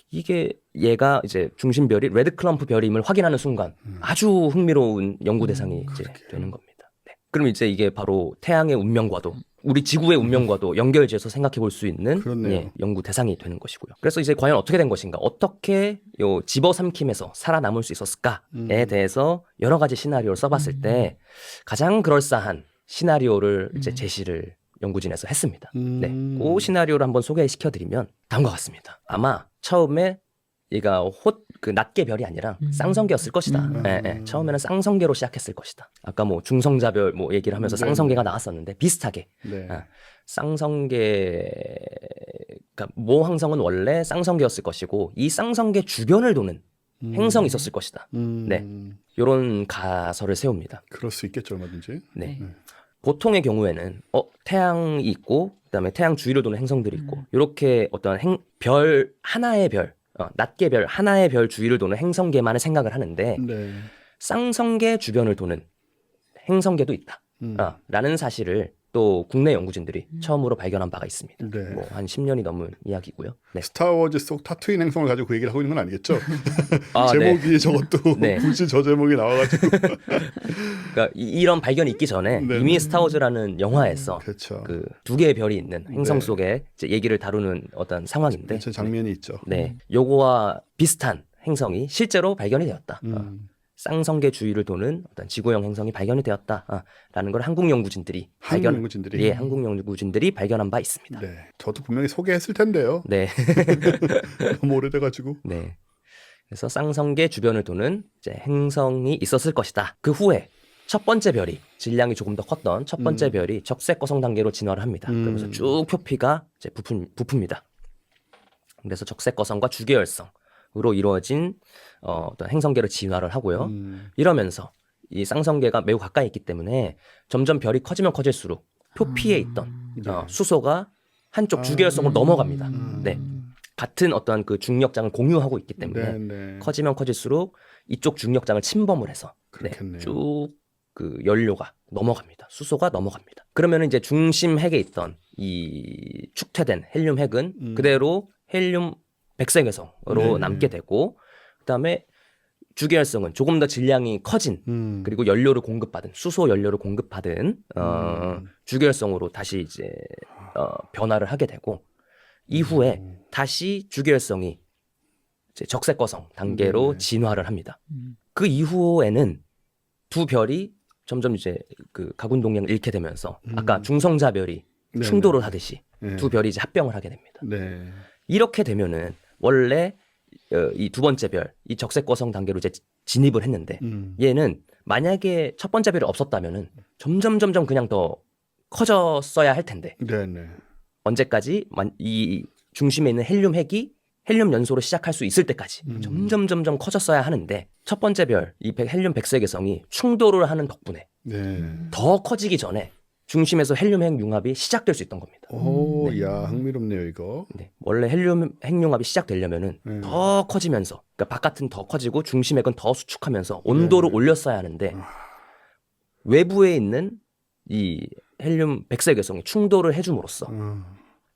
이게 얘가 이제 중심별이 레드 클럼프 별임을 확인하는 순간 아주 흥미로운 연구 대상이 이제 되는 겁니다. 네. 그럼 이제 이게 바로 태양의 운명과도 우리 지구의 운명과도 연결지어서 생각해 볼 수 있는 그렇네요. 예, 연구 대상이 되는 것이고요. 그래서 이제 과연 어떻게 된 것인가, 어떻게 요 집어삼킴에서 살아남을 수 있었을까에 대해서 여러 가지 시나리오를 써봤을 때 가장 그럴싸한 시나리오를 이제 제시를 연구진에서 했습니다. 네, 그 시나리오를 한번 소개시켜드리면 다음과 같습니다. 아마 처음에 얘가 그 낮게 별이 아니라 쌍성계였을 것이다. 예, 예. 처음에는 쌍성계로 시작했을 것이다. 아까 뭐 중성자별 뭐 얘기를 하면서 네. 쌍성계가 나왔었는데 비슷하게 네. 쌍성계, 그러니까 모 항성은 원래 쌍성계였을 것이고 이 쌍성계 주변을 도는 행성이 있었을 것이다. 네, 이런 가설을 세웁니다. 그럴 수 있겠죠, 얼마든지. 네. 보통의 경우에는 태양이 있고 그다음에 태양 주위를 도는 행성들이 있고 이렇게 어떤 별 하나의 별, 낮게 별 하나의 별 주위를 도는 행성계만을 생각을 하는데 네. 쌍성계 주변을 도는 행성계도 있다. 라는 사실을 또 국내 연구진들이 처음으로 발견한 바가 있습니다. 네. 뭐 한 10년이 넘은 이야기고요. 네. 스타워즈 속 타투인 행성을 가지고 그 얘기를 하고 있는 건 아니겠죠? 아, 제목이 저것도 네. 굳이 저 제목이 나와가지고. 그러니까 이런 발견이 있기 전에 네. 이미 스타워즈라는 영화에서 그렇죠. 그 두 개의 별이 있는 행성 네. 속에 이제 얘기를 다루는 어떤 상황인데 제 장면이 있죠. 네, 요거와 비슷한 행성이 실제로 발견이 되었다. 쌍성계 주위를 도는 어떤 지구형 행성이 발견이 되었다라는 걸 한국 연구진들이 한국 연구진들이 발견한 바 있습니다. 네, 저도 분명히 소개했을 텐데요. 네, 너무 오래돼가지고. 네. 그래서 쌍성계 주변을 도는 이제 행성이 있었을 것이다. 그 후에 첫 번째 별이 질량이 조금 더 컸던 첫 번째 별이 적색 거성 단계로 진화를 합니다. 그러면서 쭉 표피가 이제 부풉니다. 그래서 적색 거성과 주계열성으로 이루어진 어떤 행성계로 진화를 하고요. 이러면서 이 쌍성계가 매우 가까이 있기 때문에 점점 별이 커지면 커질수록 표피에 있던 수소가 한쪽 주계열성으로 넘어갑니다. 네. 같은 어떤 그 중력장을 공유하고 있기 때문에 네. 커지면 커질수록 이쪽 중력장을 침범을 해서 쭉 그 연료가 넘어갑니다. 수소가 넘어갑니다. 그러면 이제 중심 핵에 있던 이 축퇴된 헬륨 핵은 그대로 헬륨 백색외성으로 남게 되고, 그다음에 주계열성은 조금 더 질량이 커진 그리고 연료를 공급받은 수소 연료를 공급받은 주계열성으로 다시 이제 변화를 하게 되고, 이후에 다시 주계열성이 이제 적색거성 단계로 진화를 합니다. 그 이후에는 두 별이 점점 이제 그 가군 동력을 잃게 되면서 아까 중성자별이 충돌을 하듯이 두 별이 이제 합병을 하게 됩니다. 네. 이렇게 되면은 원래 이 두 번째 별, 이 적색거성 단계로 이제 진입을 했는데 얘는 만약에 첫 번째 별이 없었다면은 점점 그냥 더 커졌어야 할 텐데 네네. 언제까지 이 중심에 있는 헬륨 핵이 헬륨 연소로 시작할 수 있을 때까지 점점 커졌어야 하는데 첫 번째 별, 이 헬륨 백색외성이 충돌을 하는 덕분에 네. 더 커지기 전에 중심에서 헬륨 핵 융합이 시작될 수 있던 겁니다. 오, 야, 흥미롭네요, 이거. 네, 원래 헬륨 핵 융합이 시작되려면은 더 커지면서, 그러니까 바깥은 더 커지고 중심 핵은 더 수축하면서 온도를 올렸어야 하는데 외부에 있는 이 헬륨 백색외성이 충돌을 해줌으로써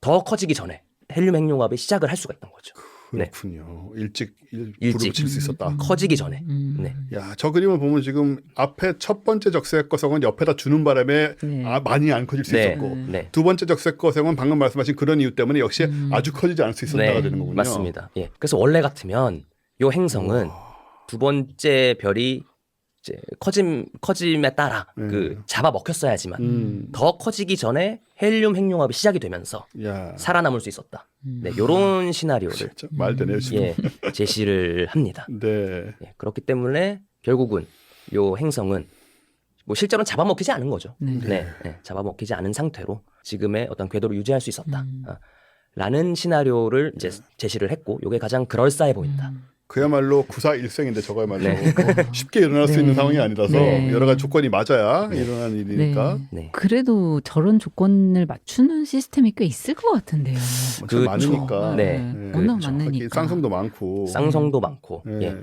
더 커지기 전에 헬륨 핵 융합이 시작을 할 수가 있던 거죠. 그렇군요. 일찍 일찍. 칠 수 있었다. 커지기 전에. 네. 야, 저 그림을 보면 지금 앞에 첫 번째 적색 거성은 옆에다 주는 바람에 네. 많이 안 커질 수 네. 있었고 네. 두 번째 적색 거성은 방금 말씀하신 그런 이유 때문에 역시 아주 커지지 않을 수 있었다가 네, 되는 거군요. 맞습니다. 예. 그래서 원래 같으면 요 행성은 두 번째 별이 이제 커짐에 따라 그 잡아 먹혔어야지만 더 커지기 전에 헬륨 핵융합이 시작이 되면서 야, 살아남을 수 있었다. 네, 요런 시나리오를 진짜 말 되네요, 지금. 예, 제시를 합니다. 네. 예, 그렇기 때문에 결국은 요 행성은 뭐 실제로는 잡아먹히지 않은 거죠. 네, 잡아먹히지 않은 상태로 지금의 어떤 궤도를 유지할 수 있었다. 라는 시나리오를 이제 제시를 했고, 요게 가장 그럴싸해 보인다. 그야말로 구사일생인데 저거야말로 네. 쉽게 일어날 수 네. 있는 상황이 아니라서 네. 여러 가지 조건이 맞아야 일어나는 일이니까 네. 그래도 저런 조건을 맞추는 시스템이 꽤 있을 것 같은데요. 참 그렇죠. 많으니까 네. 워낙 정확하게 많으니까. 쌍성도 많고 쌍성도 많고. 네. 예.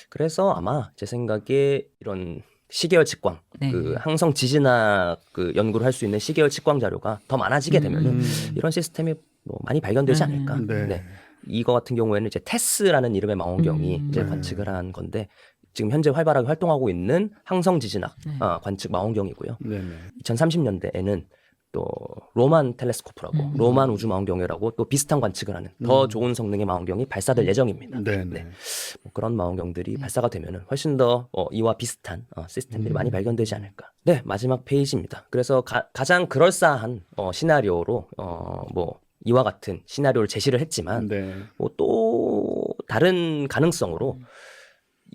그래서 아마 제 생각에 이런 시계열 측광, 네. 그 항성 지진학 그 연구를 할 수 있는 시계열 측광 자료가 더 많아지게 되면은 이런 시스템이 뭐 많이 발견되지 않을까. 네. 네. 이거 같은 경우에는 이제 테스라는 이름의 망원경이 이제 네. 관측을 한 건데 지금 현재 활발하게 활동하고 있는 항성 지진학 네. 관측 망원경이고요. 네네. 2030년대에는 또 로만 텔레스코프라고 로만 우주 망원경이라고 또 비슷한 관측을 하는 더 좋은 성능의 망원경이 발사될 예정입니다. 네네. 네. 뭐 그런 망원경들이 발사가 되면은 훨씬 더 이와 비슷한 시스템들이 많이 발견되지 않을까. 네, 마지막 페이지입니다. 그래서 가장 그럴싸한 시나리오로 뭐 이와 같은 시나리오를 제시를 했지만 네. 뭐 또 다른 가능성으로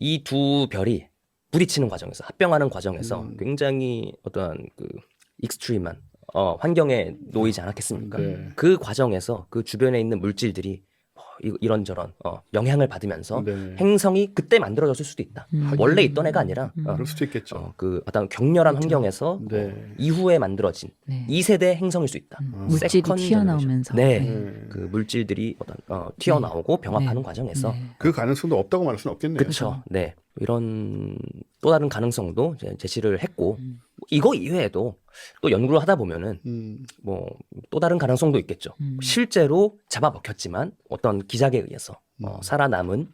이 두 별이 부딪히는 과정에서 합병하는 과정에서 굉장히 어떠한 그 익스트림한 환경에 놓이지 않았겠습니까? 네. 그 과정에서 그 주변에 있는 물질들이 이런저런 영향을 받으면서 네. 행성이 그때 만들어졌을 수도 있다. 원래 있던 애가 아니라 그럴 수도 있겠죠. 그 어떤 격렬한 환경에서 네. 이후에 만들어진 네. 2세대 행성일 수 있다. 물질이 세컨 튀어나오면서. 제너레이션. 네. 네. 그 물질들이 어떤 튀어나오고 병합하는 과정에서 네. 그 가능성도 없다고 말할 수는 없겠네요. 그렇죠. 네. 이런 또 다른 가능성도 이제 제시를 했고 이거 이외에도 또 연구를 하다 보면은 뭐 또 다른 가능성도 있겠죠. 실제로 잡아먹혔지만 어떤 기작에 의해서 살아남은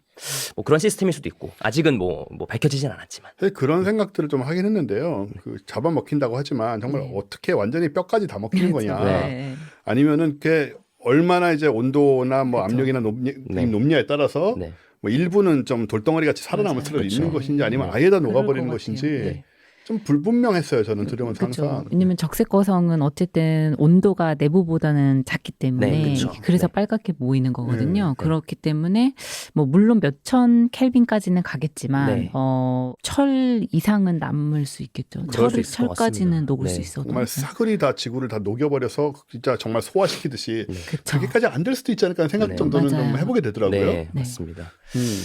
뭐 그런 시스템일 수도 있고 아직은 뭐 밝혀지진 않았지만 사실 그런 생각들을 좀 하긴 했는데요. 그 잡아먹힌다고 하지만 정말 어떻게 완전히 뼈까지 다 먹히는 거냐. 네. 아니면은 그게 얼마나 이제 온도나 뭐 압력이나 높냐에 따라서 네. 뭐 일부는 좀 돌덩어리 같이 살아남을 수도 그렇죠. 있는 것인지 아니면 네. 아예 다 그럴 녹아버리는 것 것인지 같아요. 네. 좀 불분명했어요. 저는 들으면서 그렇죠. 항상. 왜냐면 적색 거성은 어쨌든 온도가 내부보다는 작기 때문에 네, 그렇죠. 그래서 네. 빨갛게 보이는 거거든요. 네. 그렇기 때문에 뭐 물론 몇천 켈빈까지는 가겠지만 네. 철 이상은 남을 수 있겠죠. 그럴 수 있을 것 철까지는 같습니다. 녹을 네. 수 있어도. 정말 사글이 다 지구를 다 녹여버려서 진짜 정말 소화시키듯이 그렇죠. 그렇게까지 안 될 수도 있지 않을까 하는 생각 네. 정도는 맞아요. 좀 해보게 되더라고요. 네, 맞습니다. 음.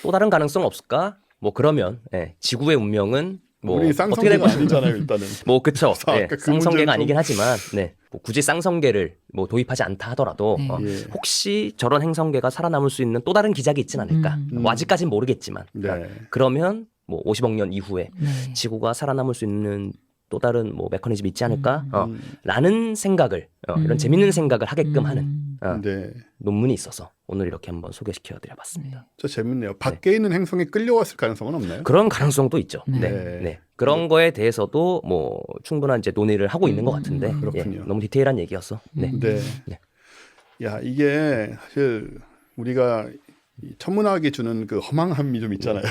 또 다른 가능성 없을까? 뭐 그러면 지구의 운명은 뭐 우리 어떻게 쌍성계가 될 것인가? 아니잖아요, 일단은. 뭐 그쵸. 아까 네, 그 문제는 쌍성계가 좀- 아니긴 하지만 뭐 굳이 쌍성계를 뭐 도입하지 않다 하더라도 네. 예. 혹시 저런 행성계가 살아남을 수 있는 또 다른 기작이 있진 않을까. 뭐 아직까지는 모르겠지만 네. 그러면 뭐 50억 년 이후에 네. 지구가 살아남을 수 있는 또 다른 뭐 메커니즘이 있지 않을까? 라는 생각을 이런 재밌는 생각을 하게끔 하는 네. 논문이 있어서 오늘 이렇게 한번 소개시켜 드려봤습니다. 저 재밌네요. 밖에 있는 행성이 끌려왔을 가능성은 없나요? 그런 가능성도 있죠. 네. 네. 네. 그런 거에 대해서도 뭐 충분한 이제 논의를 하고 있는 것 같은데 그렇군요. 너무 디테일한 얘기여서 네. 네. 네. 야, 이게 사실 우리가 이 천문학이 주는 그 허망함이 좀 있잖아요.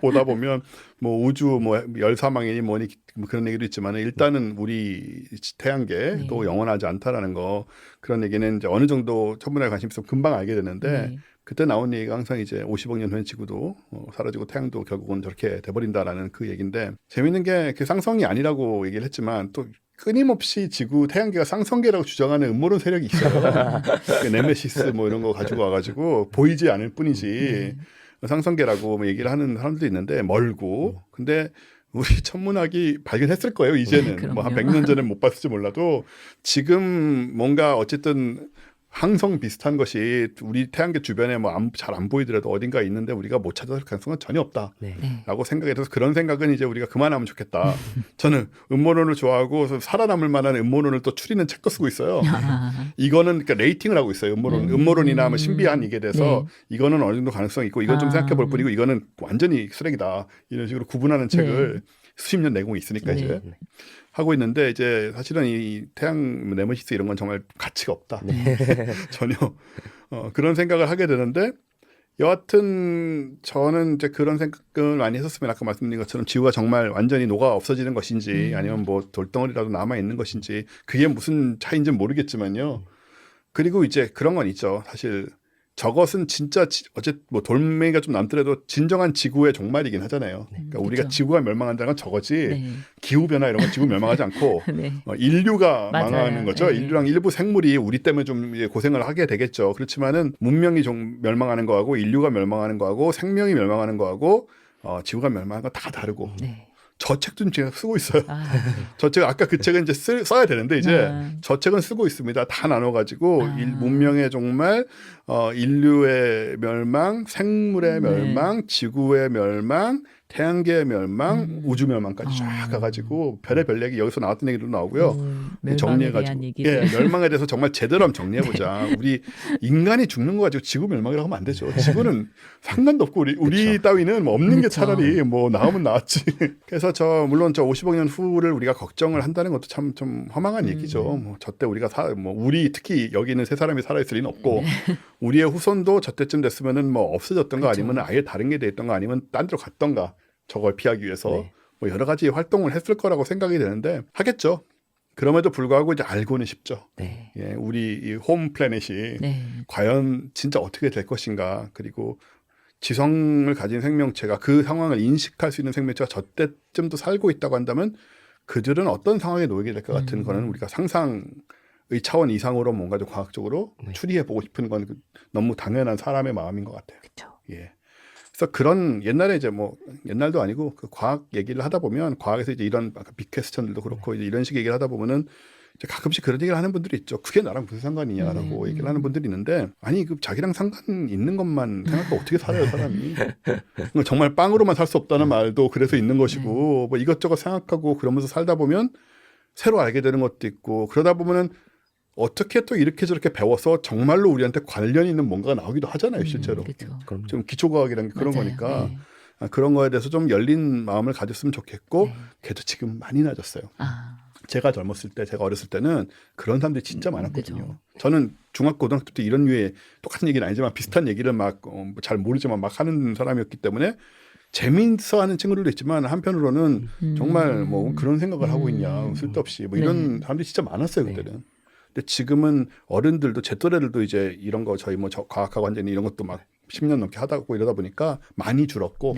보다 보면 뭐 우주 뭐 열사망이니 뭐니 뭐 그런 얘기도 있지만 일단은 우리 태양계 또 영원하지 않다라는 거 그런 얘기는 이제 어느 정도 천문학에 관심 있으면 금방 알게 되는데 네. 그때 나온 얘기가 항상 이제 50억 년 후엔 지구도 사라지고 태양도 결국은 저렇게 돼버린다라는 그 얘기인데 재밌는 게 그 쌍성이 아니라고 얘기를 했지만 또 끊임없이 지구 태양계가 쌍성계라고 주장하는 음모론 세력이 있어요. 그 네메시스 뭐 이런 거 가지고 와가지고 보이지 않을 뿐이지 쌍성계라고 뭐 얘기를 하는 사람들도 있는데 멀고 근데 우리 천문학이 발견했을 거예요. 이제는 뭐 한 100년 전에 못 봤을지 몰라도 지금 뭔가 어쨌든 항성 비슷한 것이 우리 태양계 주변에 뭐 잘 안 보이더라도 어딘가 있는데 우리가 못 찾을 가능성은 전혀 없다라고 네. 생각이 돼서 그런 생각은 이제 우리가 그만하면 좋겠다. 저는 음모론을 좋아하고 살아남을 만한 음모론을 또 추리는 책도 쓰고 있어요. 이거는 그러니까 레이팅을 하고 있어요. 음모론이나 뭐 신비한 이게 돼서 이거는 어느 정도 가능성이 있고 이건 좀 생각해 볼 뿐이고 이거는 완전히 쓰레기다. 이런 식으로 구분하는 책을 수십 년 내공이 있으니까 이제 하고 있는데 이제 사실은 이 태양 네메시스 이런 건 정말 가치가 없다. 전혀 그런 생각을 하게 되는데 여하튼 저는 이제 그런 생각을 많이 했었으면 아까 말씀드린 것처럼 지구가 정말 완전히 녹아 없어지는 것인지 아니면 뭐 돌덩어리라도 남아 있는 것인지 그게 무슨 차이인지는 모르겠지만요. 그리고 이제 그런 건 있죠. 사실 저것은 진짜 어쨌든 뭐 돌멩이가 좀 남더라도 진정한 지구의 종말이긴 하잖아요. 그러니까 우리가 지구가 멸망한다는 건 저거지 기후 변화 이런 건 지구 멸망하지 않고 인류가 망하는 거죠. 인류랑 일부 생물이 우리 때문에 좀 고생을 하게 되겠죠. 그렇지만은 문명이 좀 멸망하는 거하고 인류가 멸망하는 거하고 생명이 멸망하는 거하고 지구가 멸망하는 건 다 다르고. 저 책도 제가 쓰고 있어요. 저 책 아까 그 책은 이제 써야 되는데 이제 저 책은 쓰고 있습니다. 다 나눠가지고 문명의 종말, 인류의 멸망, 생물의 멸망, 지구의 멸망, 태양계의 멸망, 우주 멸망까지 쫙 가가지고 별의별 얘기 여기서 나왔던 얘기도 나오고요. 정리해가지고 멸망에 대해서 정말 제대로 한번 정리해보자. 우리 인간이 죽는 거 가지고 지구 멸망이라고 하면 안 되죠. 지구는 상관도 없고 우리 따위는 뭐 없는 게 차라리 뭐 나오면 나왔지. 그래서 물론 저 50억 년 후를 우리가 걱정을 한다는 것도 참 좀 허망한 얘기죠. 뭐 저때 우리가 우리 특히 여기 있는 세 사람이 살아있을 리는 없고 우리의 후손도 저때쯤 됐으면은 뭐 없어졌던가 아니면 아예 다른 게 돼 있던가 아니면 딴 데로 갔던가 저걸 피하기 위해서 뭐 여러 가지 활동을 했을 거라고 생각이 되는데 하겠죠. 그럼에도 불구하고 이제 알고는 싶죠. 예, 우리 이 홈 플래닛이 과연 진짜 어떻게 될 것인가. 그리고 지성을 가진 생명체가 그 상황을 인식할 수 있는 생명체가 저때쯤도 살고 있다고 한다면 그들은 어떤 상황에 놓이게 될 것 같은 거는 우리가 상상의 차원 이상으로 뭔가 좀 과학적으로 추리해보고 싶은 건 너무 당연한 사람의 마음인 것 같아요. 예. 그래서 그런 옛날에 이제 뭐 옛날도 아니고 그 과학 얘기를 하다 보면 과학에서 이제 이런 빅퀘스천들도 그렇고 이제 이런 식의 얘기를 하다 보면은 이제 가끔씩 그런 얘기를 하는 분들이 있죠. 그게 나랑 무슨 상관이냐라고 얘기를 하는 분들이 있는데 아니 그 자기랑 상관 있는 것만 생각하고 어떻게 살아요 사람이. 정말 빵으로만 살 수 없다는 말도 그래서 있는 것이고 뭐 이것저것 생각하고 그러면서 살다 보면 새로 알게 되는 것도 있고 그러다 보면은 어떻게 또 이렇게 저렇게 배워서 정말로 우리한테 관련 있는 뭔가가 나오기도 하잖아요 실제로. 좀 기초과학이라는 게 그런 거니까 그런 거에 대해서 좀 열린 마음을 가졌으면 좋겠고 걔도 지금 많이 낮았어요. 제가 젊었을 때 제가 어렸을 때는 그런 사람들이 진짜 많았거든요. 저는 중학교 고등학교 때 이런 류의 똑같은 얘기는 아니지만 비슷한 얘기를 막 잘 모르지만 막 하는 사람이었기 때문에 재미있어하는 친구들도 있지만 한편으로는 정말 뭐 그런 생각을 하고 있냐 쓸데없이 뭐 이런 사람들이 진짜 많았어요 그때는. 근데 지금은 어른들도 제 또래들도 이제 이런 거 저희 뭐 과학하고 완전히 이런 것도 막 10년 넘게 하다고 이러다 보니까 많이 줄었고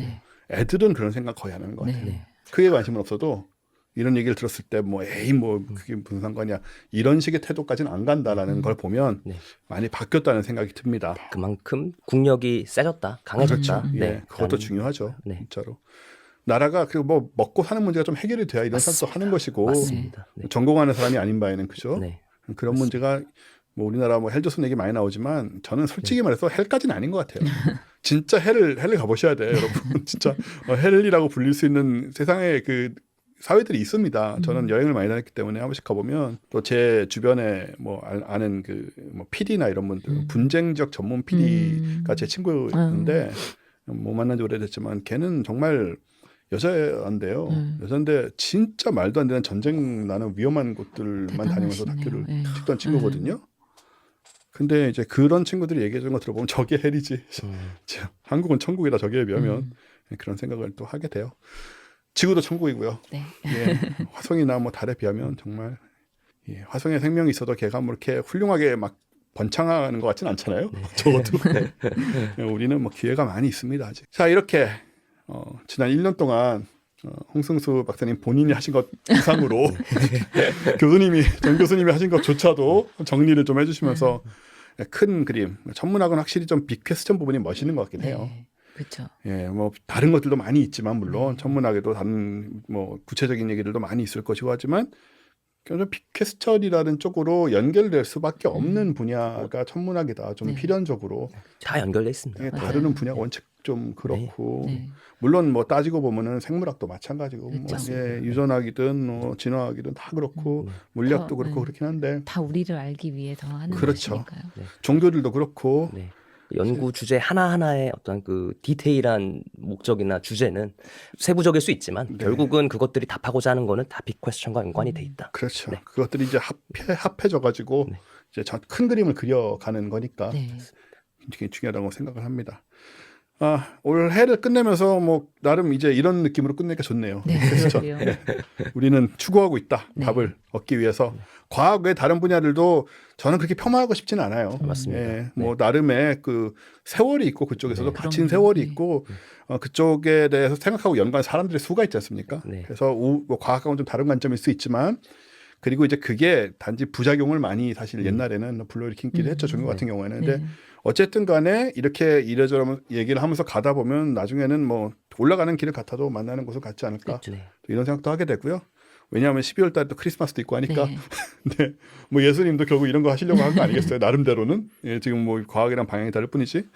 애들은 그런 생각 거의 안 하는 것 같아요. 크게 관심은 없어도 이런 얘기를 들었을 때 뭐 에이 뭐 그게 무슨 상관이야 이런 식의 태도까지는 안 간다라는 걸 보면 많이 바뀌었다는 생각이 듭니다. 그만큼 국력이 세졌다, 강해졌다. 그렇죠. 예, 그것도 중요하죠. 진짜로. 나라가 그리고 뭐 먹고 사는 문제가 좀 해결이 돼야 이런 사람도 하는 것이고 전공하는 사람이 아닌 바에는 그죠. 그런 문제가 뭐 우리나라 뭐 헬조선 얘기 많이 나오지만 저는 솔직히 말해서 헬까지는 아닌 것 같아요. 진짜 헬을 가보셔야 돼요, 여러분. 진짜 헬이라고 불릴 수 있는 세상에 그 사회들이 있습니다. 저는 여행을 많이 다녔기 때문에 한 번씩 가보면 또 제 주변에 뭐 아는 그 뭐 PD나 이런 분들 분쟁적 전문 PD가 제 친구였는데 못 만난 지 오래됐지만 걔는 정말 여자인데요. 여자인데 진짜 말도 안 되는 전쟁 나는 위험한 곳들만 다니면서 학교를 찍던 친구거든요. 근데 이제 그런 친구들이 얘기해 주는 거 들어보면 저게 헬이지. 한국은 천국이다 저기에 비하면 그런 생각을 또 하게 돼요. 지구도 천국이고요. 예, 화성이나 뭐 달에 비하면 정말 화성에 생명이 있어도 걔가 뭐 이렇게 훌륭하게 막 번창하는 것 같진 않잖아요. 적어도 우리는 뭐 기회가 많이 있습니다 아직. 자 이렇게 지난 1년 동안 홍승수 박사님 본인이 하신 것 이상으로 정 교수님이 하신 것조차도 정리를 좀 해주시면서 큰 그림, 천문학은 확실히 좀 빅퀘스천 부분이 멋있는 것 같긴 해요. 네. 그렇죠. 예, 뭐 다른 것들도 많이 있지만 물론 천문학에도 다른 뭐 구체적인 얘기들도 많이 있을 것이고 하지만 좀 빅퀘스천이라는 쪽으로 연결될 수밖에 없는 분야가 천문학이다. 좀 네. 필연적으로 다 연결돼 있습니다. 예, 다루는 분야가 원체 좀 그렇고 네. 물론 뭐 따지고 보면은 생물학도 마찬가지고 뭐 그렇죠. 예, 유전학이든 뭐 진화학이든 다 그렇고 물리학도 더, 그렇고 그렇긴 한데 다 우리를 알기 위해서 하는 그렇죠. 것이니까요. 종교들도 그렇고 네. 연구 주제 하나하나의 어떤 그 디테일한 목적이나 주제는 세부적일 수 있지만 네. 결국은 그것들이 답하고자 하는 거는 다 빅 퀘스천과 연관이 돼 있다. 그렇죠. 네. 그것들이 이제 합해져 가지고 네. 이제 큰 그림을 그려가는 거니까 네. 굉장히 중요하다고 생각을 합니다. 올 해를 끝내면서 뭐 나름 이제 이런 느낌으로 끝내니까 좋네요. 네. 그렇죠. 그래요. 우리는 추구하고 있다. 네. 답을 얻기 위해서 과학의 다른 분야들도 저는 그렇게 폄하하고 싶지는 않아요. 맞습니다. 예, 뭐 나름의 그 세월이 있고 그쪽에서도 네. 바친 그럼요. 세월이 네. 있고 그쪽에 대해서 생각하고 연구한 사람들의 수가 있지 않습니까? 네. 그래서 뭐 과학하고는 좀 다른 관점일 수 있지만 그리고 이제 그게 단지 부작용을 많이 사실 옛날에는 불러일으키기도 했죠. 종교 같은 경우에는. 근데 네. 어쨌든 간에 이렇게 이래저래 얘기를 하면서 가다 보면 나중에는 뭐 올라가는 길을 같아도 만나는 곳을 같지 않을까 네. 이런 생각도 하게 되고요. 왜냐하면 12월 달에 또 크리스마스도 있고 하니까 네. 네. 뭐 예수님도 결국 이런 거 하시려고 한 거 아니겠어요? 나름대로는 예, 지금 뭐 과학이랑 방향이 다를 뿐이지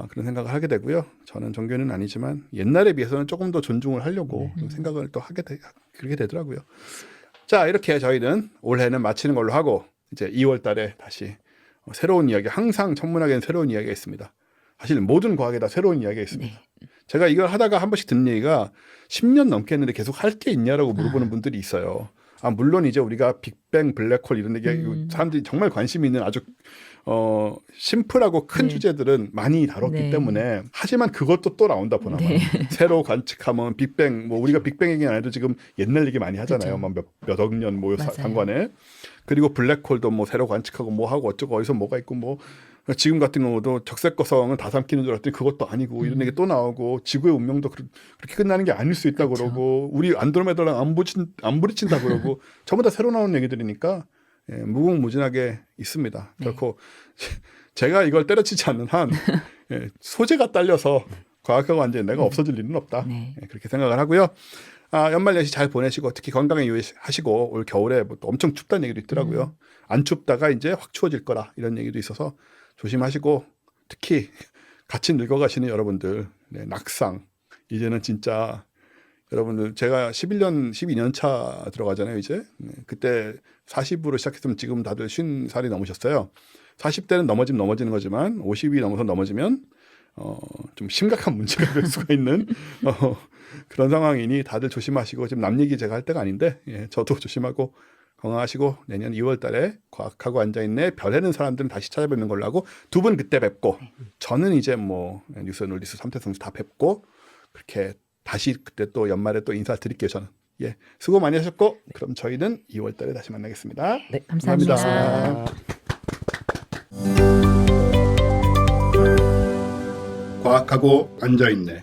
그런 생각을 하게 되고요. 저는 종교는 아니지만 옛날에 비해서는 조금 더 존중을 하려고 좀 생각을 또 그렇게 되더라고요. 자 이렇게 저희는 올해는 마치는 걸로 하고 이제 2월 달에 다시 새로운 이야기, 항상 천문학에는 새로운 이야기가 있습니다. 사실 모든 과학에 다 새로운 이야기가 있습니다. 제가 이걸 하다가 한 번씩 듣는 얘기가 10년 넘게 했는데 계속 할 게 있냐라고 물어보는 분들이 있어요. 물론 이제 우리가 빅뱅, 블랙홀 이런 얘기 사람들이 정말 관심이 있는 아주 심플하고 큰 네. 주제들은 많이 다뤘기 네. 때문에 하지만 그것도 또 나온다 보나 네. 새로 관측하면 빅뱅 뭐 우리가 빅뱅 얘기 안 해도 지금 옛날 얘기 많이 하잖아요. 그렇죠. 몇억 년 뭐 맞아요. 상관에 그리고 블랙홀도 뭐 새로 관측하고 뭐 하고 어쩌고 어디서 뭐가 있고 뭐 지금 같은 경우도 적색거성은 다 삼키는 줄 알았더니 그것도 아니고 이런 얘기 또 나오고 지구의 운명도 그렇게 끝나는 게 아닐 수 있다고 그렇죠. 그러고 우리 안드로메다랑 안 부딪힌다 그러고 전부 다 새로 나오는 얘기들이니까 예, 무궁무진하게 있습니다. 네. 결코 제가 이걸 때려치지 않는 한 예, 소재가 딸려서 과학하고 완전히 내가 없어질 일은 없다. 네. 예, 그렇게 생각을 하고요. 연말연시 잘 보내시고 특히 건강에 유의하시고 올 겨울에 뭐 또 엄청 춥다는 얘기도 있더라고요. 안 춥다가 이제 확 추워질 거라 이런 얘기도 있어서 조심하시고 특히 같이 늙어가시는 여러분들 낙상 이제는 진짜 여러분들 제가 12년 차 들어가잖아요 이제 그때 40으로 시작했으면 지금 다들 50살이 넘으셨어요. 40대는 넘어지면 넘어지는 거지만 50이 넘어서 넘어지면 좀 심각한 문제가 될 수가 있는 그런 상황이니 다들 조심하시고 지금 남 얘기 제가 할 때가 아닌데 예, 저도 조심하고 건강하시고 내년 2월 달에 과학하고 앉아있네 별해는 사람들은 다시 찾아뵙는 걸로 하고 두 분 그때 뵙고 저는 이제 뭐 뉴스 놀리스 3태 선수 다 뵙고 그렇게 다시 그때 또 연말에 또 인사 드릴게요 저는. 예, 수고 많이 하셨고 그럼 저희는 2월 달에 다시 만나겠습니다. 네, 감사합니다. 감사합니다. 과학하고 앉아있네.